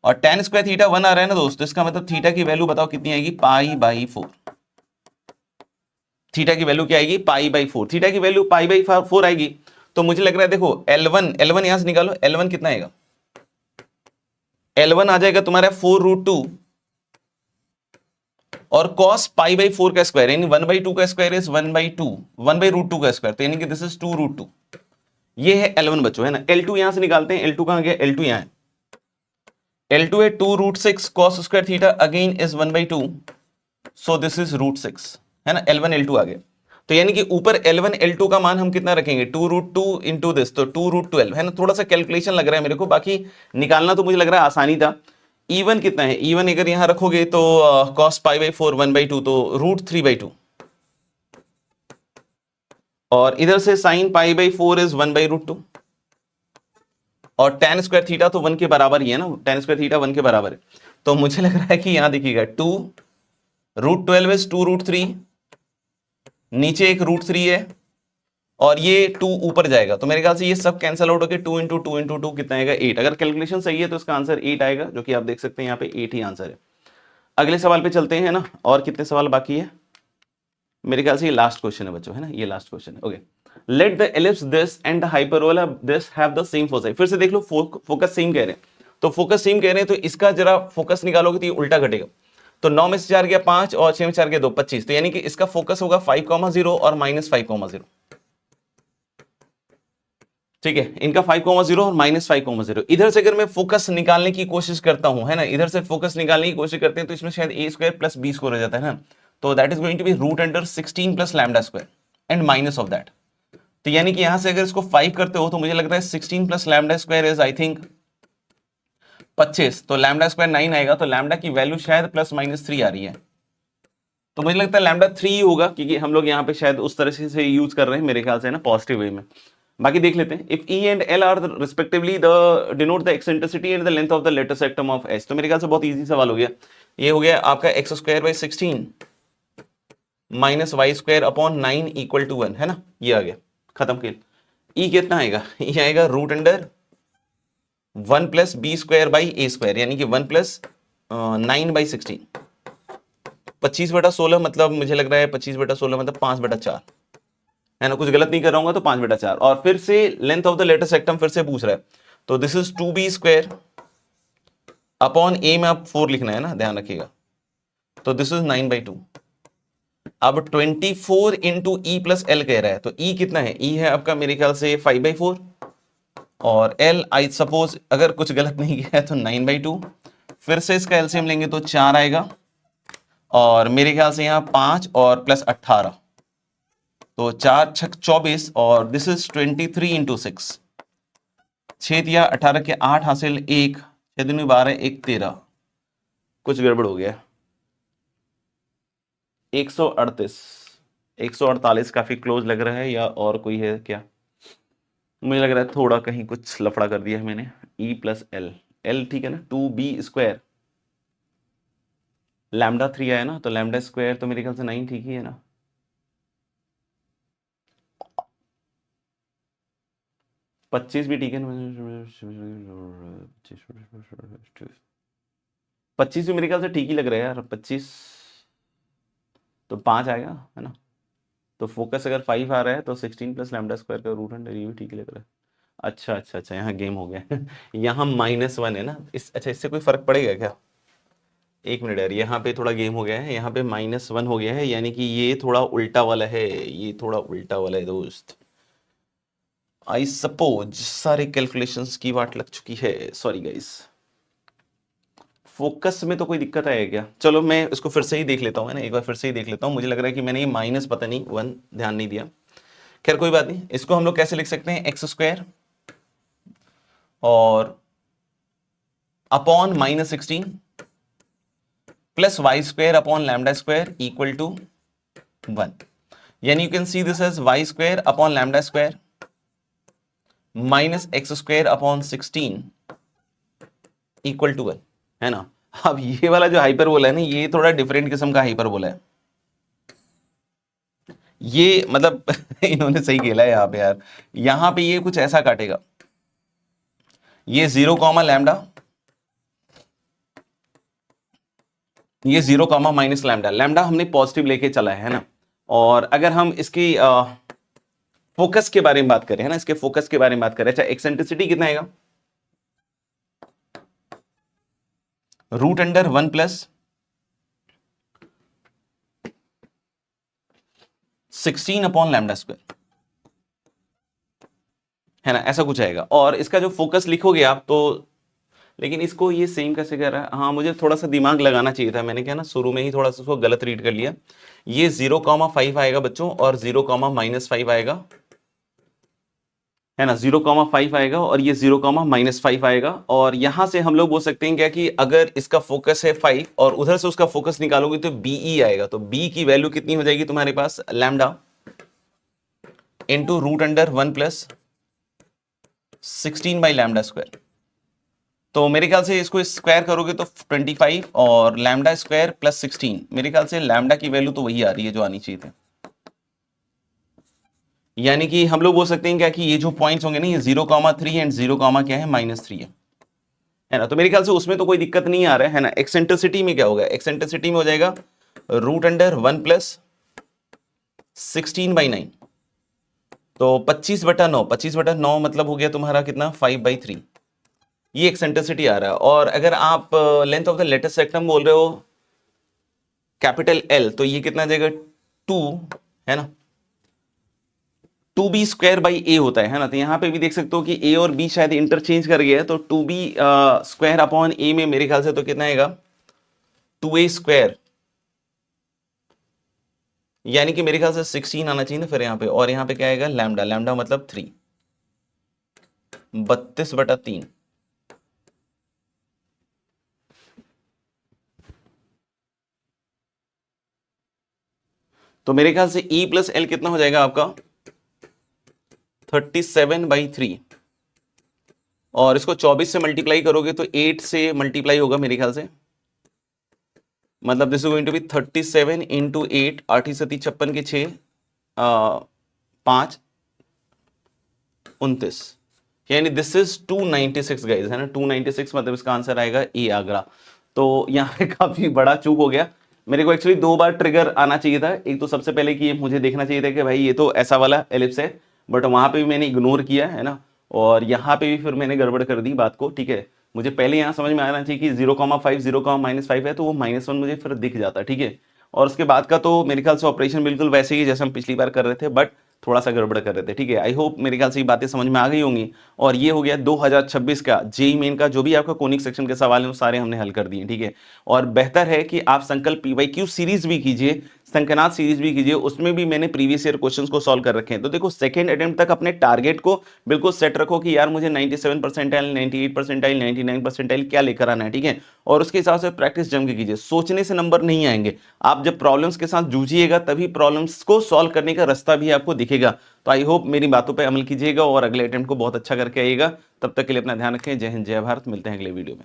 और tan स्क्वायर थीटा 1 आ रहा है ना दोस्तों, इसका मतलब थीटा की वैल्यू बताओ कितनी आएगी, पाई बाई 4। थीटा की वैल्यू क्या आएगी, पाई बाई 4, थीटा की वैल्यू पाई बाई 4 आएगी। तो मुझे लग रहा है देखो L1 यहां से निकालो, L1 कितना आएगा, L1 आ जाएगा तुम्हारा 4 रूट 2 और cos पाई बाई 4 का स्क्वायर, यानी 1 बाई 2 का square is 1 by 2, 1 by root 2 का स्क्वायर, तो यानी कि दिस इज 2 रूट 2। ये है L1 बच्चों, है ना। L2 यहां से निकालते हैं, L2 कहां गया, L2 यहां है, L2 है 2 root 6 cos square theta again is 1 by 2, so this is root 6, है ना, L1 L2 आ गया। तो यानी कि ऊपर L1 L2 का मान हम कितना रखेंगे, 2 रूट 2 इंटू दिस, तो 2 रूट 12, है ना। थोड़ा सा कैलकुलेशन लग रहा है मेरे को, बाकी निकालना तो मुझे लग रहा है आसानी था। E1 कितना है, E1 अगर यहां रखोगे तो cos पाई बाई 4 1 बाई 2, तो रूट 3 बाई 2, और इधर से sine pi by 4 is 1 by root 2, और tan स्क्वायर थीटा तो 1 के बराबर ही है ना, tan स्क्वायर थीटा 1 के बराबर है। तो मुझे लग रहा है कि यहां देखिएगा 2 रूट 12 इज 2 रूट 3, नीचे एक रूट 3 है, और ये 2 ऊपर जाएगा, तो मेरे ख्याल से ये सब कैंसिल आउट होकर 2 इंटू 2 इंटू 2 कितना आएगा, 8। अगर कैलकुलेशन सही है तो इसका आंसर 8 आएगा, जो कि आप देख सकते हैं यहाँ पे 8 ही आंसर है। अगले सवाल पे चलते हैं ना, और कितने सवाल बाकी है, मेरे ख्याल से ये लास्ट क्वेश्चन है बच्चों, है ना, ये लास्ट क्वेश्चन है। Okay, let the ellipse this and the hyperbola this have the same focus. फिर से देख लो, फोकस सेम कह रहे हैं, तो फोकस सेम कह रहे हैं, तो इसका जरा फोकस निकालोगे तो ये उल्टा घटेगा। तो 9 में से 4 गया 5 और 6 में 4 गया 2, 25, तो यानी कि इसका फोकस होगा 5,0 और -5,0। ठीक है, इनका 5,0 और -5,0। इधर से अगर मैं फोकस निकालने की कोशिश करता हूं, है ना, इधर से फोकस निकालने की कोशिश करते हैं, तो इसमें शायद a square plus b square हो जाता है ना, तो that is going to be root under 16 plus lambda square and minus of that. तो यानी कि यहां से अगर इसको 5 करते हो तो मुझे लगता है 16 plus lambda square is I think 25, तो लैम्डा स्क्वायर 9 आएगा, तो लैम्डा की वैल्यू शायद प्लस माइनस 3 आ रही है, तो मुझे लगता है लैम्डा 3 ही होगा, क्योंकि हम लोग यहाँ पे शायद उस तरह से यूज कर रहे हैं मेरे ख्याल से, ना, पॉजिटिव वे में। बाकी देख लेते हैं। If E and L are respectively the denote the eccentricity and the length of the latus rectum of S, तो मेरे ख्याल से बहुत इजी सवाल हो गया। ये हो गया आपका x square by 16 minus y square upon 9 equal to 1, है ना, ये आ गया, खत्म खेल। E कितना आएगा, E आएगा root under 1 plus B square by a square, यानी कि 1 प्लस 9 बाई 16, 25/16, मतलब मुझे लग रहा है 25/16 मतलब 5/4, है ना, कुछ गलत नहीं कर रहा हूँ तो 5/4। और फिर से लेंथ ऑफ द लेटर सेक्टम फिर से पूछ रहा है, तो this is 2b square upon a में आप 4 लिखना है ना, ध्यान रखिएगा, तो दिस इज 9/2। अब 24 इंटू ई प्लस एल कह रहा है, तो e कितना है, e है आपका मेरे ख्याल से 5/4, और l आई सपोज अगर कुछ गलत नहीं किया है तो 9/2। फिर से इसका एलसीएम लेंगे तो 4 आएगा, और मेरे ख्याल से यहाँ 5 और प्लस 18, तो 4 छक 24 और दिस इज 23 इंटू 6, 6 दिया 18 के 8 हासिल 1, 6 दिन में 12 1 13, कुछ गड़बड़ हो गया। 138, 148 काफी क्लोज लग रहा है, या और कोई है क्या? मुझे लग रहा है थोड़ा कहीं कुछ लफड़ा कर दिया है मैंने। E प्लस एल, एल ठीक है ना, 2b², लैम्डा 3 आया ना, तो लैम्डा स्क्वायर तो मेरे ख्याल से 9 ठीक ही है ना। पच्चीस भी ठीक है ना, 25 भी मेरे ख्याल से ठीक ही लग रहा है यार, 25 तो 5 आएगा है ना। तो फोकस अगर 5 आ रहा है तो 16 प्लस लैम्डा स्क्वायर का रूट अंडर, ये भी ठीक ही लग रहा है। अच्छा अच्छा अच्छा, यहाँ गेम हो गया यहाँ -1 है ना इस, अच्छा इससे कोई फर्क पड़ेगा क्या? एक मिनट यार, यहाँ पे थोड़ा गेम हो गया है, यहाँ पे -1 हो गया है, यानी कि ये थोड़ा उल्टा वाला है, ये थोड़ा उल्टा वाला है दोस्त। आई सपोज सारे कैलकुलेशंस की वाट लग चुकी है, सॉरी गाइस। फोकस में तो कोई दिक्कत आएगा क्या? चलो मैं इसको फिर से ही देख लेता हूँ, है ना, एक बार फिर से ही देख लेता हूँ। मुझे लग रहा है कि मैंने ये माइनस पता नहीं 1 ध्यान नहीं दिया। खैर कोई बात नहीं, इसको हम लोग कैसे लिख सकते हैं, x² और upon -16 plus y² upon lambda square equal to 1, यानी you can see this as y² upon lambda square minus x² upon 16 equal to 1, है ना। अब ये वाला जो हाइपरबोला है ना, ये थोड़ा डिफरेंट किस्म का हाइपरबोला है। ये मतलब इन्होंने सही खेला है यहाँ पे यार, यहाँ पे ये कुछ ऐसा काटेगा, ये 0 कॉमा लैम्डा, ये 0 कॉमा माइनस लैम्डा, लैम्डा हमने पॉजिटिव लेके चला है ना। और अगर हम इसकी फोकस के बारे में बात करें, है ना, इसके फोकस के बारे में बात करें, अच्छा एक्सेंट्रिसिटी कितना आएगा, √1 प्लस 16 अपॉन लैम्डा स्क्वायर, है ना, ऐसा कुछ आएगा। और इसका जो फोकस लिखोगे आप तो, लेकिन इसको ये सेम कैसे कर रहा है, हाँ मुझे थोड़ा सा दिमाग लगाना चाहिए था, मैंने क्या ना शुरू में ही थोड़ा सा उसको गलत रीड कर लिया। ये 0,5 आएगा बच्चों, और 0,-5 आएगा, है ना, 0,5 आएगा, और ये 0,-5 आएगा। और यहां से हम लोग बोल सकते हैं क्या कि अगर इसका फोकस है 5 और उधर से उसका फोकस निकालोगे तो BE आएगा, तो B की वैल्यू कितनी हो जाएगी तुम्हारे पास, lambda into √1 plus 16 by lambda square. तो मेरे ख्याल से इसको स्क्वायर करोगे तो 25 और लैम्डा स्क्वायर प्लस 16, मेरे ख्याल से लैम्डा की वैल्यू तो वही आ रही है जो आनी चाहिए थी। यानी कि हम लोग बोल सकते हैं क्या कि ये जो पॉइंट्स होंगे ना, ये 0,3 एंड 0, क्या है, -3 है ना। तो मेरे ख्याल से उसमें तो कोई दिक्कत नहीं आ रहा है ना। एक्सेंट्रिसिटी में क्या होगा, एक्सेंट्रिसिटी में हो जाएगा √1 प्लस 16/9, तो 25/9, 25/9 मतलब हो गया तुम्हारा कितना, 5/3, ये एक्सेंट्रिसिटी आ रहा है। और अगर आप लेंथ ऑफ द लेटेस्ट सेक्टम बोल रहे हो कैपिटल L, तो ये कितना जाएगा 2, है ना, 2b² होता है ना। तो यहां पे भी देख सकते हो कि a और b शायद इंटरचेंज कर गया है, तो 2b² अपॉन a में मेरे ख्याल से तो कितना आएगा, 2a², यानी कि मेरे ख्याल से 16 आना चाहिए ना फिर यहाँ पे। और यहाँ पे क्या आएगा, लैम्डा, लैम्डा मतलब 3, 32/3। तो मेरे ख्याल से E प्लस L कितना हो जाएगा आपका, 37/3, और इसको 24 से मल्टीप्लाई करोगे तो 8 से मल्टीप्लाई होगा मेरे ख्याल से, मतलब this is going to be 37 into 8, 8 ही 7 56 के 6 5 29, यानी दिस इज 296 गाइस, है ना, 296 मतलब इसका आंसर आएगा ए आगरा। तो यहाँ पे काफी बड़ा चूक हो गया, मेरे को एक्चुअली 2 बार ट्रिगर आना चाहिए था। एक तो सबसे पहले कि मुझे देखना चाहिए था कि भाई ये तो ऐसा वाला एलिप्स है, बट वहां पे भी मैंने इग्नोर किया, है ना, और यहाँ पे भी फिर मैंने गड़बड़ कर दी बात को, ठीक है। मुझे पहले यहाँ समझ में आना चाहिए कि 0,5 0,-5 है, तो वो -1 मुझे फिर दिख जाता, ठीक है। और उसके बाद का तो मेरे ख्याल से ऑपरेशन बिल्कुल वैसे ही जैसे हम पिछली बार कर रहे थे, बट थोड़ा सा गड़बड़ कर रहे थे, ठीक है। आई होप मेरे ख्याल से ये बातें समझ में आ गई होंगी। और ये हो गया 2026 का जेईई मेन का जो भी आपका कोनिक सेक्शन के सवाल हैं वो सारे हमने हल कर दिए, ठीक है। और बेहतर है कि आप संकल्प PYQ सीरीज भी कीजिए, संख्यानाथ सीरीज भी कीजिए, उसमें भी मैंने प्रीवियस ईयर क्वेश्चंस को सॉल्व कर रखे हैं। तो देखो सेकंड अटेम्प्ट तक अपने टारगेट को बिल्कुल सेट रखो कि यार मुझे 97 परसेंटाइल, 98 परसेंटाइल, 99 परसेंटाइल क्या लेकर आना है, ठीक है। और उसके हिसाब से प्रैक्टिस जम के कीजिए। सोचने से नंबर नहीं आएंगे, आप जब प्रॉब्लम्स के साथ जूझिएगा तभी प्रॉब्लम्स को सॉल्व करने का रास्ता भी आपको दिखेगा। तो आई होप मेरी बातों पर अमल कीजिएगा और अगले अटेम्प्ट को बहुत अच्छा करके आइएगा। तब तक के लिए अपना ध्यान रखें। जय हिंद, जय भारत। मिलते हैं अगले वीडियो में।